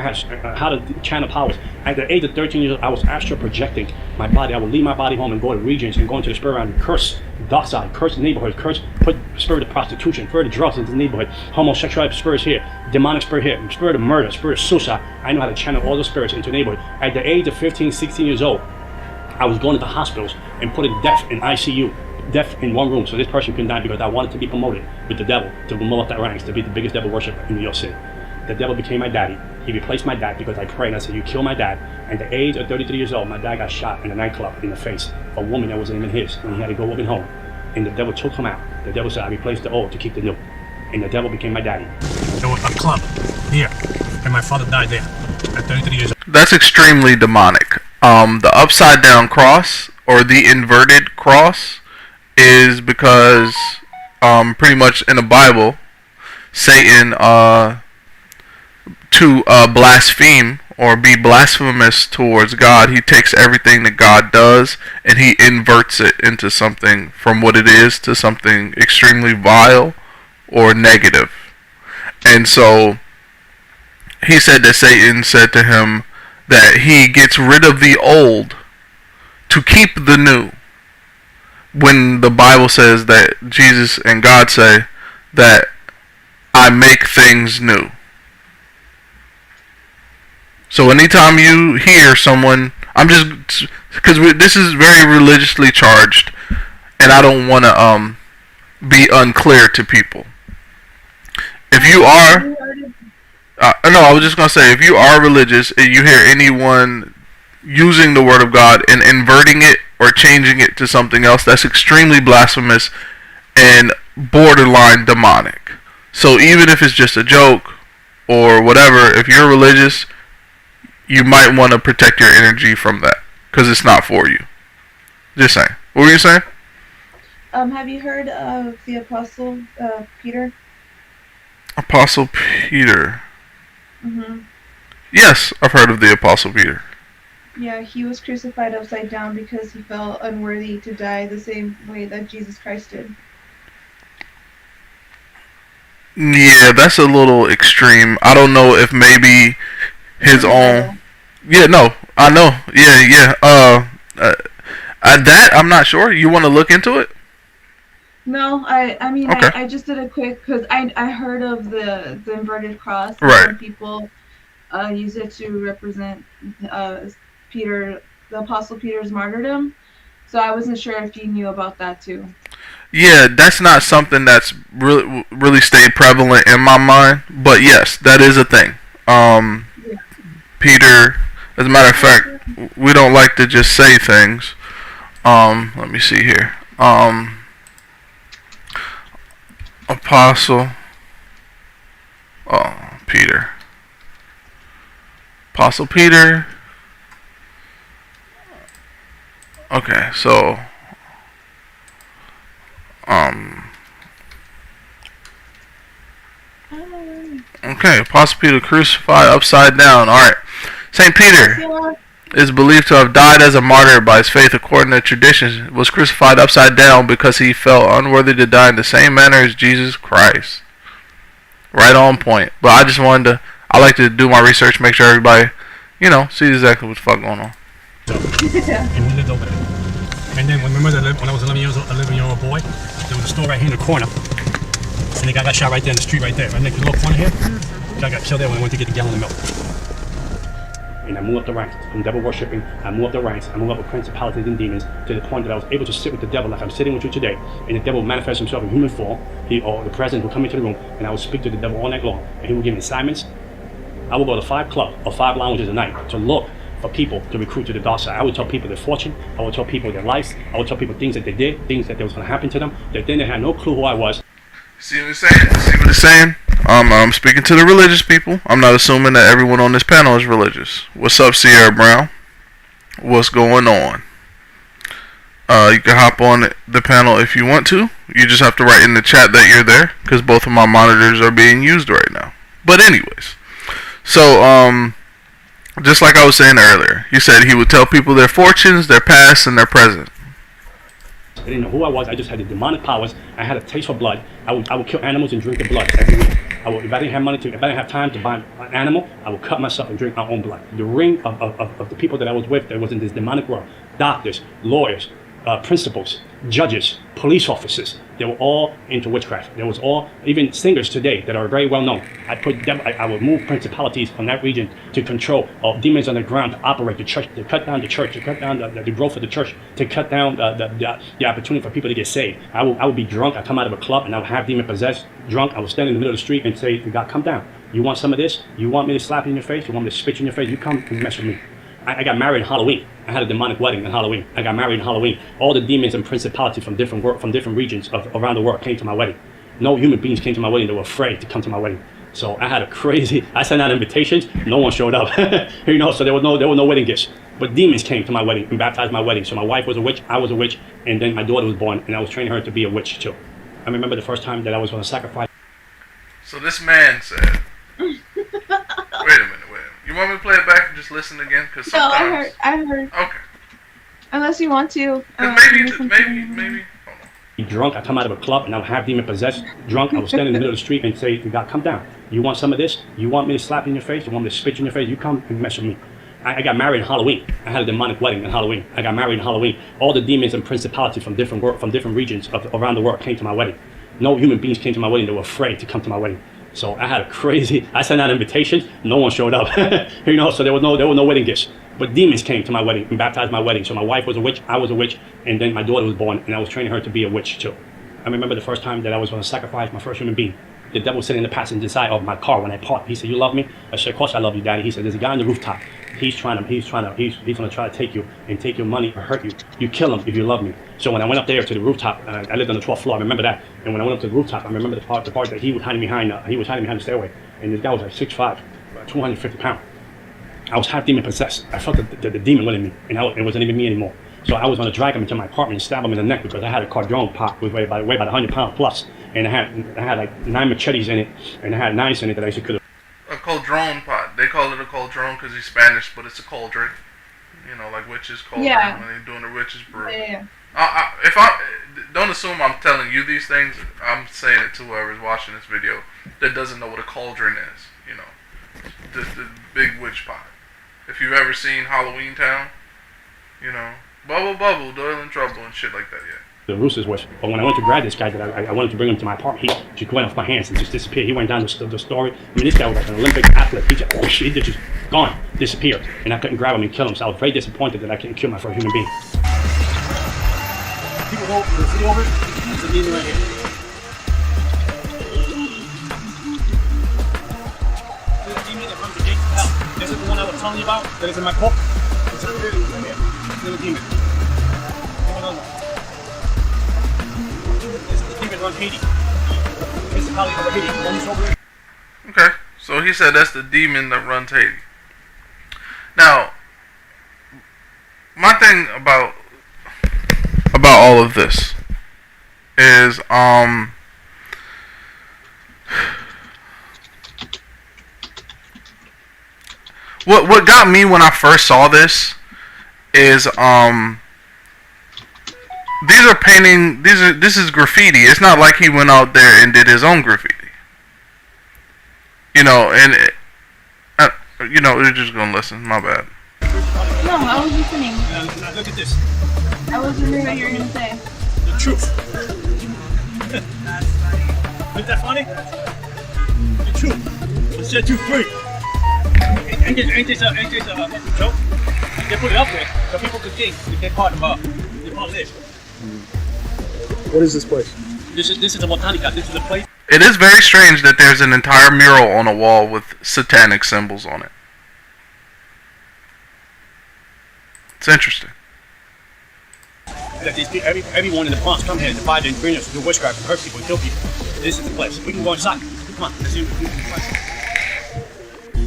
how to channel powers. At the age of 13 years old, I was astral projecting my body. I would leave my body home and go to regions and go into the spirit realm and curse dark side, curse the neighborhood, put spirit of prostitution, spirit of drugs into the neighborhood, homosexuality spirits here, demonic spirit here, spirit of murder, spirit of suicide. I know how to channel all those spirits into the neighborhood. At the age of 15, 16 years old, I was going to the hospitals and putting death in ICU, death in one room, so this person couldn't die because I wanted to be promoted with the devil, to move up that ranks, to be the biggest devil worshiper in New York City. The devil became my daddy. He replaced my dad because I prayed and I said, "You kill my dad." At the age of 33 years old, my dad got shot in a nightclub in the face. A woman that wasn't even his, and he had to go up and home. And the devil took him out. The devil said, "I replaced the old to keep the new." And the devil became my daddy. There was a club here, and my father died there at 33 years old. That's extremely demonic. The upside down cross or the inverted cross is because pretty much in the Bible, Satan to blaspheme or be blasphemous towards God, he takes everything that God does and he inverts it into something from what it is to something extremely vile or negative. And so he said that Satan said to him that he gets rid of the old to keep the new. When the Bible says that Jesus and God say that I make things new. So anytime you hear someone, I'm just, because this is very religiously charged, and I don't want to be unclear to people. If you are, no, I was just gonna say, if you are religious and you hear anyone using the word of God and inverting it or changing it to something else, that's extremely blasphemous and borderline demonic. So even if it's just a joke or whatever, if you're religious, you might want to protect your energy from that, because it's not for you. Just saying. What were you saying? Have you heard of the Apostle Peter? Apostle Peter. Mm-hmm. Yes, I've heard of the Apostle Peter. Yeah, he was crucified upside down because he felt unworthy to die the same way that Jesus Christ did. Yeah, that's a little extreme. I don't know if maybe his own. Yeah, no, I know. Yeah. That I'm not sure. You want to look into it? No, I mean, okay. I just did a quick, because I heard of the inverted cross. Right. Some people use it to represent Peter, the Apostle Peter's martyrdom. So I wasn't sure if you knew about that too. Yeah, that's not something that's really stayed prevalent in my mind. But yes, that is a thing. Yeah. Peter, as a matter of fact, we don't like to just say things. Let me see here. Apostle. Oh, Peter. Apostle Peter. Okay, so. Okay, Apostle Peter crucified upside down. Alright. St. Peter is believed to have died as a martyr by his faith according to tradition. Was crucified upside down because he felt unworthy to die in the same manner as Jesus Christ. Right on point. But I just wanted to, I like to do my research, make sure everybody, sees exactly what the fuck going on. And we lived over there. And then when I was 11-year-old boy, there was a store right here in the corner. And the guy got shot right there in the street right there. Right next to the little corner here. The guy got killed there when I went to get the gallon of milk. And I moved up the ranks from devil worshipping. I moved up the ranks. I moved up with principalities and demons to the point that I was able to sit with the devil like I'm sitting with you today. And the devil would manifest himself in human form. Or the presence would come into the room, and I would speak to the devil all night long. And he would give me assignments. I would go to 5 clubs or 5 lounges a night to look for people to recruit to the dark side. I would tell people their fortune. I would tell people their lives. I would tell people things that they did, things that was going to happen to them. That then they had no clue who I was. See what it's saying? I'm speaking to the religious people. I'm not assuming that everyone on this panel is religious. What's up, Sierra Brown? What's going on? You can hop on the panel if you want to. You just have to write in the chat that you're there, because both of my monitors are being used right now. But anyways, so just like I was saying earlier, he said he would tell people their fortunes, their past, and their present. I didn't know who I was. I just had the demonic powers. I had a taste for blood. I would kill animals and drink the blood every week. If I didn't have money if I didn't have time to buy an animal, I would cut myself and drink my own blood. The ring of the people that I was with, that was in this demonic world, doctors, lawyers, principals, judges, police officers, they were all into witchcraft. There was all, even singers today that are very well known. I would move principalities from that region to control demons on the ground to operate the church, to cut down the church, to cut down the growth of the church, to cut down the opportunity for people to get saved. I would be drunk. I'd come out of a club and I would have demon possessed, drunk. I would stand in the middle of the street and say, God, come down. You want some of this? You want me to slap you in your face? You want me to spit you in your face? You come and mess with me. I got married in Halloween. I had a demonic wedding in Halloween. I got married in Halloween. All the demons and principalities from different regions around the world came to my wedding. No human beings came to my wedding. They were afraid to come to my wedding. So I had I sent out invitations. No one showed up. So there were no wedding gifts. But demons came to my wedding and baptized my wedding. So my wife was a witch. I was a witch. And then my daughter was born. And I was training her to be a witch too. I remember the first time that I was going to sacrifice. So this man said, wait a minute. You want me to play it back and just listen again? Cause no, I heard. Okay. Unless you want to. Maybe. Hold on. drunk. I come out of a club and I'm half demon possessed, drunk. I will stand in the middle of the street and say to God, come down. You want some of this? You want me to slap you in your face? You want me to spit you in your face? You come and mess with me. I got married in Halloween. I had a demonic wedding in Halloween. I got married in Halloween. All the demons and principalities from different regions around the world came to my wedding. No human beings came to my wedding. They were afraid to come to my wedding. So I had a crazy. I sent out invitations. No one showed up. So there were no wedding gifts. But demons came to my wedding and baptized my wedding. So my wife was a witch. I was a witch, and then my daughter was born, and I was training her to be a witch too. I remember the first time that I was going to sacrifice my first human being. The devil was sitting in the passenger side of my car when I parked. He said, "You love me?" I said, "Of course I love you, Daddy." He said, "There's a guy on the rooftop. He's going to try to take you and take your money or hurt you. You kill him if you love me." So when I went up there to the rooftop, I lived on the 12th floor. I remember that. And when I went up to the rooftop, I remember the part that he was hiding behind. He was hiding behind the stairway. And this guy was like 6'5", 250 pounds. I was half demon possessed. I felt the demon within me, and it wasn't even me anymore. So I was going to drag him into my apartment and stab him in the neck because I had a cardone pot with weighed about 100 pounds plus, and I had like 9 machetes in it, and I had knives in it that I could have. A cauldron pot. They call it a cauldron because he's Spanish, but it's a cauldron. You know, like witches' cauldron when they're doing the witches' brew. Yeah. Don't assume I'm telling you these things. I'm saying it to whoever's watching this video that doesn't know what a cauldron is. You know, the big witch pot. If you've ever seen Halloween Town, you know, bubble, Doyle in trouble and shit like that. Yeah. The roosters was. But when I went to grab this guy, that I wanted to bring him to my apartment, he just went off my hands and just disappeared. He went down the story. I mean, this guy was like an Olympic athlete. He just gone, disappeared, and I couldn't grab him and kill him. So I was very disappointed that I couldn't kill my first human being. People go see over. It's a demon right here. This is a demon that runs the gates of hell. This is the one I was telling you about. That is in my book. It's a demon. Okay, so he said that's the demon that runs Haiti. Now, my thing about all of this is what got me when I first saw this is this is graffiti. It's not like he went out there and did his own graffiti. You know, and you're just gonna listen. My bad. No, I was listening. Now look at this. I was listening to what you were gonna say. The truth. Isn't that funny? The truth will set you free. Ain't this a joke? They put it up there so people could think that they're part of this. What is this place? This is a botanica. This is a place. It is very strange that there's an entire mural on a wall with satanic symbols on it. It's interesting. That these people, everyone in the Bronx come here to buy the ingredients, do witchcraft, hurt people, kill people. This is the place. We can go inside. Come on, let's see.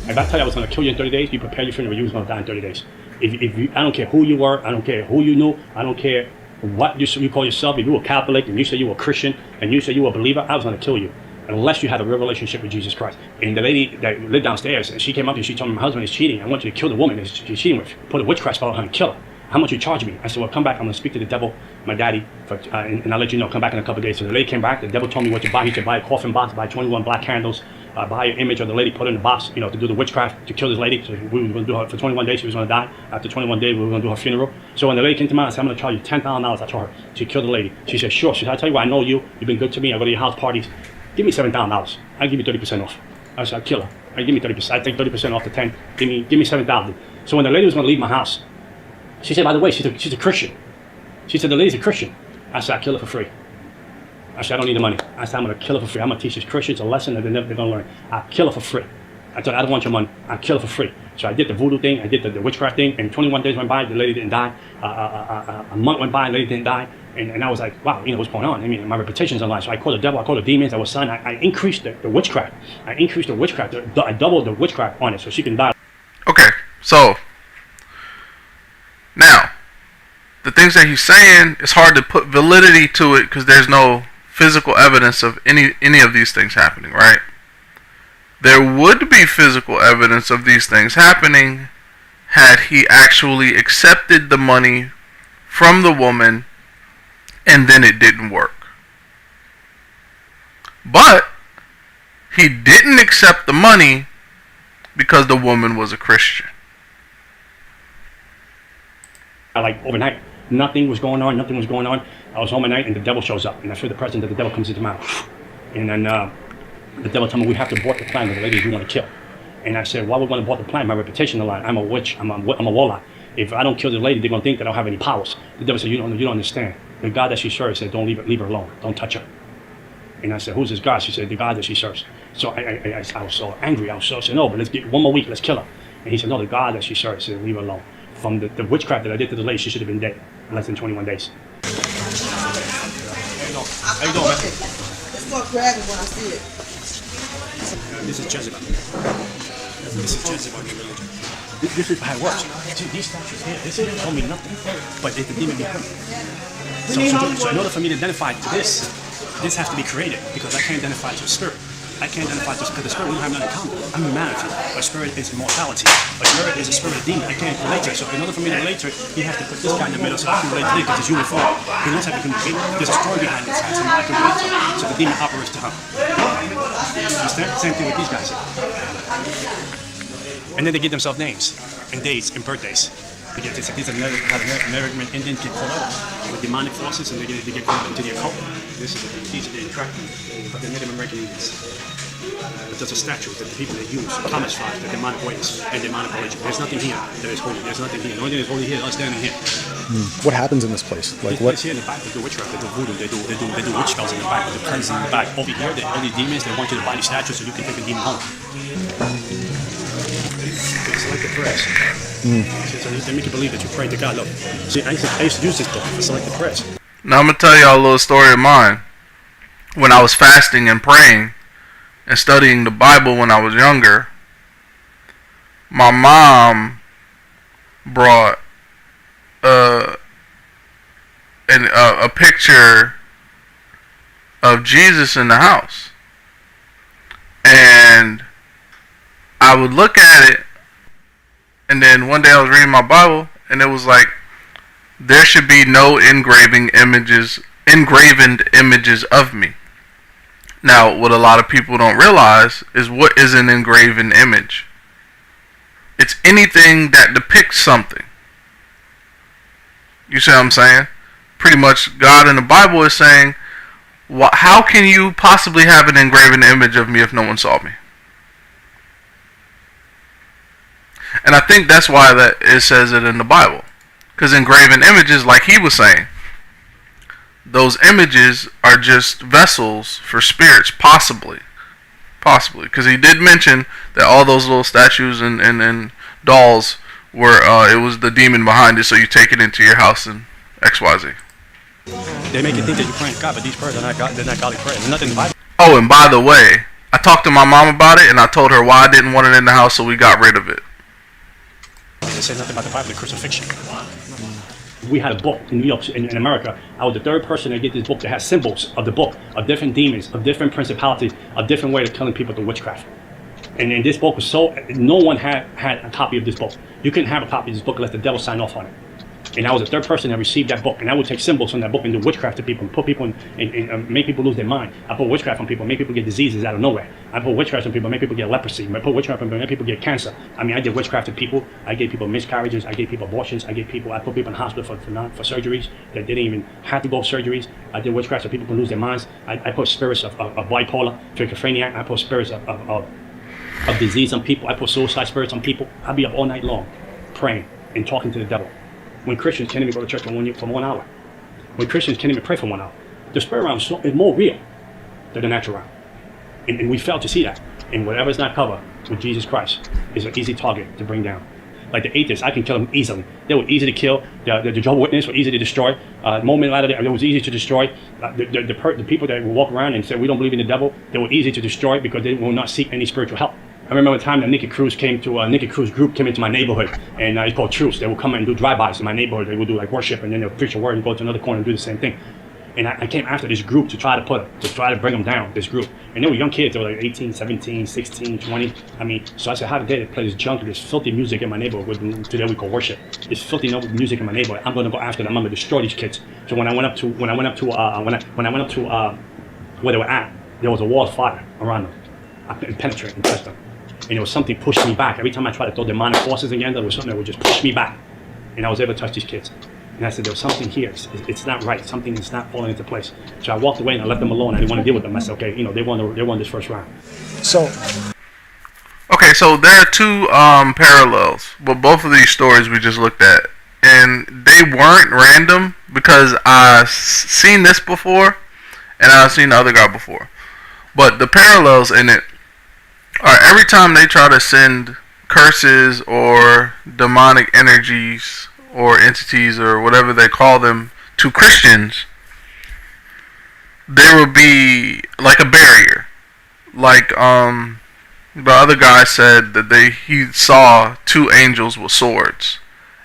If I tell you I was going to kill you in 30 days, you prepare your funeral. You was going to die in 30 days. I don't care who you were. I don't care who you knew. I don't care what you call yourself. If you were Catholic and you say you were Christian and you say you were a believer, I was going to kill you unless you had a real relationship with Jesus Christ. And the lady that lived downstairs, and she came up and she told me my husband is cheating. I want you to kill the woman that she's cheating with. Put a witchcraft spell on her and kill her. How much you charge me? I said, well, come back. I'm going to speak to the devil, my daddy, and I'll let you know. Come back in a couple of days. So the lady came back. The devil told me what to buy. He said, buy a coffin box, buy 21 black candles, buy an image of the lady, put it in the box, to do the witchcraft, to kill this lady. So we were going to do her for 21 days. She was going to die. After 21 days, we were going to do her funeral. So when the lady came to me, I said, I'm going to charge you $10,000. I told her. She killed the lady. She said, sure. She said, I tell you what, I know you. You've been good to me. I go to your house parties. Give me $7,000. I'll give you 30% off. I said, I'll kill her. I give me 30%. I take 30% off the 10. Give me $7,000. So when the lady was going to leave my house, she said, by the way, she's a Christian. She said, the lady's a Christian. I said, I'll kill her for free. I said, I don't need the money. I said, I'm going to kill her for free. I'm going to teach these Christians a lesson that they're going to learn. I'll kill her for free. I told her, I don't want your money. I'll kill her for free. So I did the voodoo thing. I did the witchcraft thing. And 21 days went by. The lady didn't die. A month went by. The lady didn't die. And I was like, wow, what's going on? I mean, my reputation's online. So I called the devil. I called the demons. I was son. I increased the witchcraft. I increased the witchcraft. I doubled the witchcraft on it so she can die. Okay, so now the things that he's saying, it's hard to put validity to it because there's no physical evidence of any of these things happening, right? There would be physical evidence of these things happening had he actually accepted the money from the woman and then it didn't work. But he didn't accept the money because the woman was a Christian. Like overnight, nothing was going on. I was home at night, and the devil shows up, and I feel the presence of the devil comes into my house. And then the devil told me we have to abort the plan of the lady we want to kill. And I said, why would we want to abort the plan? My reputation on the line. I'm a witch. I'm a warlock. If I don't kill the lady, they're gonna think that I don't have any powers. The devil said, you don't understand. The God that she serves said, don't leave her alone. Don't touch her. And I said, who's this God? She said, the God that she serves. So I was so angry. I said, no, but let's get one more week. Let's kill her. And he said, no, the God that she serves said, leave her alone. From the witchcraft that I did to the lady, she should have been dead in less than 21 days. How you doing, man? It's more grabbing when I see it. This is Jezebel. This is Jezebel in religion. This is how it works. These statues here, this don't mean nothing, but it's the demon behind it. So in order for me to identify to this has to be created, because I can't identify to a spirit. I can't identify this because the spirit, we don't have nothing in common. I'm humanity. A spirit is immortality. A spirit is a spirit of demon. I can't relate to it. So in order for me to relate to it, he has to put this guy in the middle so I can relate to it because it's human form. He knows how to communicate. There's a story behind this guy, so I can relate to it. So the demon operates to him. Understand? Same thing with these guys. And then they give themselves names and dates and birthdays. These are American Indians get caught up with demonic forces, and they get caught up into the occult. These are the attracting of the Native American Indians. But there's a statue that the people that use camouflage the demonic ways and demonic religion. There's nothing here that is holy. There's nothing here. The only thing that's holy here is us standing here. What happens in this place? Like what? Here in the back, they do witchcraft, they do voodoo, they do witch spells in the back, they do cleansing in the back. Over here, all these demons, they want you to buy these statues so you can take a demon home. It's selective prayers. So they make you believe that you pray to God. Look, see, I used to use this book for selective prayers. Now I'm going to tell y'all a little story of mine. When I was fasting and praying and studying the Bible when I was younger, my mom brought a picture of Jesus in the house. And I would look at it, and then one day I was reading my Bible, and it was like, there should be no engravened images of me. Now, what a lot of people don't realize is what is an engraven image. It's anything that depicts something. You see what I'm saying? Pretty much God in the Bible is saying, how can you possibly have an engraven image of me if no one saw me? And I think that's why that it says it in the Bible. Because engraven images, like he was saying, those images are just vessels for spirits, possibly. Because he did mention that all those little statues and dolls were, it was the demon behind it, so you take it into your house and XYZ. They make you think that you're praying to God, but these prayers are not God, they're not godly prayers. There's nothing in the Bible. Oh, and by the way, I talked to my mom about it, and I told her why I didn't want it in the house, so we got rid of it. They say nothing about the Bible, the crucifixion. We had a book in New York, in America. I was the third person to get this book that has symbols of the book, of different demons, of different principalities, of different ways of killing people through witchcraft. And this book was so, no one had a copy of this book. You couldn't have a copy of this book unless the devil signed off on it. And I was the third person that received that book. And I would take symbols from that book and do witchcraft to people and put people and make people lose their mind. I put witchcraft on people, make people get diseases out of nowhere. I put witchcraft on people, make people get leprosy. I put witchcraft on people, make people get cancer. I mean, I did witchcraft to people. I gave people miscarriages. I gave people abortions. I put people in hospital for surgeries that didn't even have to go surgeries. I did witchcraft so people can lose their minds. I put spirits of bipolar, schizophrenia. I put spirits of disease on people. I put suicide spirits on people. I'd be up all night long praying and talking to the devil. When Christians can't even go to church for 1 hour. When Christians can't even pray for 1 hour. The spirit realm is more real than the natural realm. And we fail to see that. And whatever's not covered with Jesus Christ is an easy target to bring down. Like the atheists, I can kill them easily. They were easy to kill. The Jehovah's Witness were easy to destroy. Moment later, it was easy to destroy. The people that would walk around and say, we don't believe in the devil, they were easy to destroy because they will not seek any spiritual help. I remember a time that Nikki Cruz group came into my neighborhood, and it's called Truce. They would come and do drive-bys in my neighborhood. They would do like worship, and then they'll preach a word and go to another corner and do the same thing. And I came after this group to try to bring them down, this group. And they were young kids. They were like 18, 17, 16, 20. I mean, so I said, how did they play this junk, this filthy music in my neighborhood? Today we call worship. This filthy music in my neighborhood. I'm going to go after them. I'm going to destroy these kids. So when I went up to where they were at, there was a wall of fire around them. I couldn't penetrate and touch them. And there was something pushing me back. Every time I tried to throw demonic forces again, there was something that would just push me back. And I was able to touch these kids. And I said, there was something here. It's not right. Something is not falling into place. So I walked away and I left them alone. I didn't want to deal with them. I said, okay, they won this first round. So, Okay, so there are two parallels with both of these stories we just looked at. And they weren't random because I've seen this before and I've seen the other guy before. But the parallels in it are every time they try to send curses or demonic energies or entities or whatever they call them to Christians, there will be like a barrier. Like the other guy said that he saw two angels with swords.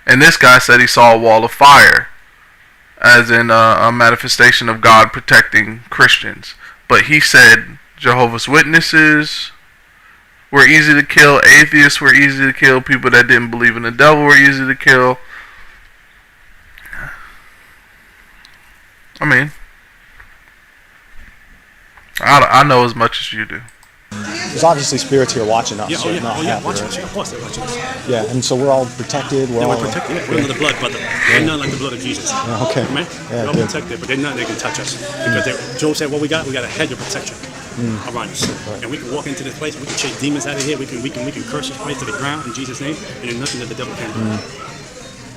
And this guy said he saw a wall of fire, as in a manifestation of God protecting Christians. But he said Jehovah's Witnesses were easy to kill, atheists were easy to kill, people that didn't believe in the devil were easy to kill. I mean, I know as much as you do. there's obviously spirits here watching us. Yeah, so not happy, watching right? us. Of course they're watching us. Yeah, and so we're all protected. We're all protected. We're under the blood, brother. They're not like the blood of Jesus. Okay. Man, Yeah, we're all good. protected, but they're not. They can touch us because Job said, "What we got? We got a hedge of protection around us, and we can walk into this place. We can chase demons out of here. We can curse this place to the ground in Jesus' name, and there's nothing that the devil can do."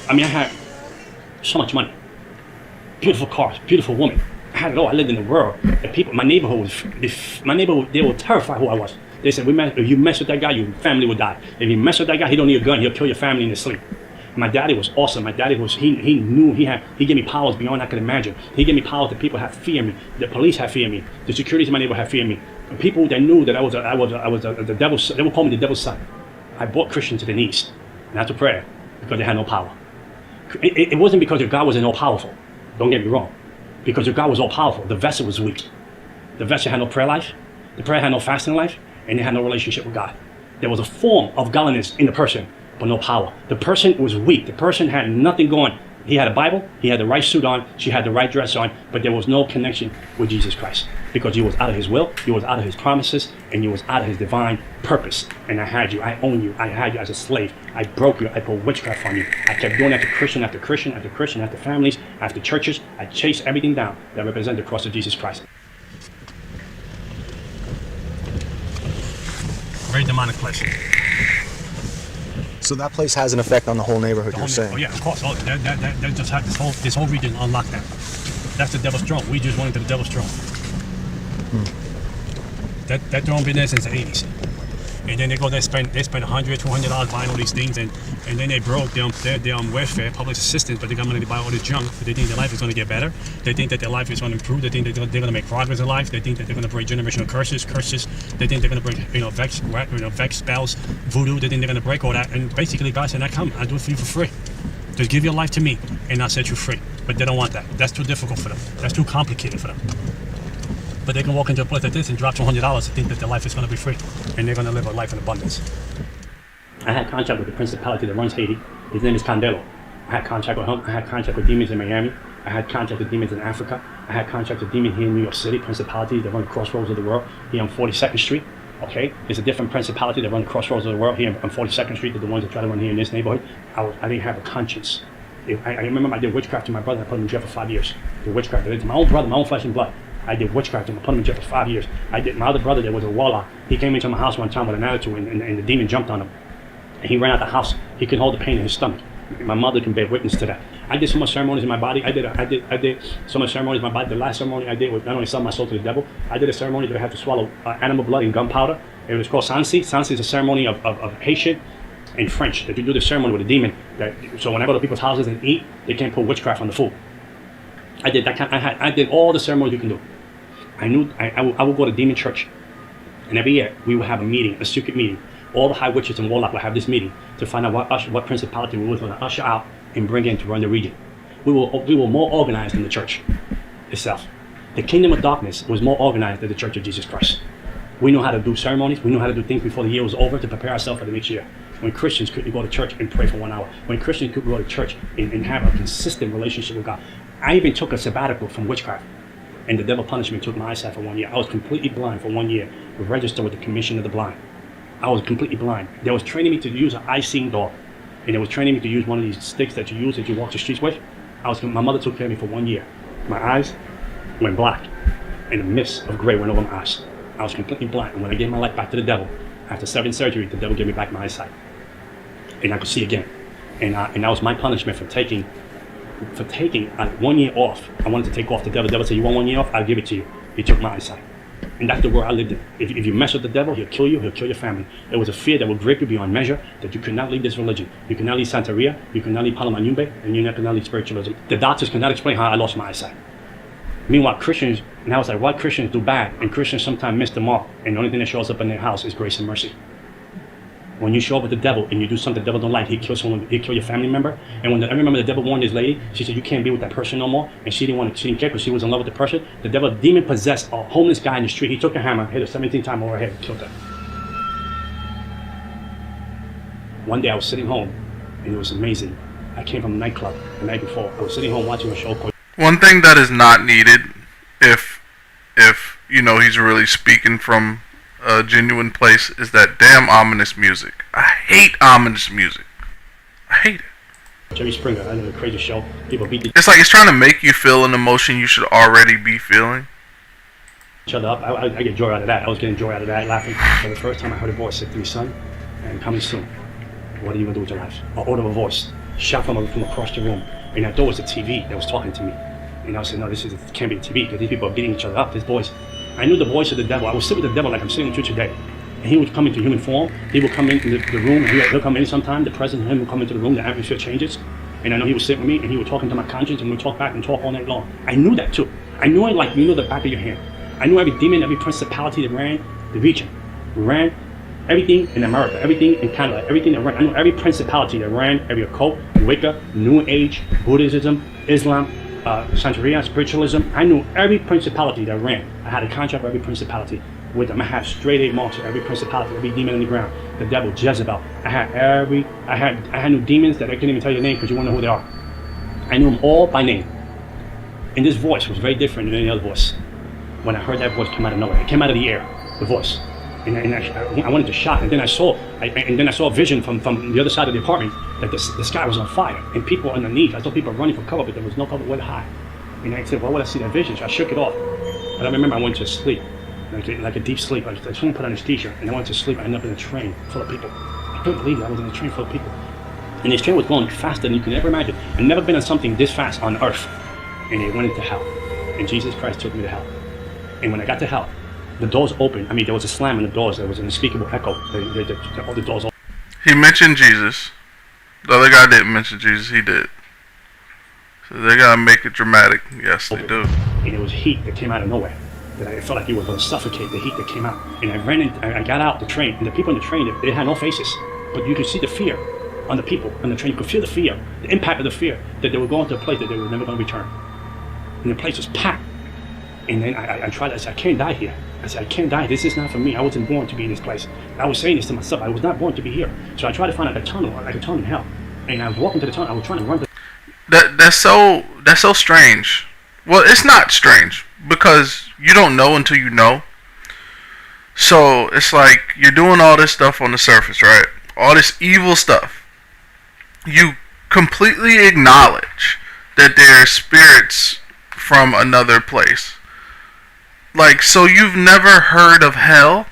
I mean, I had so much money, beautiful cars, beautiful woman. I had it all. I lived in the world. The people, my neighborhood, they were terrified who I was. They said, if you mess with that guy, your family will die. If you mess with that guy, he don't need a gun. He'll kill your family in his sleep. My daddy was awesome. My daddy was, he knew he gave me powers beyond I could imagine. He gave me powers that people had fear me. The police had fear me. The securities in my neighborhood had fear me. The people that knew that I was the devil's, they would call me the devil's son. I brought Christians to the knees, not to prayer, because they had no power. It wasn't because your God wasn't all powerful. Don't get me wrong. Because your God was all powerful. The vessel was weak. The vessel had no prayer life. The prayer had no fasting life. And they had no relationship with God. There was a form of godliness in the person, but no power. The person was weak. The person had nothing going. He had a Bible. He had the right suit on. She had the right dress on. But there was no connection with Jesus Christ. Because he was out of his will. He was out of his promises. And he was out of his divine purpose. And I had you. I own you. I had you as a slave. I broke you. I put witchcraft on you. I kept doing that to Christian after Christian after Christian after families after churches. I chased everything down that represented the cross of Jesus Christ. Very demonic place. So that place has an effect on the whole neighborhood, you're saying? Oh yeah, of course. Oh, that just had this whole region on lockdown. That's the devil's throne. We just went into the devil's throne. That throne been there since the 80s. And then they spend $100, $200 buying all these things, and then they broke their welfare, public assistance, but they got money to buy all this junk. They think their life is going to get better. They think that their life is going to improve. They think that they're going to make progress in life. They think that they're going to break generational curses. They think they're going to break, vex spells, voodoo. They think they're going to break all that. And basically, God said, "I come. I do it for you for free. Just give your life to me, and I'll set you free." But they don't want that. That's too difficult for them. That's too complicated for them. But they can walk into a place like this and drop $200 and think that their life is going to be free, and they're going to live a life in abundance. I had contact with the principality that runs Haiti. His name is Candelo. I had contact with him. I had contact with demons in Miami. I had contact with demons in Africa. I had contact with demons here in New York City, principalities that run the crossroads of the world, here on 42nd Street. Okay, it's a different principality that run the crossroads of the world here on 42nd Street than the ones that try to run here in this neighborhood. I didn't have a conscience. I remember I did witchcraft to my brother. I put him in jail for 5 years. The witchcraft I did to my own brother, my own flesh and blood. I did witchcraft and I put him in jail for 5 years. I did my other brother that was a warlock. He came into my house one time with an attitude, and the demon jumped on him. And he ran out the house. He couldn't hold the pain in his stomach. My mother can bear witness to that. I did so much ceremonies in my body. I did so much ceremonies in my body. The last ceremony I did was not only sell my soul to the devil. I did a ceremony that I had to swallow animal blood and gunpowder. It was called Sansi. Sansi is a ceremony of Haitian and French that you do the ceremony with a demon. So when I go to people's houses and eat, they can't put witchcraft on the food. I did that. I did all the ceremonies you can do. I knew I would go to demon church, and every year we would have a meeting, a secret meeting. All the high witches and warlock would have this meeting to find out what principality we were going to usher out and bring in to run the region. We were more organized than the church itself. The kingdom of darkness was more organized than the Church of Jesus Christ. We know how to do ceremonies. We know how to do things before the year was over to prepare ourselves for the next year. When Christians couldn't go to church and pray for 1 hour. When Christians couldn't go to church and have a consistent relationship with God. I even took a sabbatical from witchcraft And the devil punished me, took my eyesight for 1 year. I was completely blind for 1 year, registered with the Commission of the Blind. I was completely blind. They was training me to use an eye-seeing dog. And they was training me to use one of these sticks that you use that you walk the streets with. My mother took care of me for 1 year. My eyes went black, and a mist of gray went over my eyes. I was completely blind. And when I gave my life back to the devil, after 7 surgeries, the devil gave me back my eyesight. And I could see again. And that was my punishment for taking 1 year off. I wanted to take off the devil. The devil said, you want 1 year off? I'll give it to you. He took my eyesight. And that's the world I lived in. If you mess with the devil, he'll kill you, he'll kill your family. It was a fear that would grip you beyond measure, that you could not leave this religion. You could not leave Santeria, you could not leave Palomayumbe, and you could not leave spiritualism. The doctors could not explain how I lost my eyesight. Meanwhile, Christians, and I was like, why Christians do bad? And Christians sometimes miss the mark, and the only thing that shows up in their house is grace and mercy. When you show up with the devil and you do something the devil don't like, he kills someone, he kill your family member. And when I remember the devil warned this lady, she said, you can't be with that person no more. And she didn't care because she was in love with the person. The devil, demon possessed a homeless guy in the street. He took a hammer, hit her 17 times over her head, and killed her. One day I was sitting home, and it was amazing. I came from a nightclub the night before. I was sitting home watching a show called... One thing that is not needed, if you know he's really speaking from a genuine place, is that damn ominous music. I hate ominous music. I hate it. Jerry Springer, I know, the crazy show. People beat It's like it's trying to make you feel an emotion you should already be feeling. each other up. I get joy out of that. I was getting joy out of that, laughing. For the first time I heard a voice say to me, son, and coming soon. What are you going to do with your life? An audible voice, shout from across the room. And I thought it was the TV that was talking to me. And I said, no, this can't be the TV, because these people are beating each other up. This voice. I knew the voice of the devil. I would sit with the devil like I'm sitting in church today. And he would come into human form. He would come into the room. And he'll come in sometime. The presence of him would come into the room. The atmosphere changes. And I know he would sit with me and he would talk into my conscience, and we would talk back and talk all night long. I knew that too. I knew it like you know the back of your hand. I knew every demon, every principality that ran the region. Ran everything in America, everything in Canada, everything that ran. I knew every principality that ran, every occult, Wicca, New Age, Buddhism, Islam, Santeria, spiritualism. I knew every principality that ran. I had a contract with every principality with them. I had straight A marks for every principality, every demon in the ground. The devil, Jezebel. I had new demons that I couldn't even tell you the name because you won't know who they are. I knew them all by name. And this voice was very different than any other voice. When I heard that voice come out of nowhere, it came out of the air, the voice. And I went into shock, and then I saw a vision from the other side of the apartment that the sky was on fire, and people underneath. I saw people running for cover, but there was no cover. Where to hide? And I said, why would I see that vision? So I shook it off. And I remember I went to sleep, like a deep sleep. I was trying to put on anesthesia, and I went to sleep. I ended up in a train full of people. I couldn't believe it. I was in a train full of people, and this train was going faster than you could ever imagine. I'd never been on something this fast on earth. And it went into hell, and Jesus Christ took me to hell. And when I got to hell, the doors opened. I mean, there was a slam in the doors. There was an unspeakable echo. All the doors opened. He mentioned Jesus. The other guy didn't mention Jesus. He did. So they gotta make it dramatic. Yes, they do. And it was heat that came out of nowhere. That I felt like it was going to suffocate, the heat that came out. And I got out the train, and the people in the train, they had no faces, but you could see the fear on the people on the train. You could feel the fear, the impact of the fear, that they were going to a place that they were never going to return. And the place was packed. And then I tried. I said, I can't die here. I said, I can't die. This is not for me. I wasn't born to be in this place. I was saying this to myself. I was not born to be here. So I tried to find like a tunnel in hell. And I was walking to the tunnel. I was trying to run. That's so strange. Well, it's not strange because you don't know until you know. So it's like you're doing all this stuff on the surface, right? All this evil stuff. You completely acknowledge that there are spirits from another place. Like, so you've never heard of hell?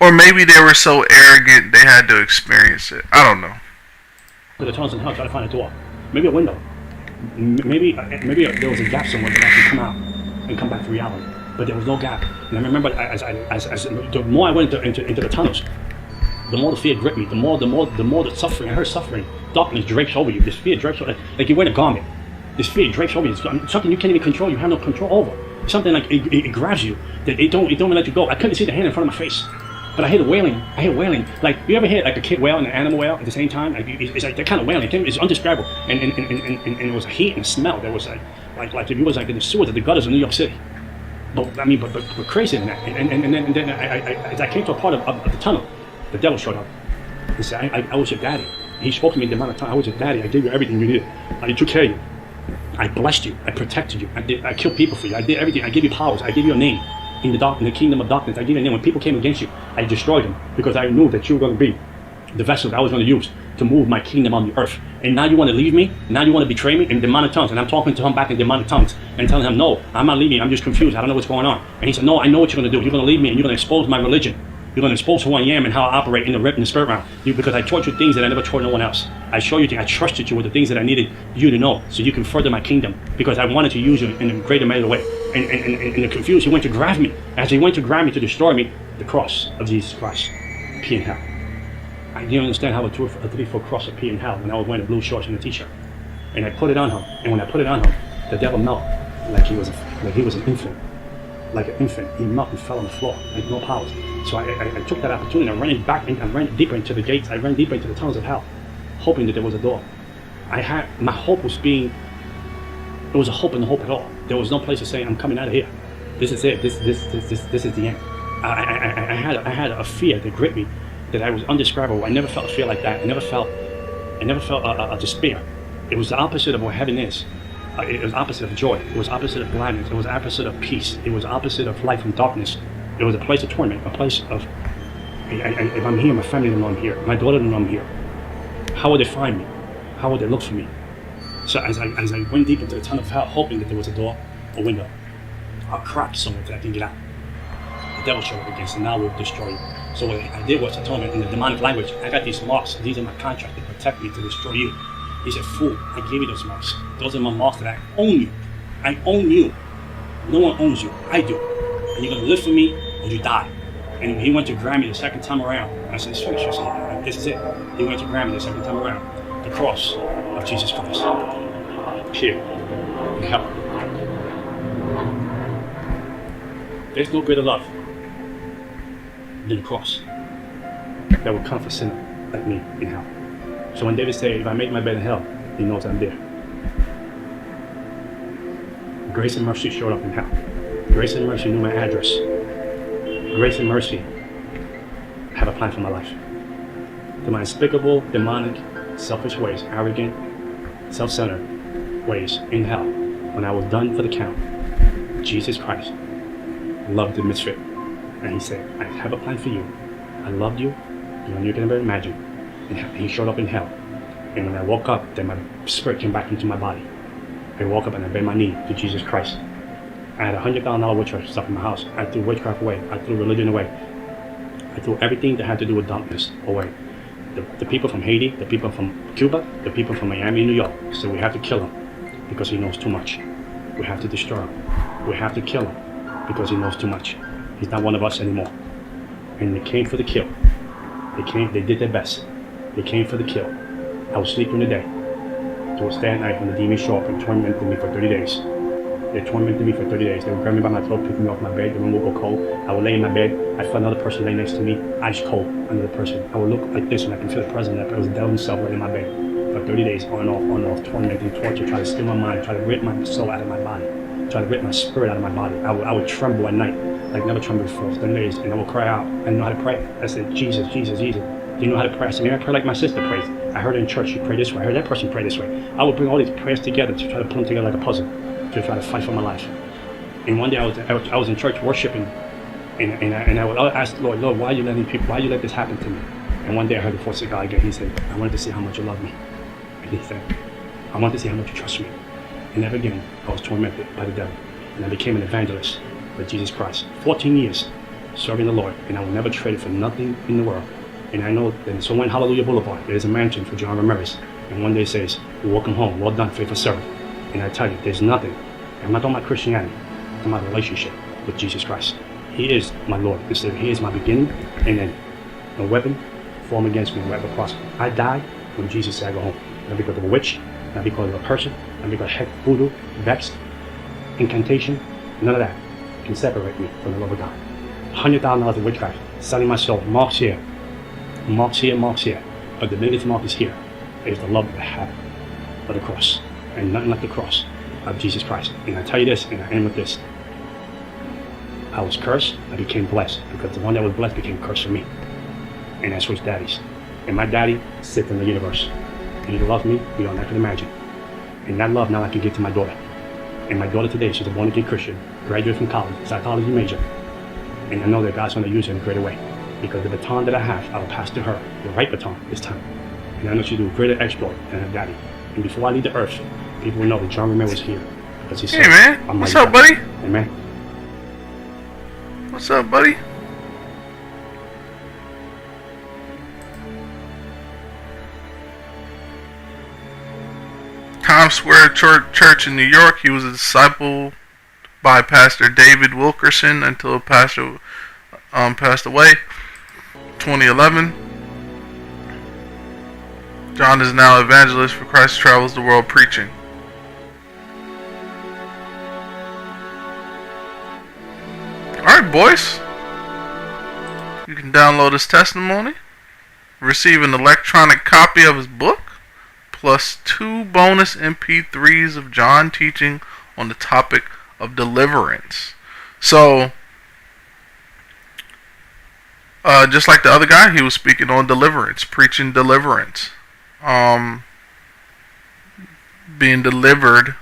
Or maybe they were so arrogant they had to experience it. I don't know. To the tunnels in hell, try to find a door. Maybe a window. Maybe there was a gap somewhere that I could come out and come back to reality. But there was no gap. And I remember as the more I went into the tunnels, the more the fear gripped me. The more the suffering. I heard suffering. Darkness drapes over you. This fear drapes over you. Like you wear a garment. This fear drapes over you. It's something you can't even control. You have no control over. It's something like it grabs you. That it don't let you go. I couldn't see the hand in front of my face. But I hear the wailing. I hear wailing. Like, you ever hear like a kid wail and an animal wail at the same time? Like, it's like that kind of wailing. It's undescribable. And it was a heat and a smell. There was like if it was like in the sewers of the gutters of New York City. But I mean, but crazy than that. And then I came to a part of the tunnel. The devil showed up. He said, I was your daddy. He spoke to me the amount of time. I was your daddy. I gave you everything you needed. I took care of you. I blessed you. I protected you. I killed people for you. I did everything. I gave you powers. I gave you a name in the kingdom of darkness. I gave you a name. When people came against you, I destroyed them because I knew that you were going to be the vessel that I was going to use to move my kingdom on the earth. And now you want to leave me? Now you want to betray me in demonic tongues? And I'm talking to him back in demonic tongues and telling him, no, I'm not leaving. I'm just confused. I don't know what's going on. And he said, no, I know what you're going to do. You're going to leave me and you're going to expose my religion. You're going to expose who I am and how I operate in the spirit realm. Because I taught you things that I never taught no one else. I showed you things. I trusted you with the things that I needed you to know so you can further my kingdom. Because I wanted to use you in a greater measure way. And the confused, he went to grab me. As he went to grab me to destroy me, the cross of Jesus Christ, P in hell. I didn't understand how a 3-foot cross would pee in hell when I was wearing the blue shorts and a t-shirt. And I put it on him. And when I put it on him, the devil melted like he was an infant. Like an infant. He melted and fell on the floor. Like no powers. So I took that opportunity. I ran deeper into the gates. I ran deeper into the tunnels of hell, hoping that there was a door. My hope was there was a hope in the hope at all. There was no place to say, I'm coming out of here. This is it. This is the end. I had a fear that gripped me that I was indescribable. I never felt a fear like that. I never felt a despair. It was the opposite of what heaven is. It was opposite of joy. It was opposite of gladness. It was opposite of peace. It was opposite of light from darkness. It was a place of torment, a place of, if I'm here, my family didn't know I'm here. My daughter didn't know I'm here. How would they find me? How would they look for me? So as I went deep into the tunnel of hell, hoping that there was a door, a window, a crack somewhere that I can get out, the devil showed up against, and now we'll destroy you. So what I did was I told him in the demonic language, I got these marks. These are my contract to protect me, to destroy you. He said, fool, I gave you those marks. Those are my marks that I own you. I own you. No one owns you. I do. And you're going to live for me or you die. And he went to grab me the second time around. I said, it's finished. I said, this is it. He went to grab me the second time around. The cross of Jesus Christ. Here in hell. There's no greater love than the cross that will come for sinner like me in hell. So when David said, if I make my bed in hell, he knows I'm there. Grace and mercy showed up in hell. Grace and mercy knew my address. Grace and mercy have a plan for my life. To my despicable, demonic, selfish ways, arrogant, self-centered ways in hell, when I was done for the count, Jesus Christ loved the misfit. And he said, I have a plan for you. I loved you beyond you can ever imagine. And he showed up in hell. And when I woke up, then my spirit came back into my body. I woke up and I bent my knee to Jesus Christ. I had $100,000 witchcraft stuff in my house. I threw witchcraft away. I threw religion away. I threw everything that had to do with darkness away. The people from Haiti, the people from Cuba, the people from Miami, New York. So we have to kill him because he knows too much. We have to destroy him. We have to kill him because he knows too much. He's not one of us anymore. And they came for the kill. They did their best. They came for the kill. I was sleeping in the day. To a stand night when the demons show up and tormented me for 30 days. They tormented me for 30 days. They would grab me by my throat, pick me off my bed. The room would go cold. I would lay in my bed. I'd feel another person lay next to me, ice cold, another person. I would look like this and I can feel the presence that was the devil himself right in my bed. For 30 days, on and off, tormenting, torture, try to steal my mind, try to rip my soul out of my body, try to rip my spirit out of my body. I would tremble at night, like never trembled before, 30 days, and I would cry out. I didn't know how to pray. I said, Jesus, Jesus, Jesus. Do you know how to pray? I said, maybe I pray like my sister prays. I heard her in church, she prayed this way. I heard that person pray this way. I would bring all these prayers together to try to put them together like a puzzle, to try to fight for my life. And one day I was in church worshiping, and I would ask the Lord, why are you let this happen to me? And one day I heard the voice of God again. He said, I wanted to see how much you love me. And he said, I wanted to see how much you trust me. And never again, I was tormented by the devil. And I became an evangelist for Jesus Christ. 14 years serving the Lord, and I will never trade it for nothing in the world. And I know that so when Hallelujah Boulevard, there is a mansion for John Ramirez. And one day it says, welcome home, well done, faithful servant. And I tell you, there's nothing. I'm not talking about Christianity. I'm talking about relationship with Jesus Christ. He is my Lord. He is my beginning and end. No weapon formed against me will ever prosper. I died when Jesus said I go home. Not because of a witch, not because of a person, not because of heck, voodoo, vex, incantation, none of that can separate me from the love of God. $100,000 of witchcraft, selling my soul, marks here, marks here, marks here. But the biggest mark is here. It is the love that I have for the cross. And nothing like the cross of Jesus Christ. And I tell you this, and I end with this. I was cursed, I became blessed, because the one that was blessed became cursed for me. And I switched daddies. And my daddy sits in the universe. And he loves me beyond I can imagine. And that love now I can give to my daughter. And my daughter today, she's a born-again Christian, graduate from college, psychology major. And I know that God's going to use her in a greater way. Because the baton that I have, I will pass to her, the right baton this time. And I know she'll do a greater exploit than her daddy. And before I leave the earth, people will know that John Romero was here. Because he said, Hey man, what's up, buddy? Amen. What's up, buddy? Times Square Church in New York. He was a disciple by Pastor David Wilkerson until the pastor passed away. 2011. John is now evangelist for Christ, travels the world preaching. Alright, boys. You can download his testimony, receive an electronic copy of his book, plus 2 bonus MP3s of John teaching on the topic of deliverance. So, just like the other guy, he was speaking on deliverance, preaching deliverance. Being delivered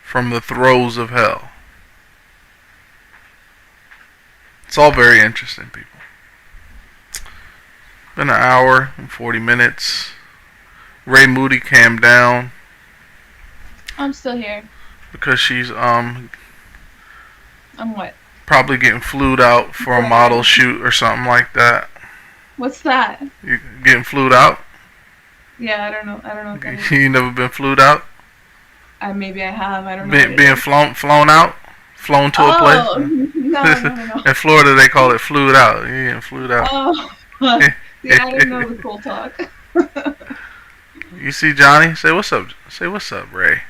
from the throes of hell. It's all very interesting, people. Been an hour and 40 minutes. Ray Moody came down. I'm still here. Because she's I'm what? probably getting flued out for a model shoot or something like that. What's that? You getting flued out? Yeah, I don't know what that is. You never been flued out? Maybe I have. I don't know. Being flown out? Flown to a place? No. In Florida, they call it flued out. You getting flued out. Oh, yeah, I didn't know the cool talk. You see Johnny? Say what's up. Say what's up, Ray.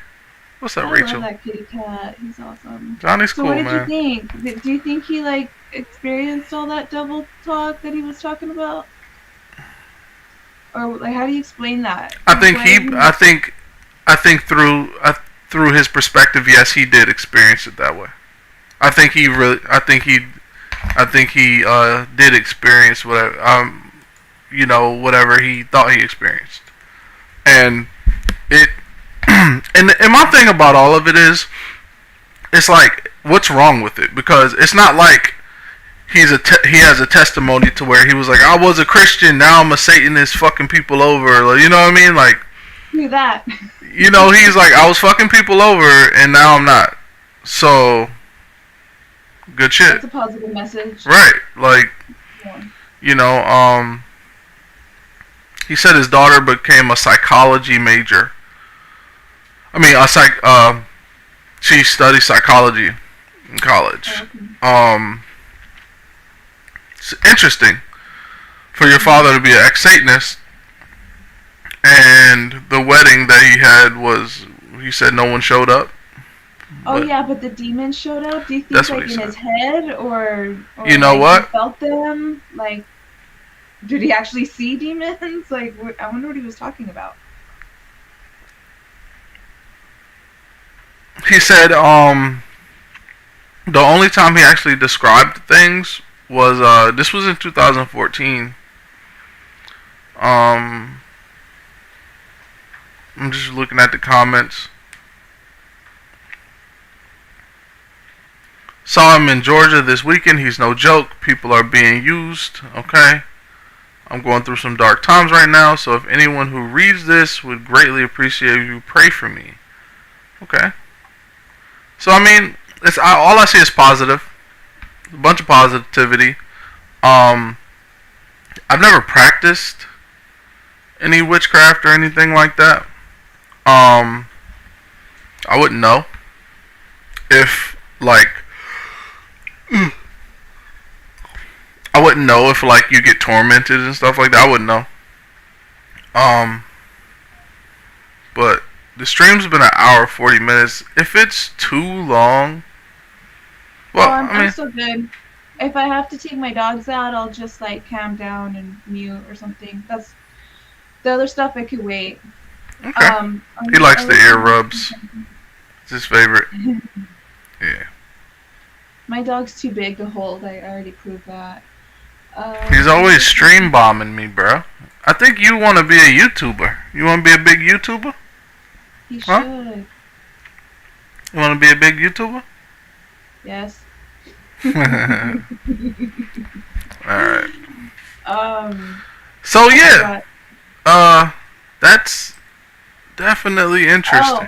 What's up, I Rachel? love that kitty cat. He's awesome. Johnny's So cool, what did man. you think? Do you think he experienced all that double talk that he was talking about? Or how do you explain that? I think through his perspective, yes, he did experience it that way. I think he did experience whatever whatever he thought he experienced. And it and my thing about all of it is, it's like, what's wrong with it? Because it's not like he has a testimony to where he was like, I was a Christian, now I'm a Satanist fucking people over. You know what I mean? Like, do that. He's like, I was fucking people over and now I'm not. So, good shit. That's a positive message. Right. Like, yeah. He said his daughter became a psychology major. I mean, she studied psychology in college. Okay. It's interesting for your father to be an ex-Satanist, and the wedding that he had was, he said no one showed up. Oh yeah, but the demons showed up. Do you think like in his head, or you know what? He felt them? Like, did he actually see demons? Like, I wonder what he was talking about. He said the only time he actually described things was this was in 2014. I'm just looking at the comments. Saw him in Georgia this weekend. He's no joke. People are being used. Okay. I'm going through some dark times right now, so if anyone who reads this would greatly appreciate if you pray for me. Okay. So, I mean, all I see is positive. A bunch of positivity. I've never practiced any witchcraft or anything like that. I wouldn't know if, you get tormented and stuff like that. I wouldn't know. But the stream's been an hour 40 minutes. If it's too long, well, I'm so good. If I have to take my dogs out, I'll just calm down and mute or something. That's the other stuff I could wait. Okay. He likes the ear rubs. It's his favorite. Yeah. My dog's too big to hold. I already proved that. He's always stream bombing me, bro. I think you want to be a YouTuber. You want to be a big YouTuber? He Huh? should. You want to be a big YouTuber? Yes. Alright. So I yeah, forgot. that's definitely interesting.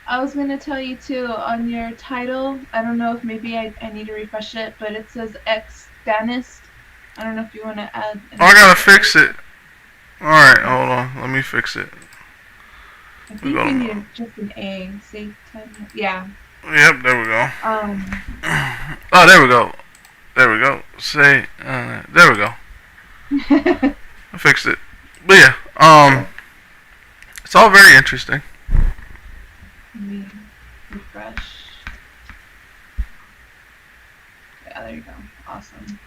I was gonna tell you too, on your title, I don't know if maybe I need to refresh it, but it says SATANIST. I don't know if you want to add. Oh, I gotta fix it. Alright, hold on. Let me fix it. I think we need just an A. Satan. Yeah. Yep, there we go. Oh, there we go. There we go. There we go. I fixed it. But yeah, it's all very interesting. Let me refresh. Yeah, there you go. Awesome.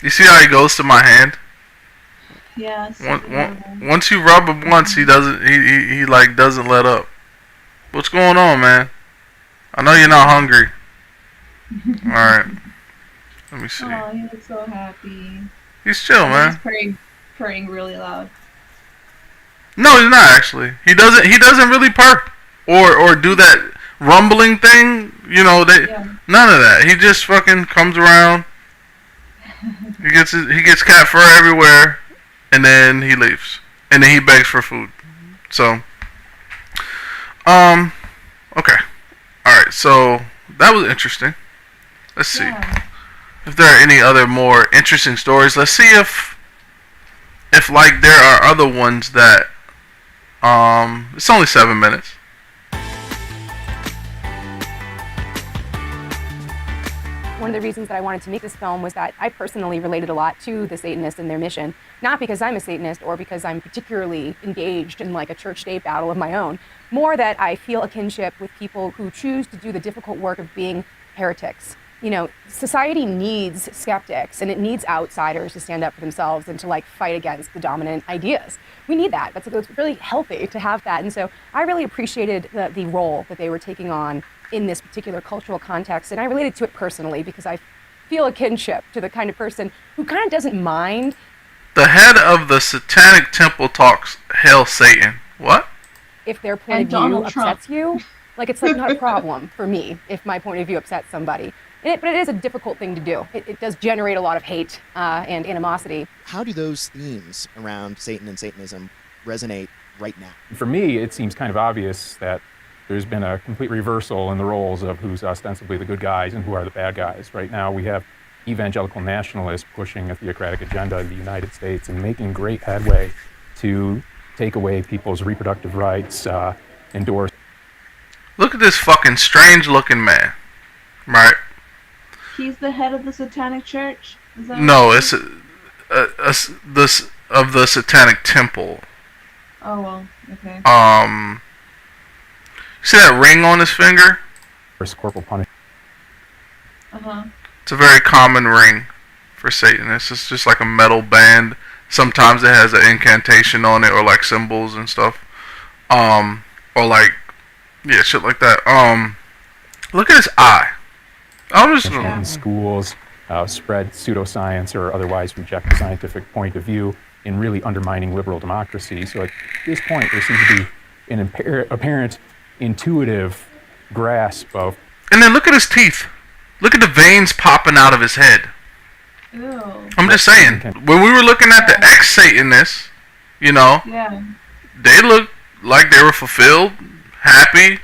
You see how he goes to my hand? Yeah. Once you rub him once, he doesn't. He like doesn't let up. What's going on, man? I know you're not hungry. All right. Let me see. Oh, he looks so happy. He's chill, man. He's purring really loud. No, he's not actually. He doesn't really purr or do that rumbling thing. You know, none of that. He just fucking comes around. He gets cat fur everywhere, and then he leaves, and then he begs for food. So, okay, all right. So that was interesting. Let's see if there are any other more interesting stories. Let's see if like there are other ones that it's only 7 minutes. One of the reasons that I wanted to make this film was that I personally related a lot to the Satanists and their mission, not because I'm a Satanist or because I'm particularly engaged in like a church-state battle of my own, more that I feel a kinship with people who choose to do the difficult work of being heretics. You know, society needs skeptics and it needs outsiders to stand up for themselves and to like fight against the dominant ideas. We need that. It's really healthy to have that. And so I really appreciated the role that they were taking on in this particular cultural context. And I related to it personally because I feel a kinship to the kind of person who kind of doesn't mind. The head of the Satanic Temple talks hail Satan. What? If their point of view upsets you, like it's like not a problem for me if my point of view upsets somebody. But it is a difficult thing to do. It does generate a lot of hate and animosity. How do those themes around Satan and Satanism resonate right now? For me, it seems kind of obvious that there's been a complete reversal in the roles of who's ostensibly the good guys and who are the bad guys. Right now, we have evangelical nationalists pushing a theocratic agenda in the United States and making great headway to take away people's reproductive rights, endorse. Look at this fucking strange-looking man, right? He's the head of the Satanic Church? Is that no, it's this of the Satanic Temple. Oh, well, okay. See that ring on his finger? Corporal punishment. Uh-huh. It's a very common ring for Satanists. It's just like a metal band. Sometimes it has an incantation on it or like symbols and stuff. Or like, yeah, shit like that. Look at his eye. I'm just in schools, spread pseudoscience or otherwise reject the scientific point of view in really undermining liberal democracy. So at this point, there seems to be an apparent intuitive grasp of. And then look at his teeth. Look at the veins popping out of his head. Ew. I'm just saying. When we were looking at the ex-Satanists, you know, they looked like they were fulfilled, happy,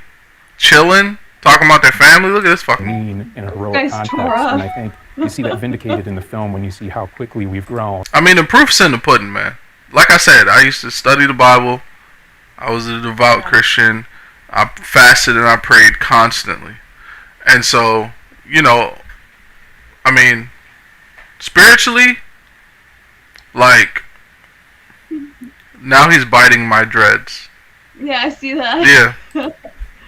chilling, talking about their family. Look at this fucking mean in a heroic context, and I think you see that vindicated in the film when you see how quickly we've grown. I mean, the proof's in the pudding, man. Like I said, I used to study the Bible. I was a devout Christian. I fasted and I prayed constantly. And so, you know, I mean, spiritually, like, now he's biting my dreads. Yeah, I see that. Yeah.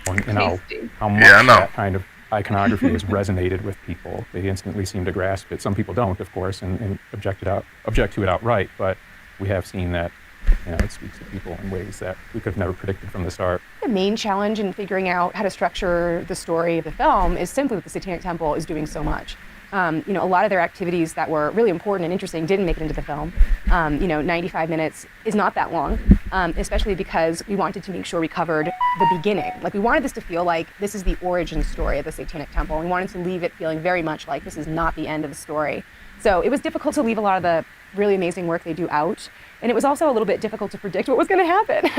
You know, how much that kind of iconography has resonated with people. They instantly seem to grasp it. Some people don't, of course, and object to it outright, but we have seen that, you know, it speaks to people in ways that we could have never predicted from the start. The main challenge in figuring out how to structure the story of the film is simply that the Satanic Temple is doing so much. A lot of their activities that were really important and interesting didn't make it into the film. 95 minutes is not that long, especially because we wanted to make sure we covered the beginning. Like, we wanted this to feel like this is the origin story of the Satanic Temple. We wanted to leave it feeling very much like this is not the end of the story. So it was difficult to leave a lot of the really amazing work they do out. And it was also a little bit difficult to predict what was going to happen.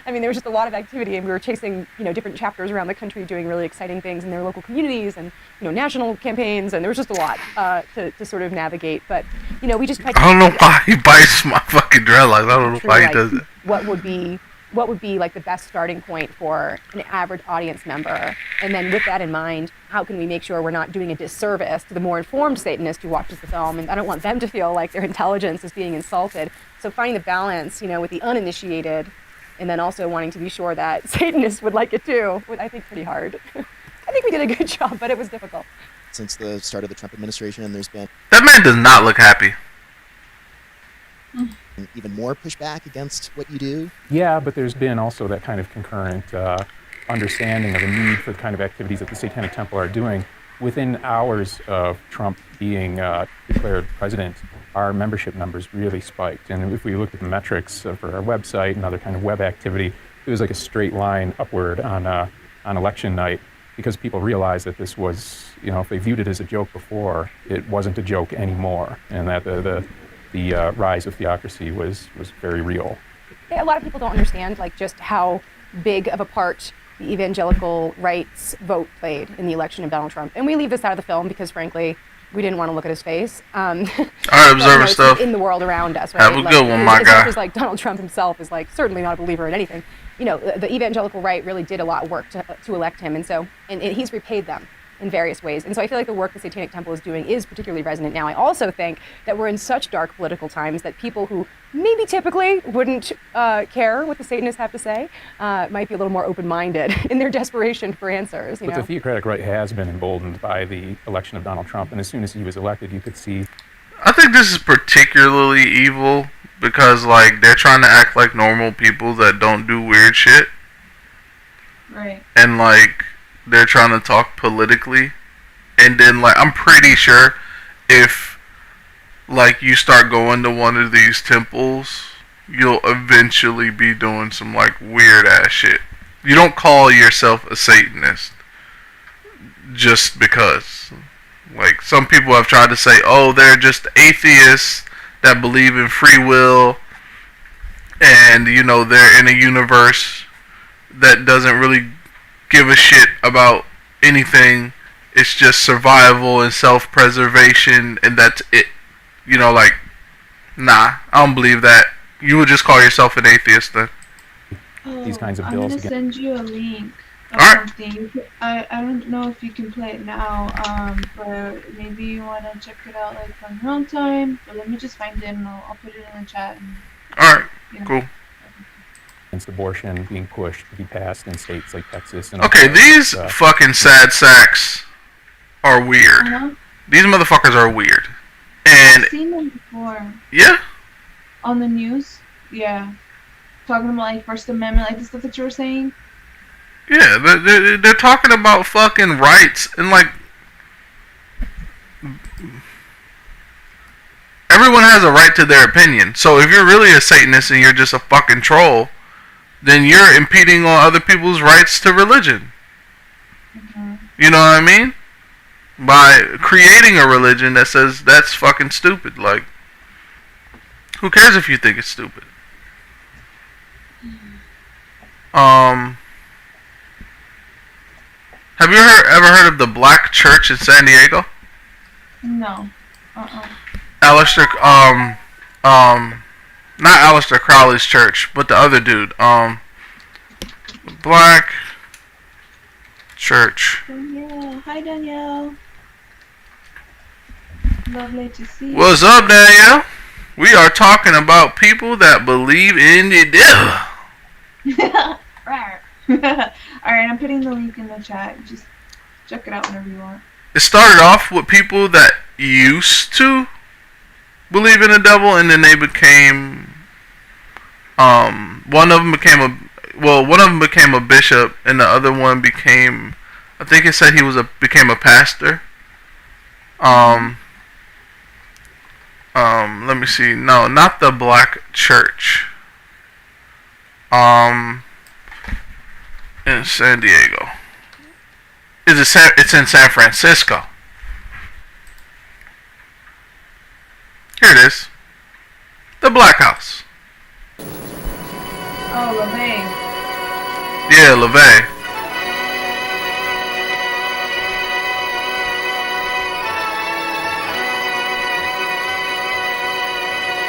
I mean, there was just a lot of activity, and we were chasing, different chapters around the country doing really exciting things in their local communities and, national campaigns, and there was just a lot to sort of navigate. But, we just tried to... I don't know why he bites my fucking dreadlocks. I don't know why he does it. What would be like the best starting point for an average audience member? And then with that in mind, how can we make sure we're not doing a disservice to the more informed Satanist who watches the film? And I don't want them to feel like their intelligence is being insulted. So finding the balance, with the uninitiated, and then also wanting to be sure that Satanists would like it too, was, I think, pretty hard. I think we did a good job, but it was difficult. Since the start of the Trump administration, and there's been... That man does not look happy. Even more pushback against what you do? Yeah, but there's been also that kind of concurrent understanding of the need for the kind of activities that the Satanic Temple are doing. Within hours of Trump being declared president, our membership numbers really spiked. And if we looked at the metrics for our website and other kind of web activity, it was like a straight line upward on election night, because people realized that this was, if they viewed it as a joke before, it wasn't a joke anymore, and that the rise of theocracy was very real. Yeah, a lot of people don't understand just how big of a part the evangelical rights vote played in the election of Donald Trump. And we leave this out of the film because, frankly, we didn't want to look at his face. All right, observer stuff. In the world around us, right? Have a good one, my guy. As much as Donald Trump himself is certainly not a believer in anything. The evangelical right really did a lot of work to elect him, and he's repaid them in various ways. And so I feel like the work the Satanic Temple is doing is particularly resonant now. I also think that we're in such dark political times that people who maybe typically wouldn't care what the Satanists have to say might be a little more open-minded in their desperation for answers. But the theocratic right has been emboldened by the election of Donald Trump, and as soon as he was elected, you could see... I think this is particularly evil because, they're trying to act like normal people that don't do weird shit. Right. And, they're trying to talk politically, and then I'm pretty sure if you start going to one of these temples, you'll eventually be doing some weird ass shit. You don't call yourself a Satanist just because. Some people have tried to say, oh, they're just atheists that believe in free will, and they're in a universe that doesn't really give a shit about anything. It's just survival and self-preservation, and that's it. Nah, I don't believe that. You would just call yourself an atheist then. These kinds of bills. I'm gonna send you a link of Alright. something. I don't know if you can play it now, but maybe you wanna check it out on your own time. But let me just find it and I'll put it in the chat. Alright, cool. Against abortion being pushed to be passed in states like Texas. And Okay, these fucking sad sacks are weird. Uh-huh. These motherfuckers are weird. And I've seen them before. Yeah? On the news? Yeah. Talking about First Amendment, the stuff that you were saying? Yeah, they're talking about fucking rights and everyone has a right to their opinion. So if you're really a Satanist and you're just a fucking troll, then you're impeding on other people's rights to religion. Mm-hmm. You know what I mean? By creating a religion that says that's fucking stupid. Who cares if you think it's stupid? Have you ever heard of the Black Church in San Diego? No. Aleister, not Aleister Crowley's church, but the other dude. Black Church. Danielle. Hi, Danielle. Lovely to see you. What's up, Danielle? We are talking about people that believe in the devil. Alright, I'm putting the link in the chat. Just check it out whenever you want. It started off with people that used to believe in the devil, and then they became one of them became a bishop, and the other one became, I think it said became a pastor. Um, let me see. No, not the Black Church. In San Diego. It's in San Francisco. Here it is. The Black House. Oh, LeVay. Yeah, LeVay.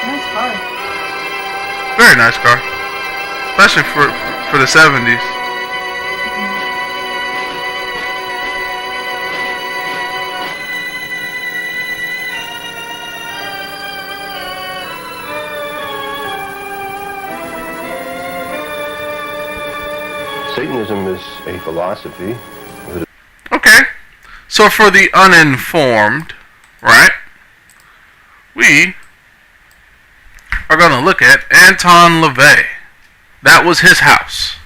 Nice car. Very nice car. Especially for the 70s. Satanism is a philosophy. Okay. So for the uninformed, right? We are going to look at Anton LaVey. That was his house,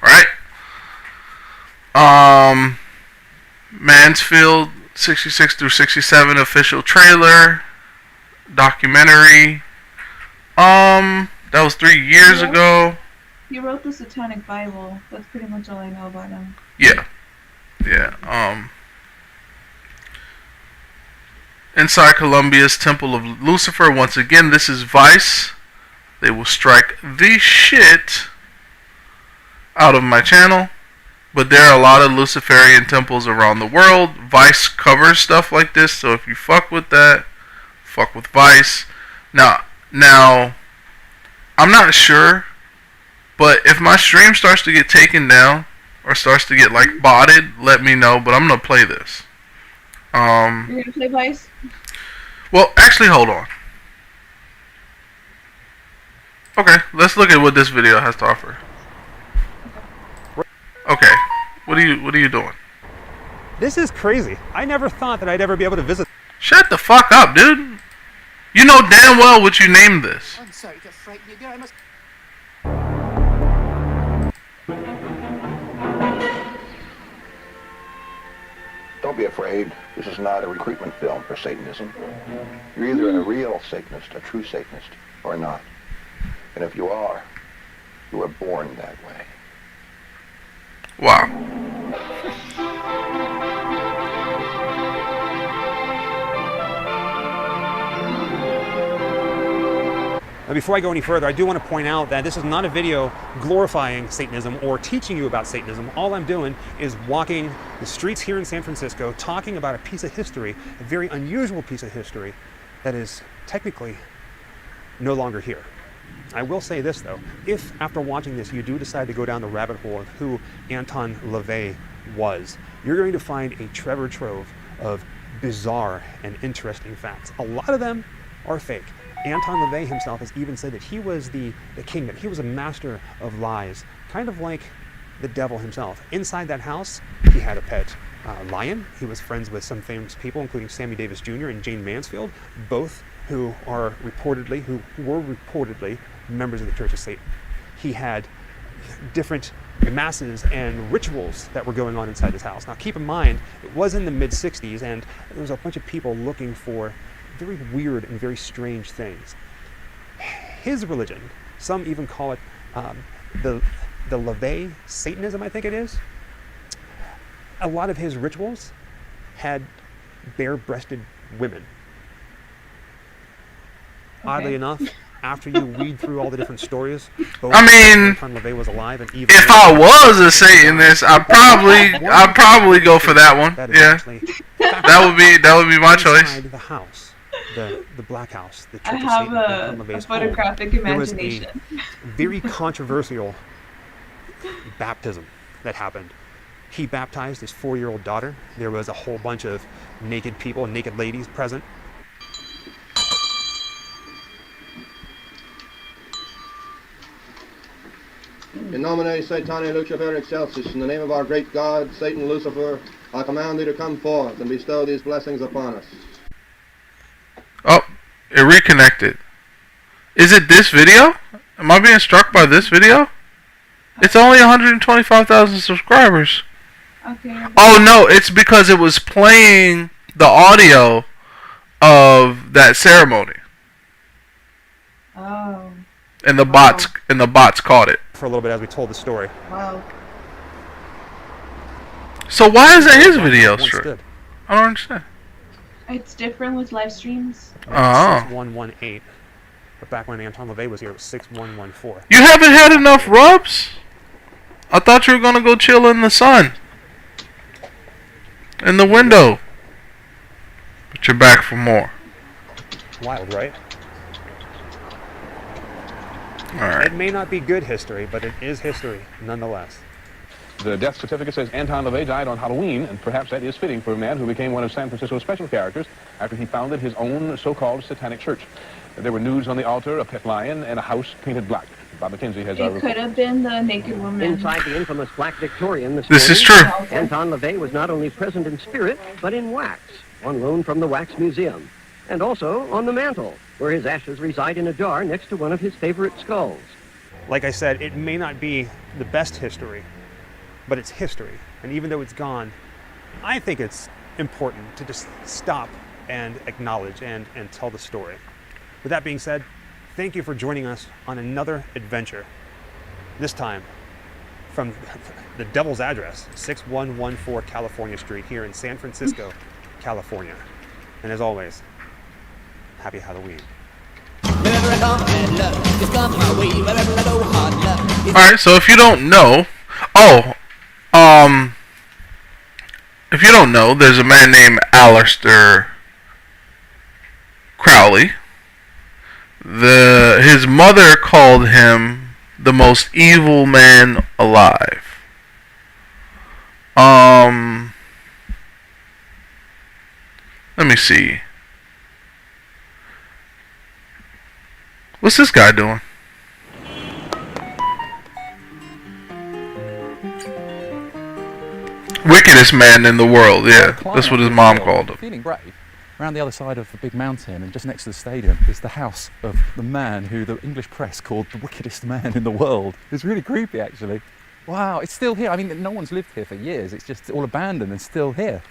right? Mansfield 66 through 67 official trailer documentary. That was 3 years ago. He wrote the Satanic Bible. That's pretty much all I know about him. Yeah. Inside Columbia's Temple of Lucifer. Once again, this is Vice. They will strike the shit out of my channel. But there are a lot of Luciferian temples around the world. Vice covers stuff like this. So if you fuck with that, fuck with Vice. Now, I'm not sure. But if my stream starts to get taken down or starts to get like botted, let me know. But I'm gonna play this. You're gonna play Vice? Well, actually, hold on. Okay, let's look at what this video has to offer. Okay, what are you doing? This is crazy. I never thought that I'd ever be able to visit. Shut the fuck up, dude. You know damn well what you named this. I'm sorry to frighten you, dear. I must. Don't be afraid. This is not a recruitment film for Satanism. You're either a real Satanist, a true Satanist, or not. And if you are, you were born that way. Wow. Now, before I go any further, I do want to point out that this is not a video glorifying Satanism or teaching you about Satanism. All I'm doing is walking the streets here in San Francisco, talking about a piece of history, a very unusual piece of history that is technically no longer here. I will say this, though. If, after watching this, you do decide to go down the rabbit hole of who Anton LaVey was, you're going to find a treasure trove of bizarre and interesting facts. A lot of them are fake. Anton LaVey himself has even said that he was the king, that he was a master of lies, kind of like the devil himself. Inside that house, he had a pet lion. He was friends with some famous people, including Sammy Davis Jr. and Jane Mansfield, both who were reportedly members of the Church of Satan. He had different masses and rituals that were going on inside his house. Now keep in mind, it was in the mid-60s and there was a bunch of people looking for very weird and very strange things. His religion, some even call it the LaVey Satanism, I think it is. A lot of his rituals had bare-breasted women. Okay. Oddly enough, after you read through all the different stories, I mean, LaVey was alive and even if I was a Satanist, I'd probably go for that one. Yeah, that would be my choice. The house, the Black House, the Church I have a photographic imagination. There was a very controversial baptism that happened. He baptized his 4-year-old daughter. There was a whole bunch of naked people, naked ladies present. In nomine Satanae Lucifer Excelsis, in the name of our great God, Satan Lucifer, I command thee to come forth and bestow these blessings upon us. Oh, it reconnected. Is it this video? Am I being struck by this video? It's only 125,000 subscribers. Okay. Oh no, it's because it was playing the audio of that ceremony, Oh. and the Wow. bots caught it. For a little bit as we told the story. Wow. So why isn't his video Once straight? stood. I don't understand. It's different with live streams. Oh. 6118. But back when Anton LaVey was here, it was 6114. You haven't had enough rubs? I thought you were gonna go chill in the sun. In the window. But you're back for more. Wild, right? Alright. It may not be good history, but it is history nonetheless. The death certificate says Anton LaVey died on Halloween, and perhaps that is fitting for a man who became one of San Francisco's special characters after he founded his own so-called satanic church. There were nudes on the altar, a pet lion, and a house painted black. Bob McKenzie has It could have been the naked woman. Inside the infamous Black Victorian This is true. Anton LaVey was not only present in spirit, but in wax, on loan from the Wax Museum, and also on the mantle, where his ashes reside in a jar next to one of his favorite skulls. Like I said, it may not be the best history, but it's history. And even though it's gone, I think it's important to just stop and acknowledge and tell the story. With that being said, thank you for joining us on another adventure. This time from the Devil's Address, 6114 California Street here in San Francisco, California. And as always, happy Halloween. Alright, so if you don't know, if you don't know, there's a man named Aleister Crowley. His mother called him the most evil man alive. Let me see. What's this guy doing? Wickedest man in the world, yeah. That's what his mom called him. Feeling brave. Around the other side of the big mountain and just next to the stadium is the house of the man who the English press called the wickedest man in the world. It's really creepy, actually. Wow, it's still here. I mean, no one's lived here for years. It's just all abandoned and still here.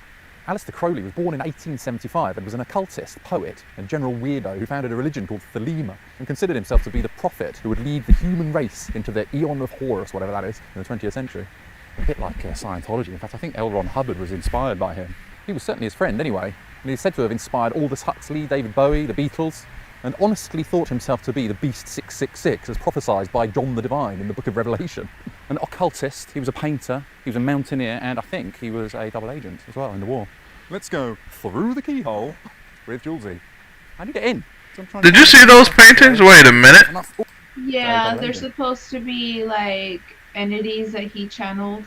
Aleister Crowley was born in 1875 and was an occultist, poet, and general weirdo who founded a religion called Thelema and considered himself to be the prophet who would lead the human race into the Eon of Horus, whatever that is, in the 20th century. A bit like Scientology. In fact, I think L. Ron Hubbard was inspired by him. He was certainly his friend anyway, and he's said to have inspired Aldous Huxley, David Bowie, the Beatles, and honestly thought himself to be the Beast 666 as prophesied by John the Divine in the Book of Revelation. An occultist, he was a painter, he was a mountaineer, and I think he was a double agent as well in the war. Let's go through the keyhole with Julesy. How do you get in? Did you see those paintings? Wait a minute. Yeah, they're supposed to be like entities that he channeled.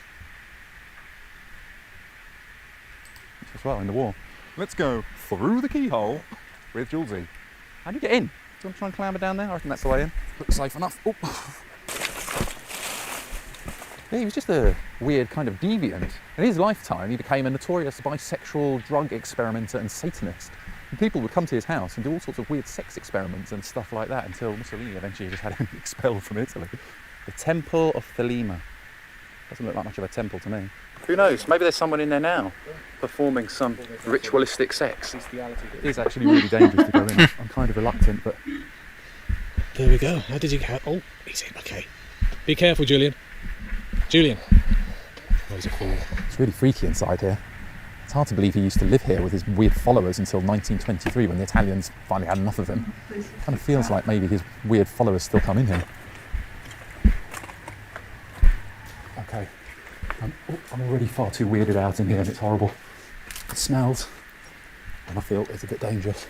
As well in the war. Let's go through the keyhole with Julesy. How do you get in? Do you want to try and clamber down there? I reckon that's the way in. Looks safe enough. Oh. Yeah, he was just a weird kind of deviant. In his lifetime, he became a notorious bisexual drug experimenter and Satanist. And people would come to his house and do all sorts of weird sex experiments and stuff like that until Mussolini eventually just had him expelled from Italy. The Temple of Thelema. Doesn't look like much of a temple to me. Who knows? Maybe there's someone in there now performing some ritualistic sex. It is actually really dangerous to go in. I'm kind of reluctant, but... There we go. How did you get... Oh, he's in. Okay. Be careful, Julian. Julian. Oh, he's a fool. It's really freaky inside here. It's hard to believe he used to live here with his weird followers until 1923 when the Italians finally had enough of him. It kind of feels like maybe his weird followers still come in here. Okay. I'm already far too weirded out in here and it's horrible. It smells. And I feel it's a bit dangerous.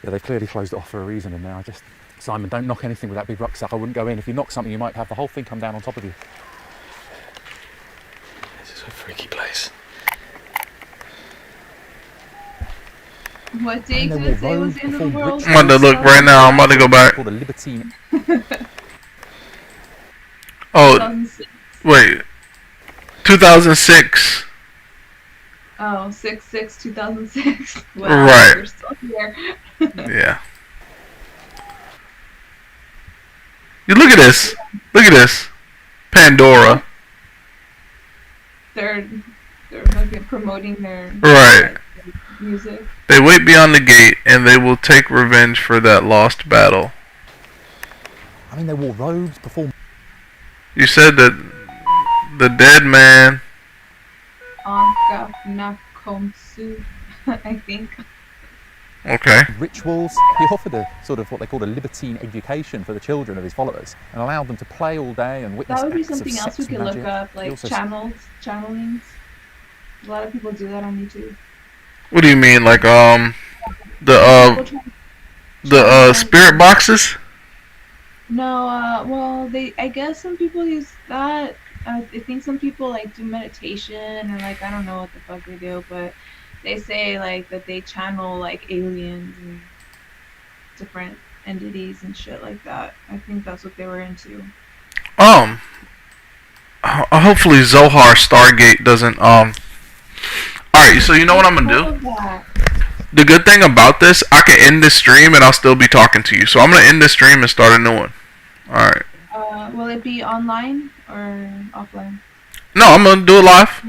Yeah, they clearly closed it off for a reason in there. Simon, don't knock anything with that big rucksack. I wouldn't go in. If you knock something, you might have the whole thing come down on top of you. This is a freaky place. What date did it say was the end of the world? I'm about to look right now. I'm about to go back. Called the Libertine. Oh, wait. 2006. Oh, 6/6/2006. Wow, Right. we're still here. Yeah. You look at this. Look at this. Pandora. They're They're like promoting their Right. music. They wait beyond the gate, and they will take revenge for that lost battle. I mean, they wore robes before. You said that the dead man. Nakomsu, I think. Okay. Rituals. He offered a sort of what they called a libertine education for the children of his followers, and allowed them to play all day and witness That would be acts of something else sex we could magic. look up, He like also channelings. A lot of people do that on YouTube. What do you mean, like the spirit boxes? No, well, I guess some people use that. I think some people like do meditation or like I don't know what the fuck they do, but they say like that they channel like aliens and different entities and shit like that. I think that's what they were into. Hopefully Zohar Stargate doesn't Alright, so you know what I'm gonna do? The good thing about this, I can end this stream and I'll still be talking to you. So I'm gonna end this stream and start a new one. Alright. Will it be online or offline? No, I'm gonna do it live.